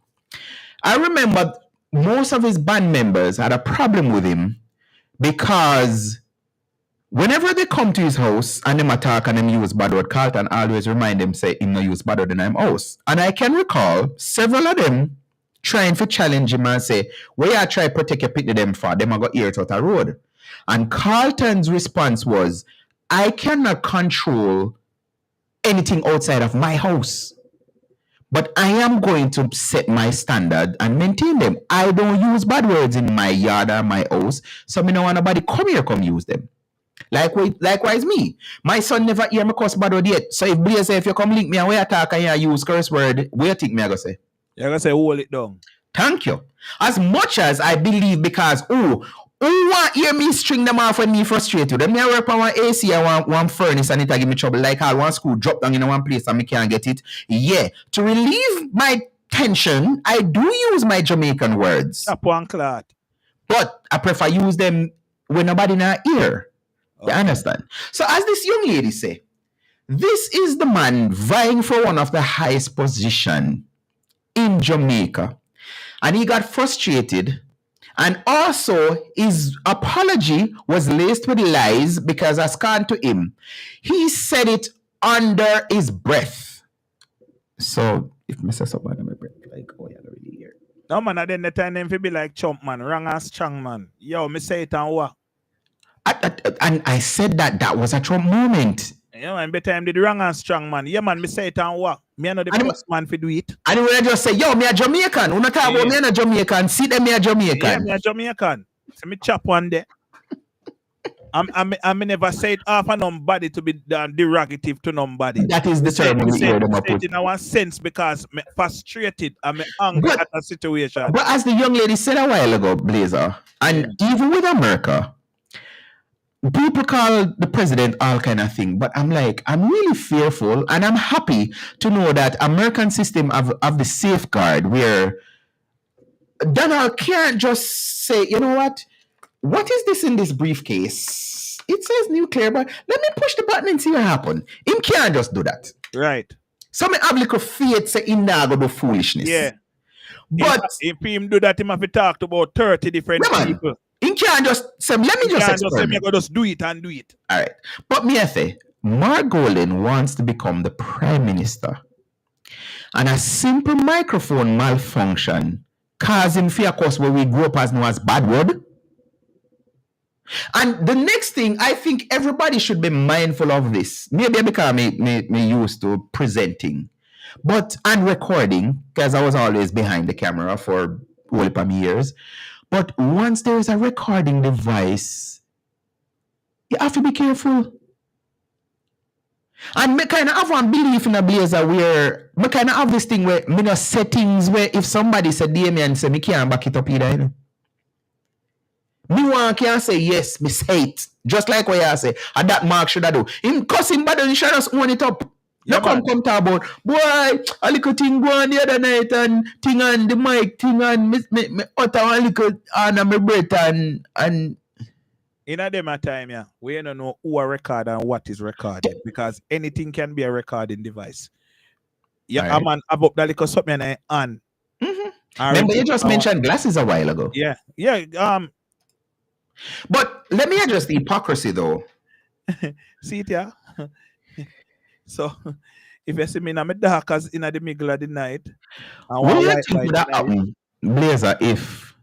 I remember most of his band members had a problem with him because whenever they come to his house and them attack and them use bad word, Carlton always remind them, say, him no use bad word in him house. And I can recall several of them trying to challenge him and say, where you try to protect your picnic them for, them I got ears out the road. And Carlton's response was, I cannot control anything outside of my house. But I am going to set my standard and maintain them. I don't use bad words in my yard or my house, so me no want nobody come use them. Likewise me. My son never hear me cuss bad word yet. So if Blaze say, if you come link me and we attack and you use curse word, what you think me I go say? You're going to say, hold it down. Thank you. As much as I believe, because, who want hear me string them off when me frustrated? Them me work on one AC and one furnace and it give me trouble. Like how one screw drop down in one place and me can't get it. Yeah. To relieve my tension, I do use my Jamaican words. But I prefer use them when nobody in our ear. You understand? So as this young lady say, this is the man vying for one of the highest position in Jamaica. And he got frustrated. And also, his apology was laced with lies because, as can to him, he said it under his breath. So, if I say something under my breath, like, oh, you're not really here. No, man, I didn't time them to be like chump, man. Wrong and strong, man. Yo, me say it and what? And I said that was a Trump moment. Yeah, man, better time did wrong and strong, man. Yeah, man, me say it and what? Me know the first man for do it. And when I just say, yo, me a Jamaican. Who not talk about me a Jamaican? See them, me a Jamaican. Yeah, me a Jamaican. So me chop one day. I never said half a nobody to be derogative to nobody. That is the term we hear them put. In our sense because I'm frustrated, I'm angry at a situation. But as the young lady said a while ago, Blazer, and even with America, people call the president all kind of thing, but I'm like, I'm really fearful, and I'm happy to know that American system of the safeguard where Donald can't just say, you know what is this in this briefcase? It says nuclear, but let me push the button and see what happens. Him can't just do that. Right. So me have little faith say in go do foolishness. Yeah. But if him do that, him have to talk to about 30 different people. He can't just say, let me just experiment. Just do it and do it. All right. But me I say, Mark Golden wants to become the prime minister. And a simple microphone malfunction caused him fear, of course, where we grew up as known as bad word. And the next thing, I think everybody should be mindful of this. Maybe because me used to presenting, and recording, because I was always behind the camera for all of years. But once there is a recording device, you have to be careful. And me kind of have one belief in a Blazer where me kind of have this thing where me know settings where if somebody said Damien say me can't back it up either, you know. Me one can say yes, me say it. Just like what you say. And that Mark should I do. Him cussing bad and should just own it up. Yeah, come talk about, boy, a little thing go on the other night and thing on the mic, thing on me utter a little on my breath and in a demo time, yeah, we don't know who are record and what is recorded because anything can be a recording device. Yeah, right. Man, about that little something on. Remember, you just mentioned glasses a while ago. Yeah. But let me address the hypocrisy though. See it, yeah. So if you see me in the dark as in the middle of the night, what do you think would happen, Blazer, if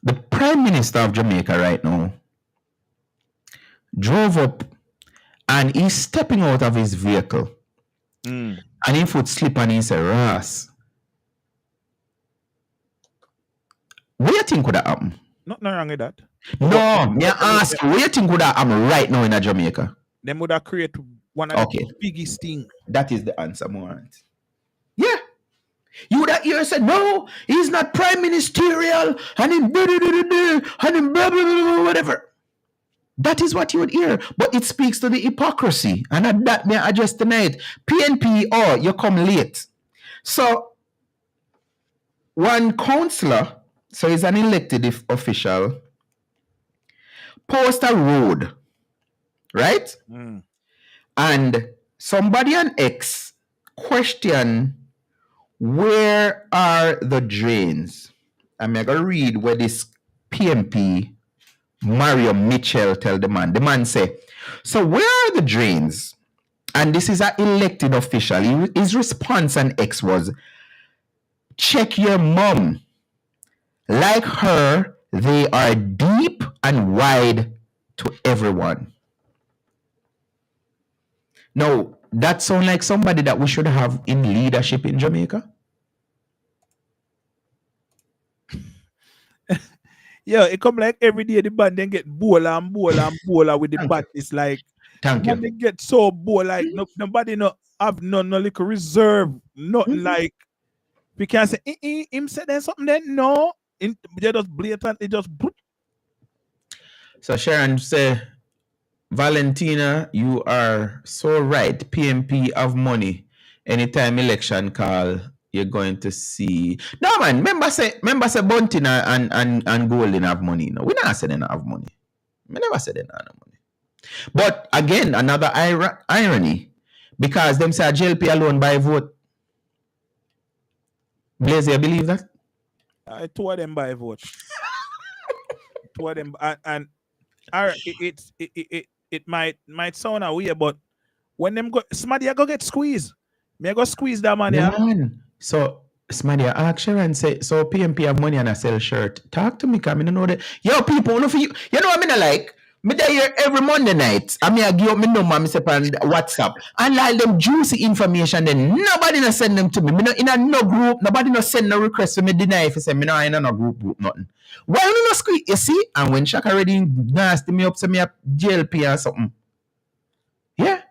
the Prime Minister of Jamaica right now drove up and he's stepping out of his vehicle and he foot slip and he said, Ross, what do you think would happen? Nothing wrong with that. No, me ask you, what do you think would happen right now in Jamaica? Them would have created one of the biggest things. That is the answer, Morant. Yeah. You would have said, no, he's not prime ministerial, and in blah, blah, blah, whatever. That is what you would hear. But it speaks to the hypocrisy. And at that, may I just tonight, PNP, you come late. So, one councillor, so he's an elected official, post a road, right? And somebody on X question, where are the drains? I'm going to read where this PMP, Mario Mitchell, tell the man. The man say, so where are the drains? And this is an elected official. His response on X was, check your mom. Like her, they are deep and wide to everyone. Now, that sounds like somebody that we should have in leadership in Jamaica. Yeah, it come like every day the band then get bowler with the bat. It's like they get so bold, like nobody have no little reserve, nothing like we can't say him said there's something then no. They just blatantly just. So Sharon say, Valentina, you are so right. PMP have money. Anytime election call, you're going to see. No man, remember say Bunting and Golden have money. No, we never said they don't have money. We never said they don't have money. But again, another irony, because them say JLP alone buy vote. Blaze, you believe that? Two of them buy vote. Two of them and it might sound weird, but when them go, somebody go get squeezed. Me go squeeze that man. Yeah, man. So somebody ask Sharon say, so PMP have money and I sell shirt. Talk to me, cause I don't know that. Yo, people, you know what I mean? Like, Me there here every Monday night. I mean, I give up my number, me say on WhatsApp. And like them juicy information, then nobody no send them to me. Me no in a no group, nobody no send no request for me deny if you say me no in a no group, nothing. Why you no squeak, you see? And when Shaka already nasty me up, say me a JLP or something. Yeah.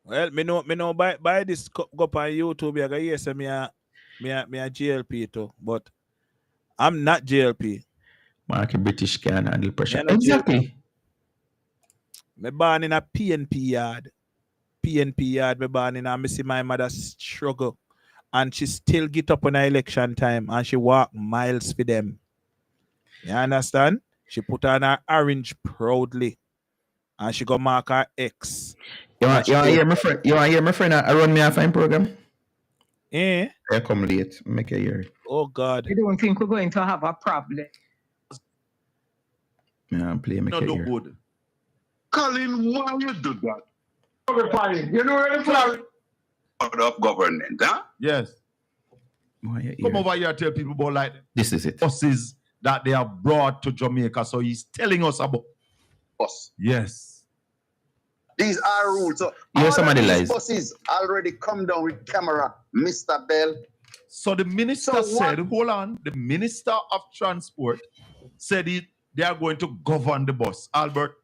Well, me know by this go up on YouTube, I go yes, me a JLP too, but I'm not JLP. Marky British can handle pressure. Me Exactly. Me born in a PNP yard. PNP yard, me born in, and me see my mother struggle. And she still get up on election time and she walk miles for them. You understand? She put on her orange proudly. And she go mark her X. You want to hear my friend? You want to hear my friend? I run me a fine program. Eh? I come late. Make a hear. Oh God. I don't think we're going to have a problem. Yeah, I'm playing. Make a hear. Good. Colin, why you do that? You know where the flag of government, huh? Yes. Come over here, tell people about like this is it. Buses that they are brought to Jamaica. So he's telling us about bus. Yes. These are rules. So yeah, all somebody of these lies. buses already come down with camera, Mr. Bell. So the minister said, hold on, the Minister of Transport said they are going to govern the bus. Albert.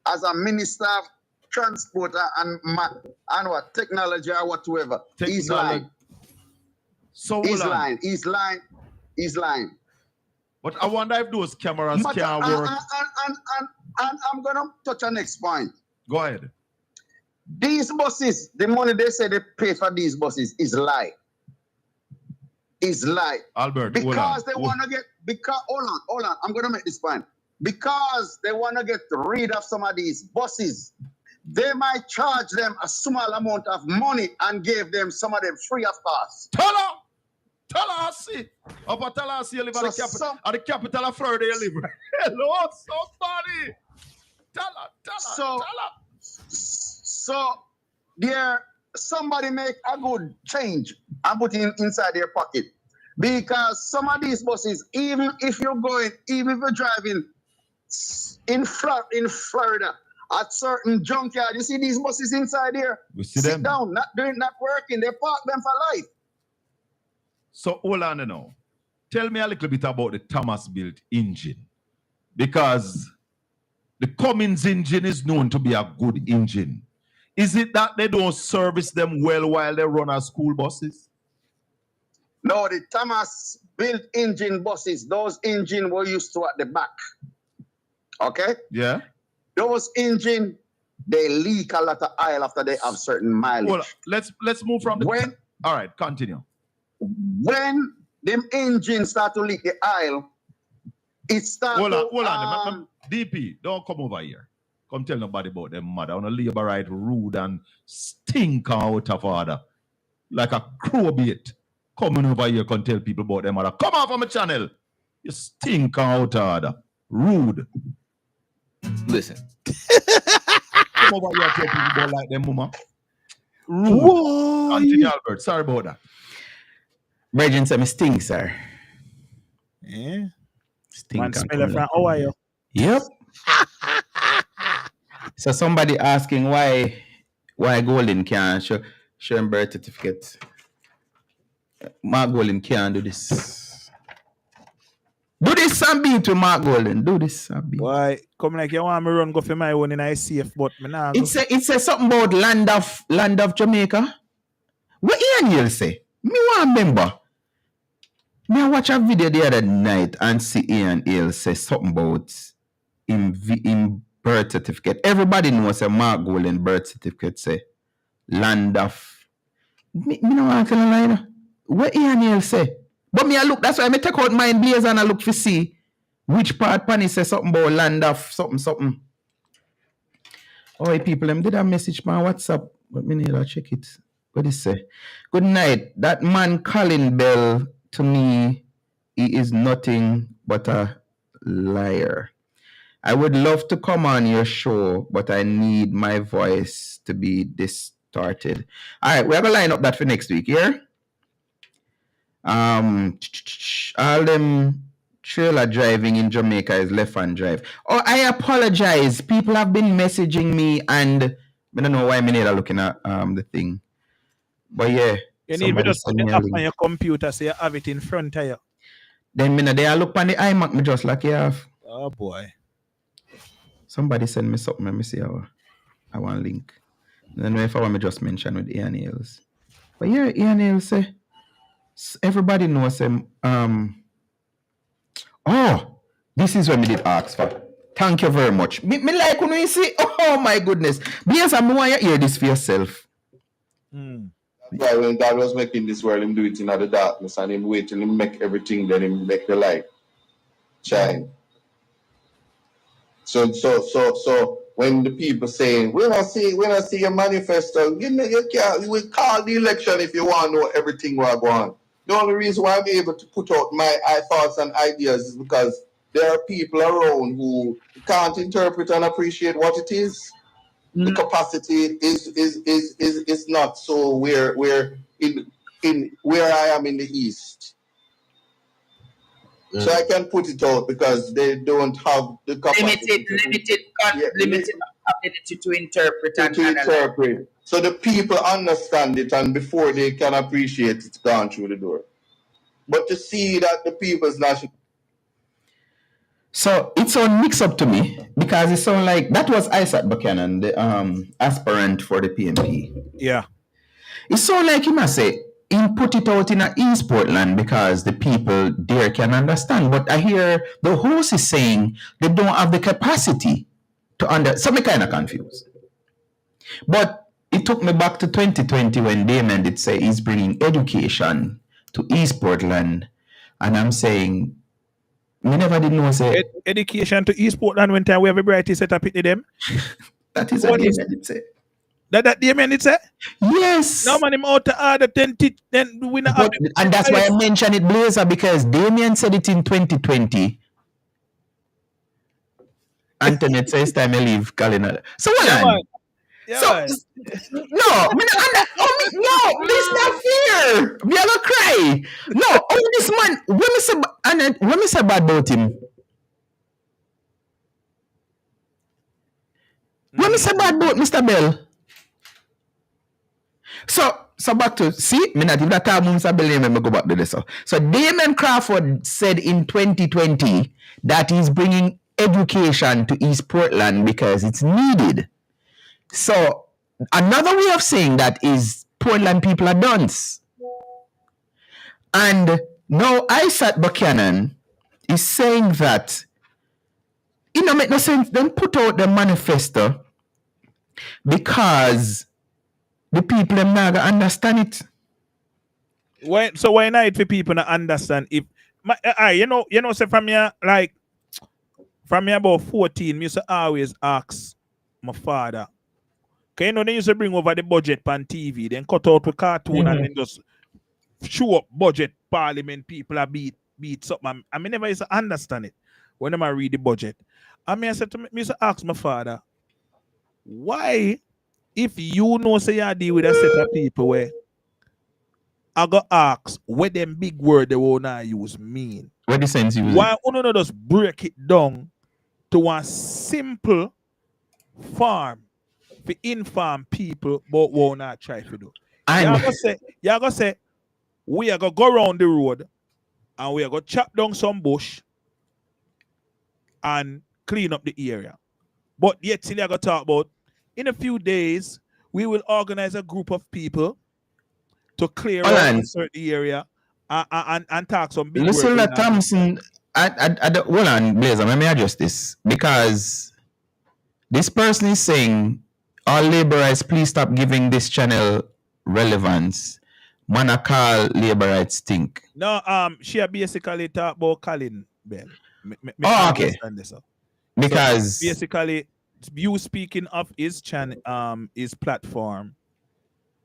As a Minister of Transport and what, technology or whatever, he's lying. So he's lying. He's lying. He's lying. But I wonder if those cameras can work. And I'm going to touch on next point. Go ahead. These buses, the money they say they pay for these buses is lie. Is lie. Albert, because they want to get, hold on, I'm going to make this point. Because they want to get rid of some of these buses, they might charge them a small amount of money and give them some of them free of cost. Tallahassee. Upper Tallahassee, you live at the capital of Florida, you live. Hello, somebody. So there, somebody make a good change and put it inside their pocket. Because some of these buses, even if you're driving in Florida at certain junkyard, you see these buses inside here. We see sit them. Down, not working. They park them for life. So hold on now. Tell me a little bit about the Thomas built engine. Because the Cummins engine is known to be a good engine. Is it that they don't service them well while they run our school buses? No, the Thomas built engine buses, those engines were used to at the back. Okay? Yeah. Those engines, they leak a lot of oil after they have certain mileage. Well, let's move from the all right, continue. When them engines start to leak the oil, it starts hold on. DP, don't come over here. Come tell nobody about them mother. On a labor right rude and stink out of order. Like a crowbait. Coming over here can tell people about them mother. Come off of my channel. You stink out of order. Rude. Listen. Come over here and tell people about like them mama. Rude. Whoa. Continue, Albert. Sorry about that. Brethren say me stink, sir. Yeah. Stink. Man, smell it from how are you? Yep. So somebody asking why Golden can't show him birth certificate. Mark Golden can't do this. Do this and beat to Mark Golden. Do this and beat. Why? Come like you want me run go for my own in a safe, but me nah go. It says something about land of Jamaica. What Ian Hill say? Me want remember. Me I watch a video the other night and see Ian Hill say something about in birth certificate. Everybody knows a Mark Golden birth certificate say land of. Me no want to tell a lie no. What Ian Hill say? But me I look, that's why I take out Mind Blazer and I look for see which part Panny say something about land of something. Oh, people, them did a message my WhatsApp, but me need to check it. What it say? Good night. That man Colin Bell, to me, he is nothing but a liar. I would love to come on your show, but I need my voice to be distorted. All right, we're gonna line up that for next week, yeah? All them trailer driving in Jamaica is left-hand drive. Oh, I apologize. People have been messaging me, and I don't know why I'm not looking at the thing. But yeah, You need to just put the app on your computer so you have it in front of you. Then I look on the iMac, me just like you have. Oh boy. Somebody send me something. Let me see how I want link. I don't know if I want to just mention with Ian Ailes. But yeah, Ian Ailes say everybody knows him. Oh, this is what me did ask for. Thank you very much. Me like when you see, oh my goodness. Because I'm want you hear this for yourself. Yeah, when God was making this world, him do it in the darkness, and him wait till him make everything, then him make the light shine. So when the people saying we don't see a manifesto, you will call the election if you want to know everything we're going. The only reason why I'm able to put out my thoughts and ideas is because there are people around who can't interpret and appreciate what it is. The capacity is not so where in where I am in the East. So I can put it out because they don't have the capacity. Limited ability to interpret and interpret. So the people understand it, and before they can appreciate it, it's gone through the door. But to see that the people's not. So it sounds mixed up to me because it sounds like that was Isaac Buchanan, the aspirant for the PNP. Yeah. It sounds like he must say he put it out in East Portland because the people there can understand. But I hear the host is saying they don't have the capacity to understand. So I'm kind of confused. But it took me back to 2020 when Damon did say he's bringing education to East Portland. And I'm saying, we never did know say education to East Portland when time we have a brighty set up it to them. That is what Damon did say. That Damon did say? Yes. No man him out to order 10 then we not have and that's why I mentioned it, Blazer, because Damien said it in 2020. Antoinette says time to leave Colin. So what on? So no, this not fair. Me a go cry. No, this man. When me say bad about him. When me say bad about Mr. Bell. So back to see me not if that time Mr. Bell name me go back to this. So Damon Crawford said in 2020 that he's bringing education to East Portland because it's needed. So another way of saying that is Portland people are dunce. And now Isaac Buchanan is saying that it don't make no sense. Then put out the manifesto because the people them not gonna understand it. Why not for people to understand if say from here about 14, me used to always ask my father. Okay, they used to bring over the budget on TV, then cut out with cartoon and then just show up budget parliament people are beat something. I never used to understand it when I read the budget. I said to me, I used to ask my father, why, if you know say you deal with a set of people where I got asked what them big word they wanna use mean? What the sense you why not just break it down to one simple farm for inform people but will not try to do. Y'all gonna say we are gonna go around the road and we are gonna chop down some bush and clean up the area. But yet still I gonna talk about in a few days we will organize a group of people to clear out a certain area and talk some big words. Listen, Thompson, hold on, Blazer, let me adjust this because this person is saying, all laborites, please stop giving this channel relevance. Man, I call laborites stink. No, she basically talk about Colin Bell. Okay. Because so basically, you speaking of his channel, his platform.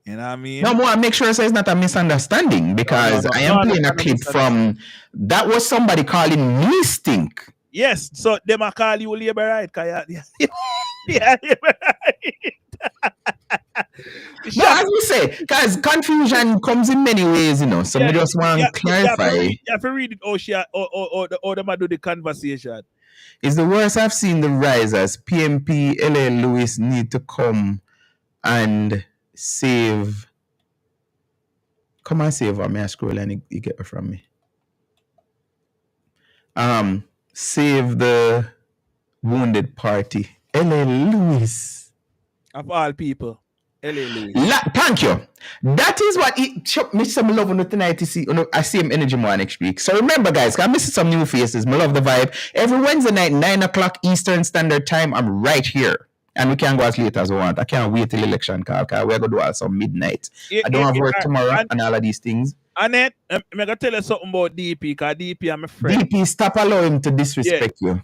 You know what I mean? No more. Make sure it's not a misunderstanding because I am playing a clip from that was somebody calling me stink. Yes, so them a call you laborite. Yeah, No, as we say, because confusion comes in many ways, you know. So we just want to clarify. You have to read it or them do the conversation. It's the worst I've seen the risers. PMP, LA Lewis need to come and save. Come and save her. May I scroll and you get it from me. Save the wounded party. LA Lewis. Of all people. LA Lewis. Thank you. That is what it showed me some love on the tonight to see. I see him energy more next week. So remember, guys, I'm missing some new faces. I love the vibe. Every Wednesday night, 9 o'clock Eastern Standard Time, I'm right here. And we can go as late as we want. I can't wait till election call because we're going to do also midnight. I don't have work tomorrow and all of these things. Annette, I'm going to tell you something about DP because DP, I'm a friend. DP, stop allowing him to disrespect you.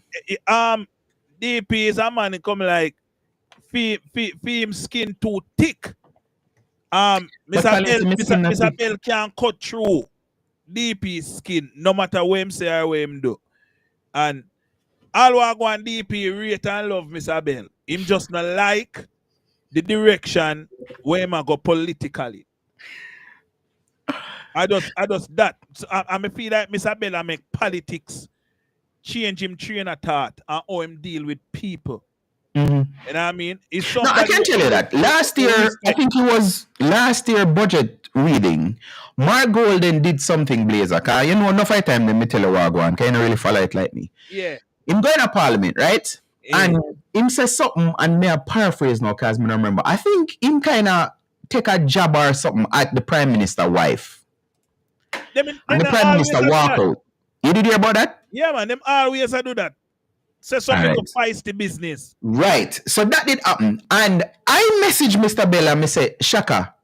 DP is a man who come like film skin too thick. Mr. Bell can't cut through DP skin no matter what him say or what him do. And all who go on DP rate and love Mr. Bell. Him just not like the direction where him go politically. I just that. So I feel like Mr. Bell make politics change him train of thought and how him deal with people. Mm-hmm. You know what I mean? No, I can tell you that. Last year, I think it was last year budget reading. Mark Golden did something, Blazer. Because you know, enough of time, let me tell you what I go on. Can you really follow it like me? Yeah. Him going to Parliament, right? Yeah. And him says something, and may I paraphrase now because I don't remember. I think him kind of take a jab or something at the Prime Minister wife. And the Prime Minister walk out. You did hear about that? Yeah, man. Them always do that. Say something to fight the business. Right. So that did happen. And I messaged Mr. Bell and I say, Shaka,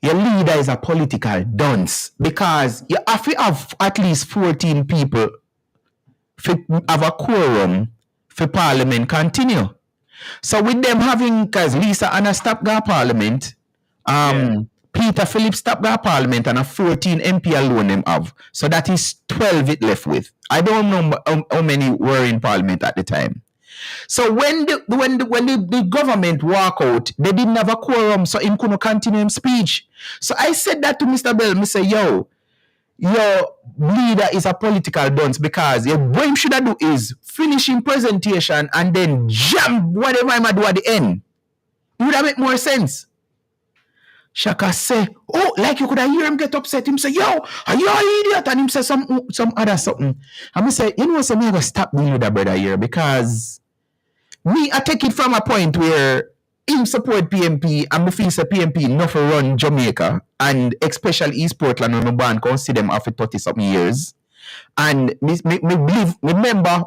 your leader is a political dunce because you have to have at least 14 people to have a quorum for Parliament continue. So with them having, because Lisa Anna stopped our Parliament, Peter Phillips stopped our Parliament and a 14 MP alone them have. So that is 12 it left with. I don't know how many were in Parliament at the time. So when the government walk out, they didn't have a quorum, so him couldn't continue his speech. So I said that to Mr. Bell. I say, your leader is a political dunce because what him should do is finish his presentation and then jam whatever him do at the end. It would have made more sense. Shaka say, oh, like you could have hear him get upset. Him say, yo, are you an idiot? And him say some other something. And me say, you know, so me I go stop dealing with that brother here because me I take it from a point where him support PMP and me feel say PMP enough run Jamaica and especially East Portland when my band can see them after 30-something years. And me remember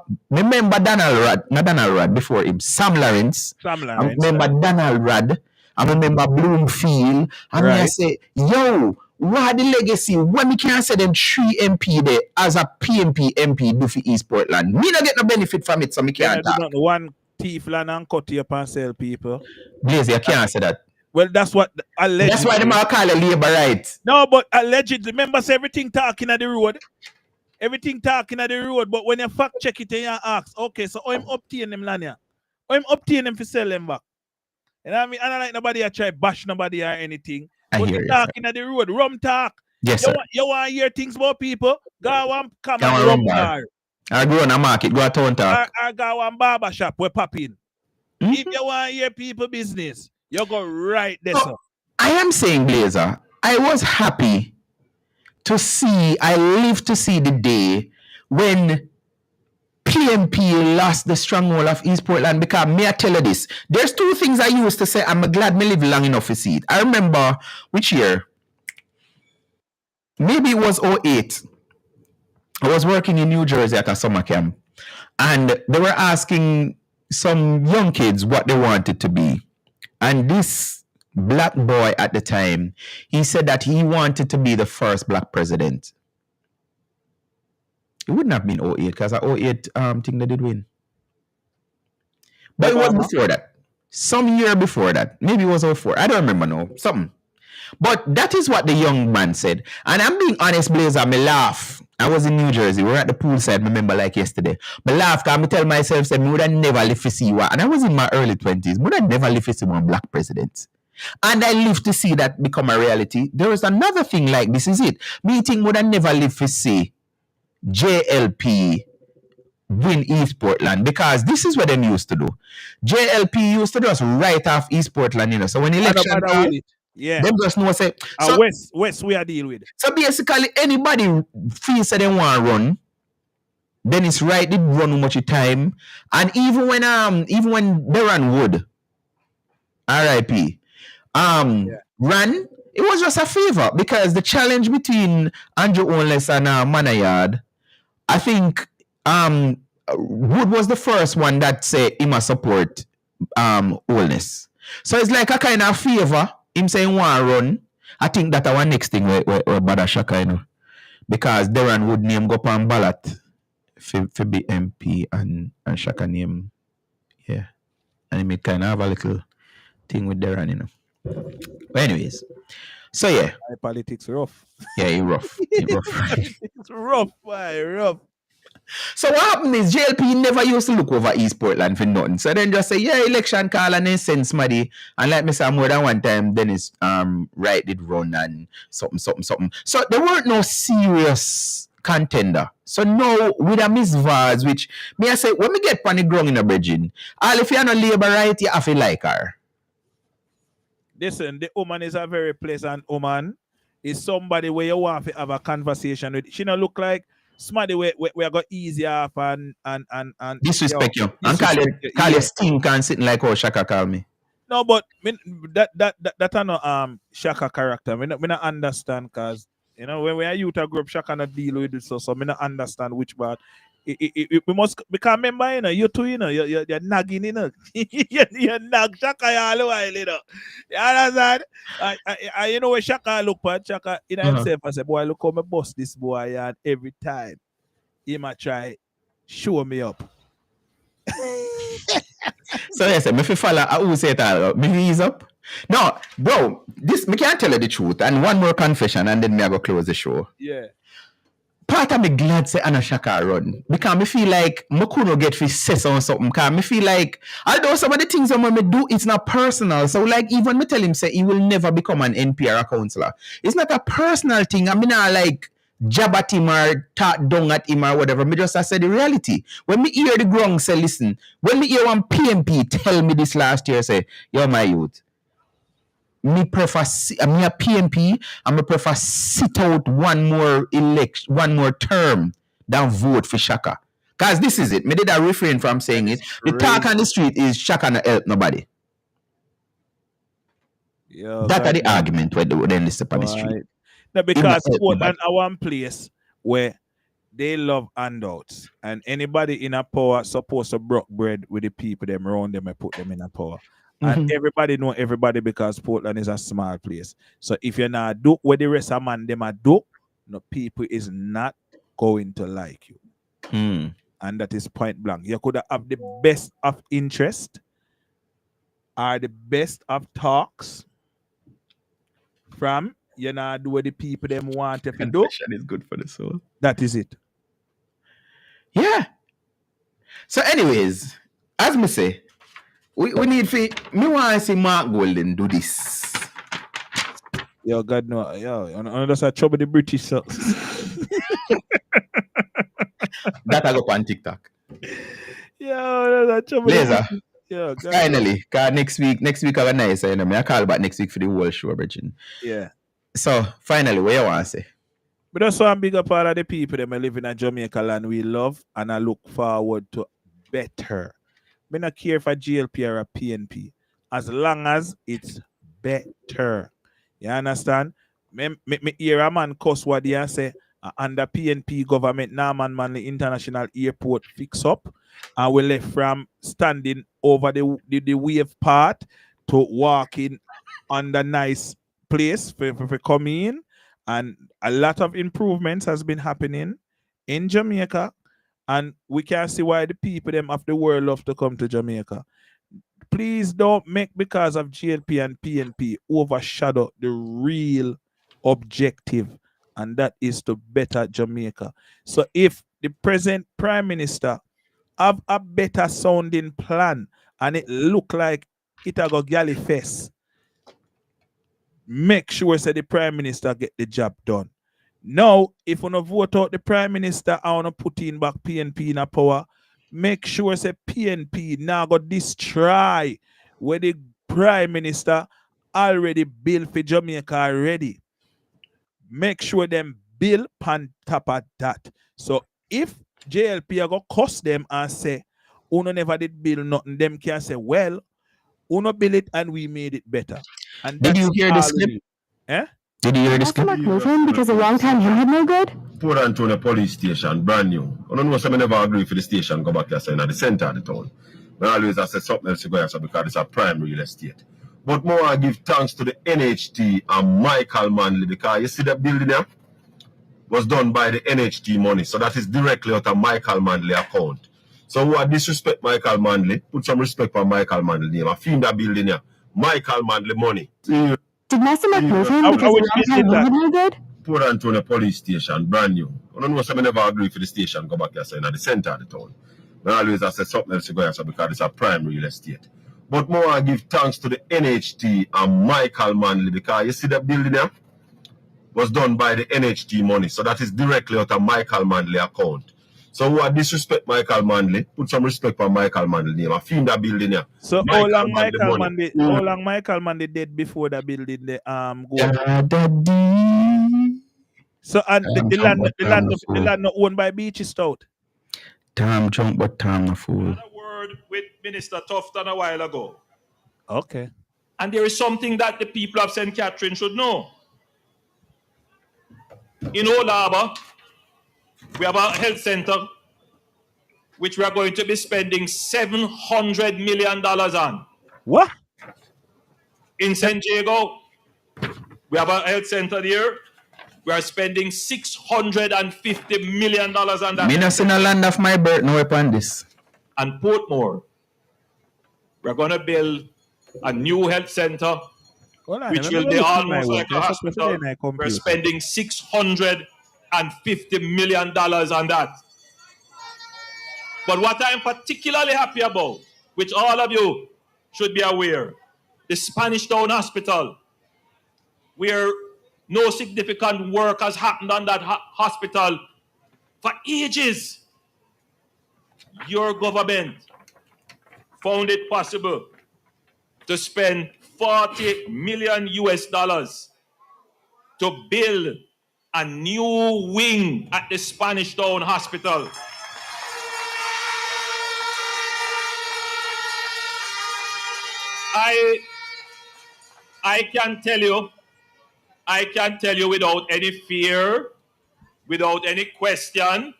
Donald Rudd, not Donald Rudd before him, Sam Lawrence. I remember Donald Rudd. I remember Bloomfield. And I say, yo, what the legacy? When we can say them 3 MP there as a PMP MP do for East Portland. Me not get no benefit from it, so me can't talk. One thief land and cut you up and sell people. Blaze, you can't say that. Well, that's what allegedly. That's why they might call it labor rights. No, but allegedly, remember everything talking at the road. Everything talking at the road, but when you fact check it and you ask, okay, so I'm obtain them land here. I'm obtain them for sell them back. And I mean, I don't like nobody I try bash nobody or anything. But you're talking at the road, rum talk. Yes, sir. You want to hear things about people? Go and come and rum bar. I go on a market, go a town talk. I go on barber shop, we're popping. If you want to hear people business, you go right there, sir. I am saying, Blazer, I was happy to see, I lived to see the day when PMP lost the stronghold of East Portland because may I tell you this, there's 2 things I used to say, I'm glad me live long enough to see it. I remember which year, maybe it was 08. I was working in New Jersey at a summer camp and they were asking some young kids what they wanted to be. And this black boy at the time, he said that he wanted to be the first black president. It wouldn't have been 08 because the 08 thing they did win. But it was before that. Some year before that. Maybe it was 04. I don't remember now. Something. But that is what the young man said. And I'm being honest, Blazer, me laugh. I was in New Jersey. We were at the poolside, remember, like yesterday. Me laugh because I tell myself, say, me would have never lived to see one. And I was in my early 20s. Me would have never lived to see one black president. And I live to see that become a reality. There is another thing like this is it. Meeting would have never live to see JLP win East Portland, because this is what them used to do. JLP used to just write off East Portland, you know. So when election with it. Yeah. them just know say so West we are deal with. So basically anybody feels that they want to run, then it's right, they run much time. And even when Darren Wood, RIP, ran, it was just a favor, because the challenge between Andrew Onless and Manayard, I think Wood was the first one that said he must support Onless. So it's like a kind of favor. Him saying want to run. I think that our next thing we bother Shaka, you know, because Darren Wood name go on ballot for be MP and Shaka name, yeah, and he may kind of have a little thing with Darren, you know. But anyways, so yeah, politics rough. Yeah, he rough. It's rough, boy, rough. So what happened is JLP never used to look over East Portland for nothing. So then just say, yeah, election call and then send somebody. And like me say more than one time, Dennis right did run and something. So there weren't no serious contender. So now with a Miss Vaz, which me I say, when me get on the ground in a bridging, all if you're not labor right, you have to like her. Listen, the woman is a very pleasant woman. Is somebody where you want to have a conversation with. She don't look like somebody where got easy off and disrespect you. And call you stink and sitting like how Shaka call me. No, but that are no Shaka character. Me not understand, because you know when we are youth a group, Shaka not deal with it, so me not understand which part. We must, because remember, you know, you too, you know, you're nagging, you know. you nag Shaka all the while, you know. You understand? You know, when Shaka look at Shaka in himself, I say, boy, look how me bust this boy, and every time he might try show me up. So yes, me fi follow who say it all. Me ease up. No, bro, this me can't tell you the truth. And one more confession, and then me I go close the show. Yeah. Part of me glad say Anna Shaka run, because me feel like me couldn't get fi say something, because me feel like although some of the things that me do, it's not personal. So like even me tell him say he will never become an NP or a councillor. It's not a personal thing. I mean not like jab at him or talk down at him or whatever. Me just I say the reality. When me hear the grung say listen, when me hear one PMP tell me this last year say, yo my youth, me prefer me a PMP and me prefer sit out one more term than vote for Shaka. Because this is it. Me did a refrain from saying it. The talk on the street is Shaka not help nobody. Yo, that are the argument where they listen on the street. No, because Portland are one place where they love handouts, and anybody in a power supposed to broke bread with the people them around them and put them in a power. And everybody know everybody, because Portland is a small place. So if you're not do what the rest of man them are do, no, people is not going to like you. And that is point blank. You could have the best of interest or the best of talks from you know do what the people them want to do. Confession is good for the soul. That is it. Yeah. So anyways, as me say, we need to me want to see Mark Golden do this. Yo, God no, yo, that's a trouble the British so. That I go on TikTok. Yo, that's a trouble. Laser. Yo, finally, cause next week I have a nice, you know, me I call back next week for the whole show, Virgin. Yeah. So finally, what you want to say? But that's one bigger part of the people that live in a Jamaica land we love, and I look forward to better. I don't care for GLP or a PNP, as long as it's better. You understand? Me hear a man cuss what they say, under PNP government, Norman Manley International Airport fix up, and we left from standing over the wave part to walking on the nice place for come in. And a lot of improvements has been happening in Jamaica, and we can see why the people them of the world love to come to Jamaica. Please don't make, because of GLP and PNP, overshadow the real objective, and that is to better Jamaica. So if the present Prime Minister have a better sounding plan and it look like it a go galley fest, make sure say the Prime Minister get the job done. Now, if you vote out the Prime Minister, I want to put in back PNP in a power. Make sure say PNP now got destroy where the Prime Minister already built for Jamaica already. Make sure them build on top of that. So if JLP are going to cost them and say, Uno never did build nothing, them can say, well, Uno build it and we made it better. And Did you hear this all clip? we need. Eh? Did you hear this clip? Because a long time him had no good. Port Antonio police station, brand new. I don't know some never agree for the station go back here saying at the center of the town. But always I said something else to go here so because it's a prime real estate. But more I give thanks to the NHT and Michael Manley because you see that building there was done by the NHT money. So that is directly out of Michael Manley account. So who disrespect Michael Manley, put some respect on Michael Manley name. I feel that building here. Michael Manley money. Did Massimo move him because a long time him had no good? Port Antonio police station, brand new. I don't know some never agree for the station go back here saying at the center of the town. But always I said something else to go here so because it's a prime real estate. But more I give thanks to the NHT and Michael Manley because you see that building there was done by the NHT money. So that is directly out of Michael Manley account. So who disrespect Michael Manley, put some respect on Michael Manley name. I feel that building here. So how long Michael Manley dead before the building the go? So and the land not owned by Beachy Stout. Tom drunk, but Tom a fool. I had a word with Minister Tufton a while ago. Okay. And there is something that the people of St. Catherine should know. In Old Harbour, we have a health center which we are going to be spending $700 million on. What? In San Diego, we have a health center there. We are spending $650 million on that. Me not in a land of my birth, no upon this. And Portmore, we're going to build a new health center, which will be almost like a hospital. We're spending $650 million on that. But what I'm particularly happy about, which all of you should be aware, the Spanish Town Hospital, where no significant work has happened on that hospital for ages. Your government found it possible to spend $40 million to build a new wing at the Spanish Town Hospital. I can tell you without any fear, without any question,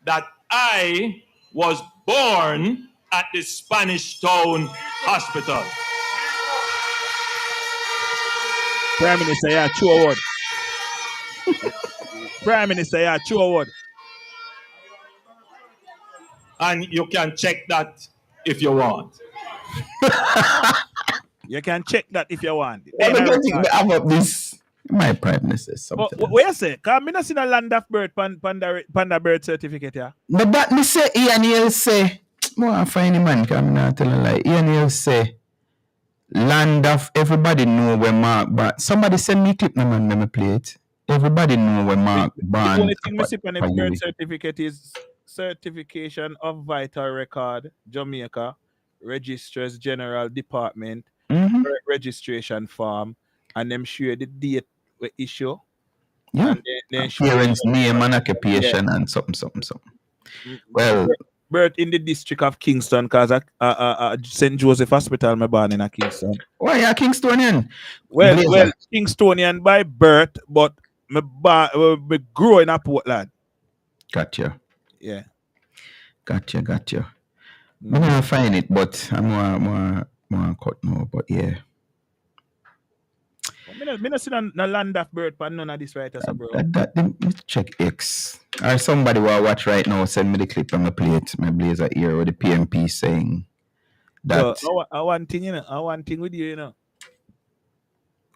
that I was born at the Spanish Town Hospital. Prime Minister, yeah, true award. Prime Minister, yeah, true award. And you can check that if you want. You can check that if you want. I'm up this. My Prime Minister something. What you say? Because I not seen a land of birth panda birth certificate here. But that me say Ian Hill say, more I find him man, because I'm not telling lie. Ian Hill say land of everybody know where Mark but somebody send me clip no man, let me play it. Everybody know where Mark born. The only thing we see on the birth certificate is certification of vital record, Jamaica, Registrars General Department, registration form, and them share the date we issue. Yeah. And parents' name and occupation and something. Well, birth in the district of Kingston, because St. Joseph Hospital, my born in a Kingston. Why are Kingstonian? Well, Kingstonian by birth, but me grow in a Portland. Gotcha. Yeah. Gotcha. I'm gonna find it, but I'm more cut now, but yeah. Me not see no land of birth, but none of this right as bro. That check X. Or somebody will watch right now, send me the clip on my plate, my blazer ear, or the PNP saying that. So, I want thing with you, you know.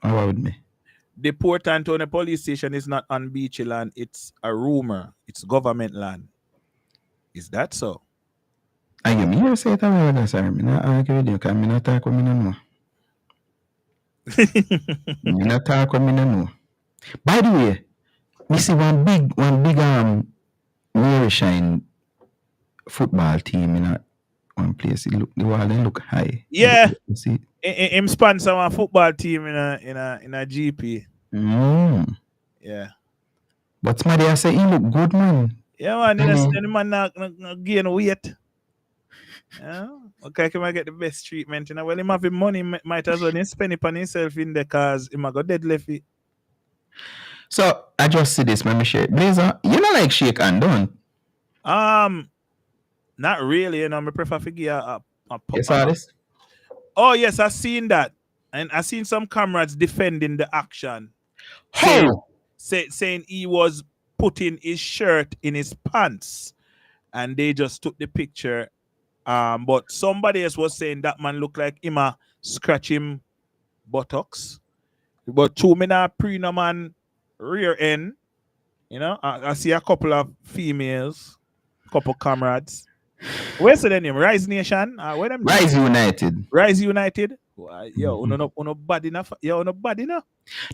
How with me? The Port Antonio police station is not on beachy land, it's a rumor. It's government land. Is that so? I give me here say it away, sorry. I not argue with you, because I not talk with me no more. Me not talk when me no know. By the way, me see one big Mary Shine football team in one place. It look the wall they look high. Yeah. You see? Him sponsor a football team in a GP. Yeah. But somebody I say he look good, man. Yeah, man. The man not gain weight. Yeah. Okay, can I get the best treatment? You know, well, him having money, might as well spend it on himself in the cars. He might go dead lefty. So I just see this, let me share. Blazer, you know like shake and don't? Not really, you know. I prefer to give a You saw this? Oh yes, I seen that. And I seen some comrades defending the action. How? Saying he was putting his shirt in his pants. And they just took the picture. But somebody else was saying that man looked like him scratch him buttocks. But two men are pre no man rear end. You know, I see a couple of females, couple comrades. Where's the name? Rise Nation? Where them? Rise United. Rise United. Yo, uno bad enough. Yo, uno bad enough.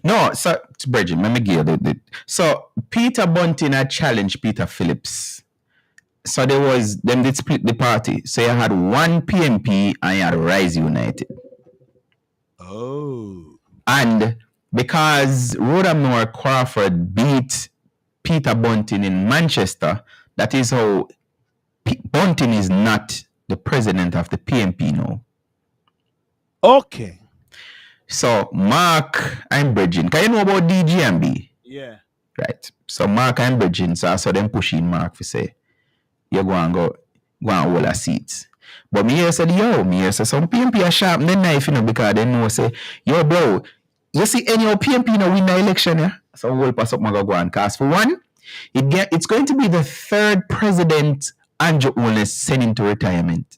No, so Bridget, let me give you the. So Peter Bunting had challenged Peter Phillips. So there was them did split the party. So you had one PNP and you had Rise United. Oh. And because Rhoda Crawford beat Peter Bunting in Manchester, that is how Bunting is not the president of the PNP now. Okay. So Mark and Bridgin, can you know about DGMB? Yeah. Right. So Mark and Bridgin, so I saw them pushing Mark to say, you go and hold a seat. But me here said, some PNP are sharp the knife, you know, because they know say, yo, bro, you see any PNP no win the election, yeah? So we'll pass up my go and cast for one. It's going to be the third president Andrew Ole sent into retirement.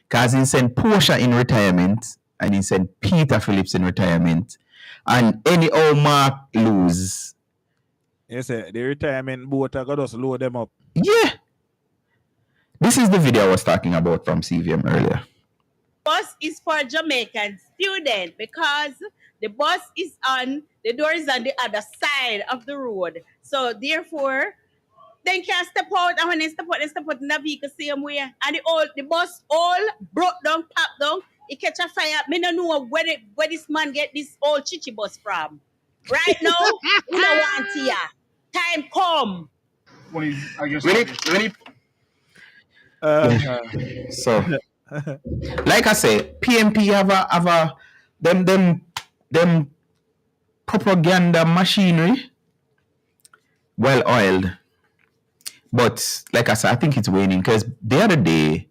Because he sent Portia in retirement and he sent Peter Phillips in retirement. And any old Mark lose. Yes, sir. The retirement boat, I got us load them up. Yeah. This is the video I was talking about from CVM earlier. Bus is for Jamaican students because the bus is on, the door is on the other side of the road. So therefore, they can't step out, and when they step out in the vehicle same way. And the bus all broke down, popped down, it catch a fire. Me don't know where this man get this old chichi bus from. Right now, we don't want here. Time come. So, like I say, PNP have a them propaganda machinery well oiled. But like I said, I think it's waning because the other day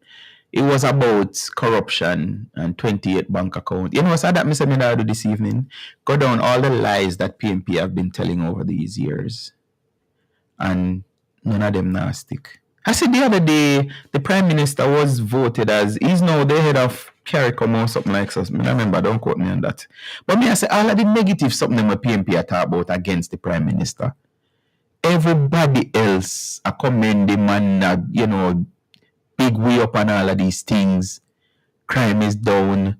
it was about corruption and 28 bank account. You know, so that Mr. Minado this evening go down all the lies that PNP have been telling over these years. And none of them now stick. I said the other day, the Prime Minister was voted as, he's now the head of CARICOM or something like that. I remember, don't quote me on that. But me, I say all of the negative something that PNP are talk about against the Prime Minister. Everybody else are commending man, you know, big way up on all of these things. Crime is down.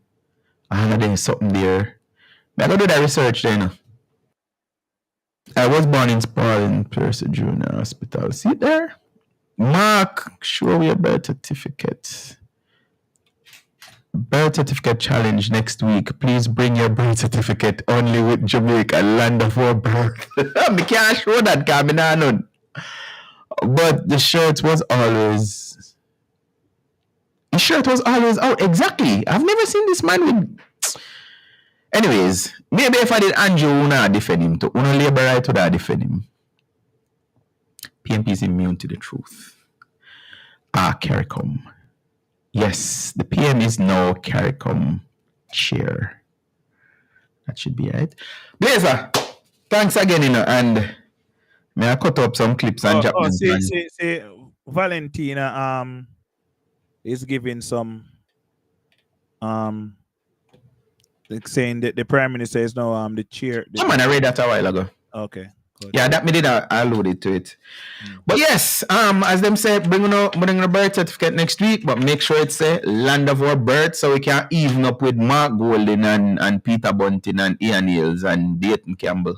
All of them something there. I gotta do that research then. I was born in Spalding Pierce Junior Hospital. See there? Mark, show me a birth certificate. Birth certificate challenge next week. Please bring your birth certificate only with Jamaica, land of our birth. I can't show that, Caminano. But the shirt was always... The shirt was always out. Exactly. I've never seen this man with... Anyways, maybe if I did Andrew, Una defend him to. Una labor right to that defend him. PNP is immune to the truth. CARICOM. Yes, the PM is now CARICOM chair. That should be right. Blazer, thanks again, you know, and may I cut up some clips and drop them. See, Valentina is giving some like saying that the Prime Minister is now the chair. I read that a while ago. Okay. Yeah, that me did I alluded to it. But yes, as them say, bring a birth certificate next week, but make sure it's a land of our birth so we can even up with Mark Golden and Peter Bunting and Ian Hills and Dayton Campbell.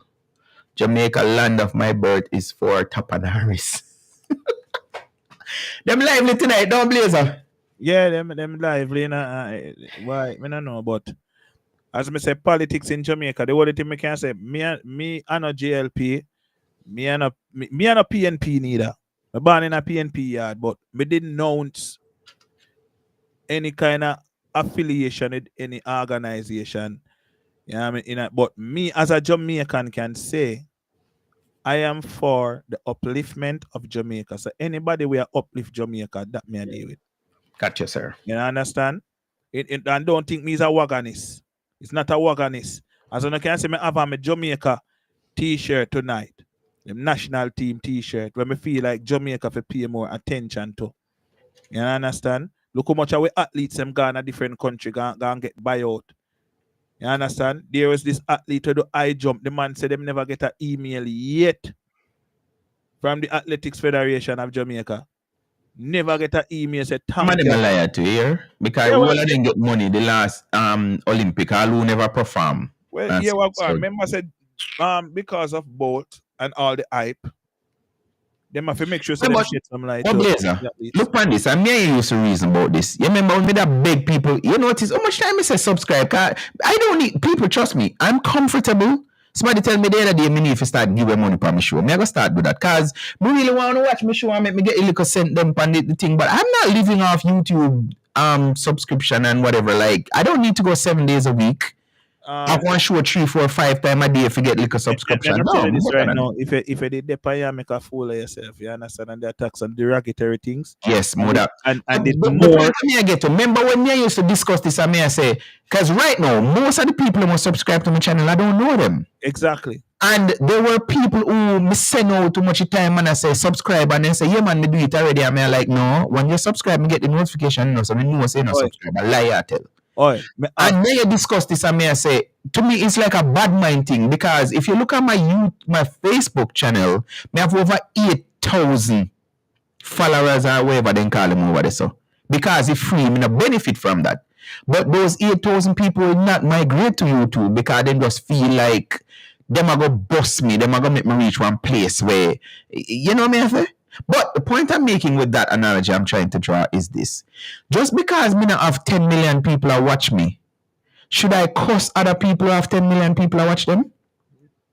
Jamaica, land of my birth is for Tapan Harris. Them lively tonight, don't Blazer? Yeah, them lively. Why? I don't know, but as I say, politics in Jamaica, the only thing I can say, me and a JLP, me and a PNP neither. I born in a PNP yard, but me didn't announce any kind of affiliation with any organization. Yeah, I mean, but me as a Jamaican can say, I am for the upliftment of Jamaica. So anybody will uplift Jamaica, that me I deal with. Gotcha, sir. You understand? And don't think me is a wagonist. It's not a wagonist. As I can say, I have a Jamaica t-shirt tonight. The national team t-shirt. When me feel like Jamaica for pay more attention to. You understand? Look how much our athletes them gone a different country gonna get buyout. You understand? There was this athlete who do high jump. The man said them never get an email yet from the Athletics Federation of Jamaica. Never get an email say thank I'm you. a liar to hear because all of them get money the last Olympic, all who never perform. Well, yeah, well, remember I said because of both and all the hype, they have to make sure so they get some light. Blazer, look on this. I'm here used to reason about this. You remember when me that beg people, you notice how much time I say subscribe? I don't need people, trust me. I'm comfortable. Somebody tell me the other day, me need to start giving money for my show. Me I go start do that because me really want to watch my show and make me get a little cent them on the thing. But I'm not living off YouTube subscription and whatever. Like I don't need to go 7 days a week. I want to show 3, 4, 5 times a day if you get little subscription. No, this right now. If you did the make a fool of yourself, you understand, and the attacks and derogatory things. Yes, more that. And the more I get to remember when me used to discuss this, I may I say, because right now most of the people who subscribe to my channel, I don't know them. Exactly. And there were people who me send out too much time and I say subscribe and then say, yeah man, me do it already. I mean like, no, when you subscribe, me get the notification, no, so me know say no subscribe. I lie I tell. And then you discuss this and me I say, to me it's like a bad mind thing because if you look at my Facebook channel, me have over 8,000 followers or whatever they call them over there. So because it's free, me no benefit from that. But those 8,000 people will not migrate to YouTube because they just feel like them are gonna bust me, them are gonna make me reach one place where you know what I mean? But the point I'm making with that analogy I'm trying to draw is this. Just because me not have 10 million people that watch me, should I curse other people who have 10 million people that watch them?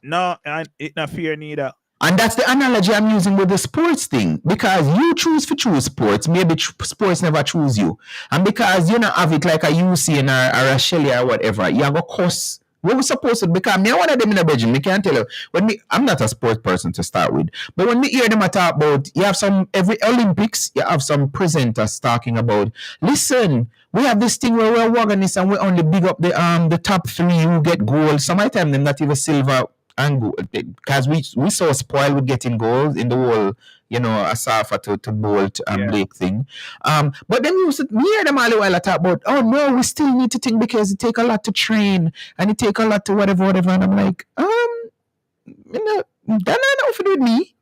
No, and it's not fair neither. And that's the analogy I'm using with the sports thing. Because you choose sports, maybe sports never choose you. And because you not have it like a UC or a Shelly or whatever, you have a curse. What we supposed to become? Me one of them in the bedroom. Me can't tell you. I'm not a sports person to start with, but when me hear them talk about, you have every Olympics, you have some presenters talking about. Listen, we have this thing where we're working this and we only big up the top 3 who get gold. Sometimes them not even silver and gold because we so spoiled with getting gold in the whole. You know, Asafa to Bolt and Blake thing. But then you hear them all the while talk about, oh no, we still need to think because it take a lot to train and it take a lot to whatever. And I'm like, you know, that not to do with me.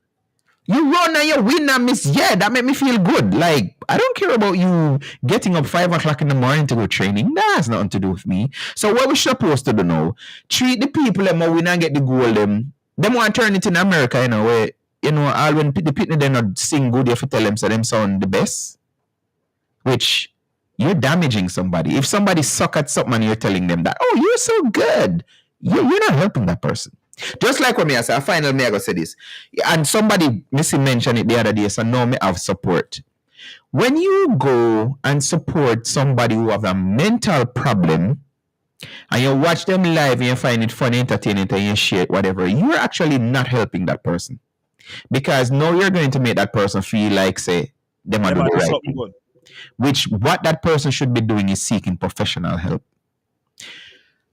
You run and you win and miss. Yeah, that make me feel good. Like, I don't care about you getting up 5 o'clock in the morning to go training. That has nothing to do with me. So what we supposed to do now, treat the people them who win and get the goal them want to turn it in America, you know, where you know, all when the people they not sing good, you have to tell them so them sound the best. Which you're damaging somebody. If somebody suck at something and you're telling them that, oh, you're so good, you're not helping that person. Just like when I say, finally me I go say this. And somebody mentioned it the other day, so now me have support. When you go and support somebody who have a mental problem, and you watch them live and you find it funny, entertaining, and you share it, whatever, you're actually not helping that person. Because now you're going to make that person feel like, say, them are doing the right thing. Which what that person should be doing is seeking professional help.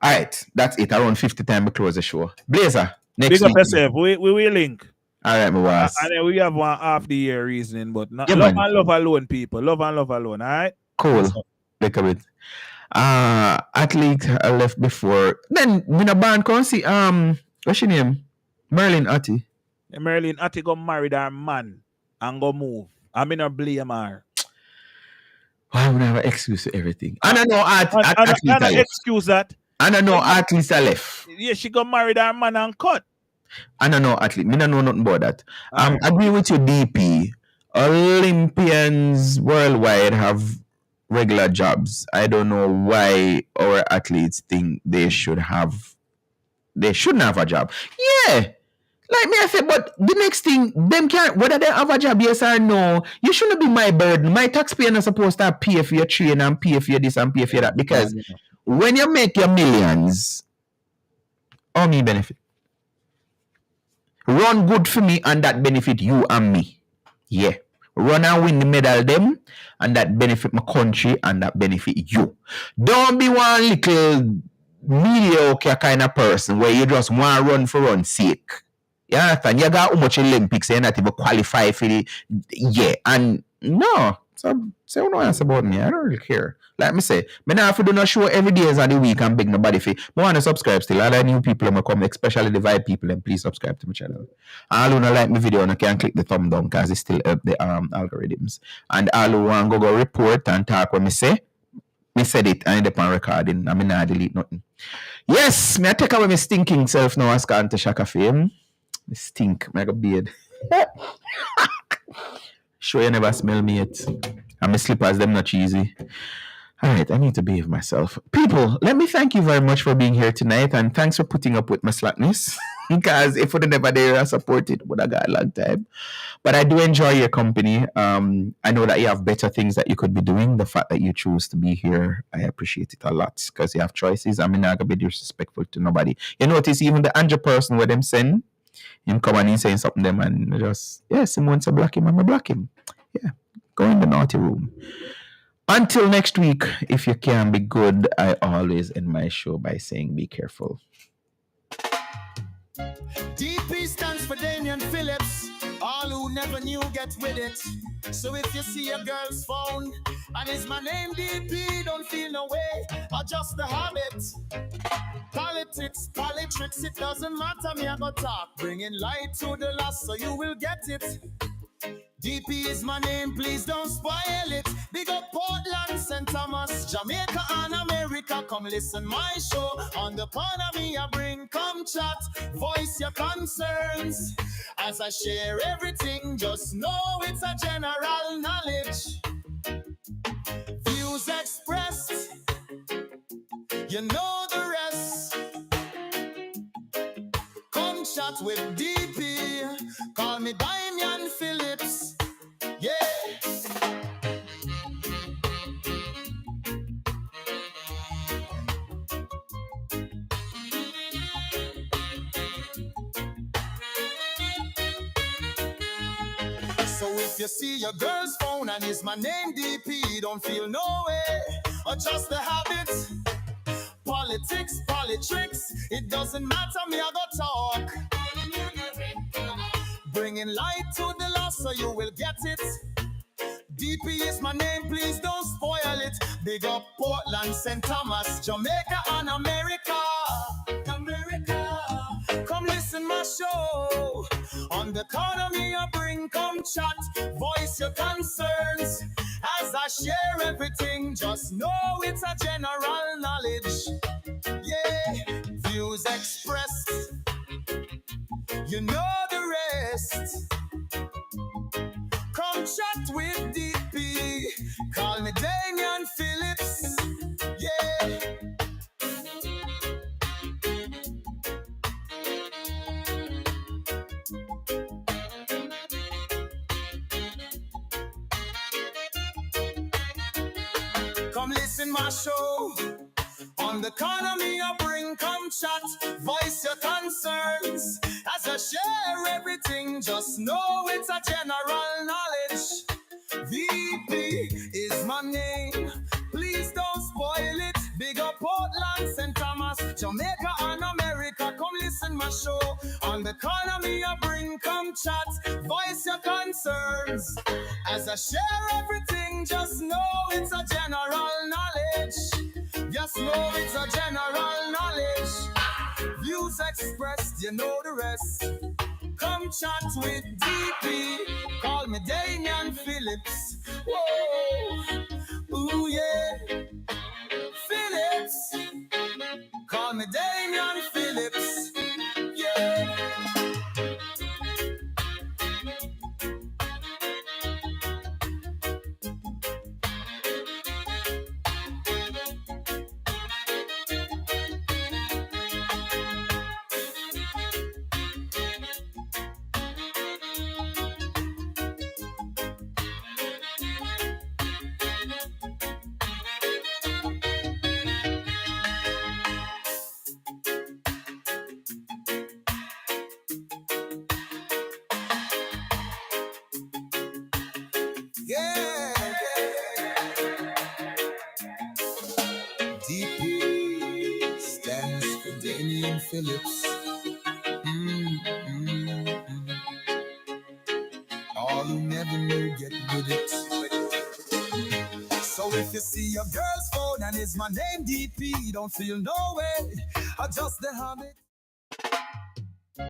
All right, that's it. Around 50 times we close the show. Blazer, next week. Yourself. We will link. All right, my boss. And then we have one half the year reasoning, but not love and love alone, people. Love and love alone, all right? Cool. Look a bit. Athlete left before. Then, when a band can see, what's your name? Merlin Atty. Marilyn Ati go marry her man and go move. I mean, I blame her. I would have an excuse for everything. And I know and I excuse that. And I know athletes are left. Yeah, she got married her man and cut. And I know athlete. Me don't know nothing about that. Agree with you, DP. Olympians worldwide have regular jobs. I don't know why our athletes think they shouldn't have a job. Yeah. Like me, I say, but the next thing, them can't, whether they have a job, yes or no, you shouldn't be my burden. My taxpayer not supposed to pay for your train and pay for your this and pay for that. Because when you make your millions, all me benefit. Run good for me and that benefit you and me. Yeah. Run and win the medal them and that benefit my country and that benefit you. Don't be one little mediocre kind of person where you just want to run for run's sake. You understand? You got how much Olympics you're not even qualified for the and no. So say no answer about me. I don't really care. Like me say, me not have to do no show every day of the week and beg nobody for. I want to subscribe still. All the new people who come, especially the Vibe people, and please subscribe to my channel. All who don't like my video, you can click the thumb down because it still help the algorithms. And all who want to go report and talk what me say, me said it and end up on recording. I mean, not delete nothing. Yes, me I take away my stinking self now as to Shaka fame. Me stink, me I got beard. Sure you never smell me yet. And my slippers, them not cheesy. All right, I need to behave myself. People, let me thank you very much for being here tonight, and thanks for putting up with my slackness. Because if I never there, I support it, would have got a long time. But I do enjoy your company. I know that you have better things that you could be doing. The fact that you choose to be here, I appreciate it a lot because you have choices. I'm not going to be disrespectful to nobody. You notice even the Andrew person where them send, him come and he's saying something to them and just, someone to block him, I'm going to block him. Yeah, go in the naughty room. Until next week, if you can be good, I always end my show by saying be careful. DP stands for Damian Phillips. All who never knew get with it. So if you see a girl's phone and it's my name DP, don't feel no way, or just a habit. Politics, politics, it doesn't matter, me I go talk. Bringing light to the lost so you will get it. DP is my name, please don't spoil it. Big up Portland, St. Thomas, Jamaica and America. Come listen my show. On the corner me I bring, come chat. Voice your concerns. As I share everything, just know it's a general knowledge. Views expressed, you know the rest. Come chat with DP. Call me Damian Phillips. Yeah. So if you see your girl's phone and it's my name DP, don't feel no way, or just a habit. Politics, politics, it doesn't matter, me I go talk. Bringing light to the lost so you will get it. DP is my name, please don't spoil it. Big up Portland, St. Thomas, Jamaica and America. Come listen my show. On the corner me I bring, come chat. Voice your concerns. As I share everything, just know it's a general knowledge. Yeah, views expressed, you know the rest. Come chat with DP. Call me Damian Phillips. Yeah. Come listen my show. On the corner me I bring, come chat. Voice your concerns. As I share everything, just know it's a general knowledge. VP is my name, please don't spoil it. Big up Portland, St. Thomas, Jamaica and America. Come listen my show. On the corner me I bring, come chat. Voice your concerns. As I share everything, just know it's a general knowledge. Just know it's a general knowledge. Views expressed, you know the rest. Come chat with DP. Call me Damian Phillips. Whoa. Ooh, yeah. Phillips. Call me Damian Phillips. Yeah. Yeah, DP stands for Damian Phillips. All who never knew get with it. So if you see a girl's phone and it's my name DP, don't feel no way. Adjust the habit.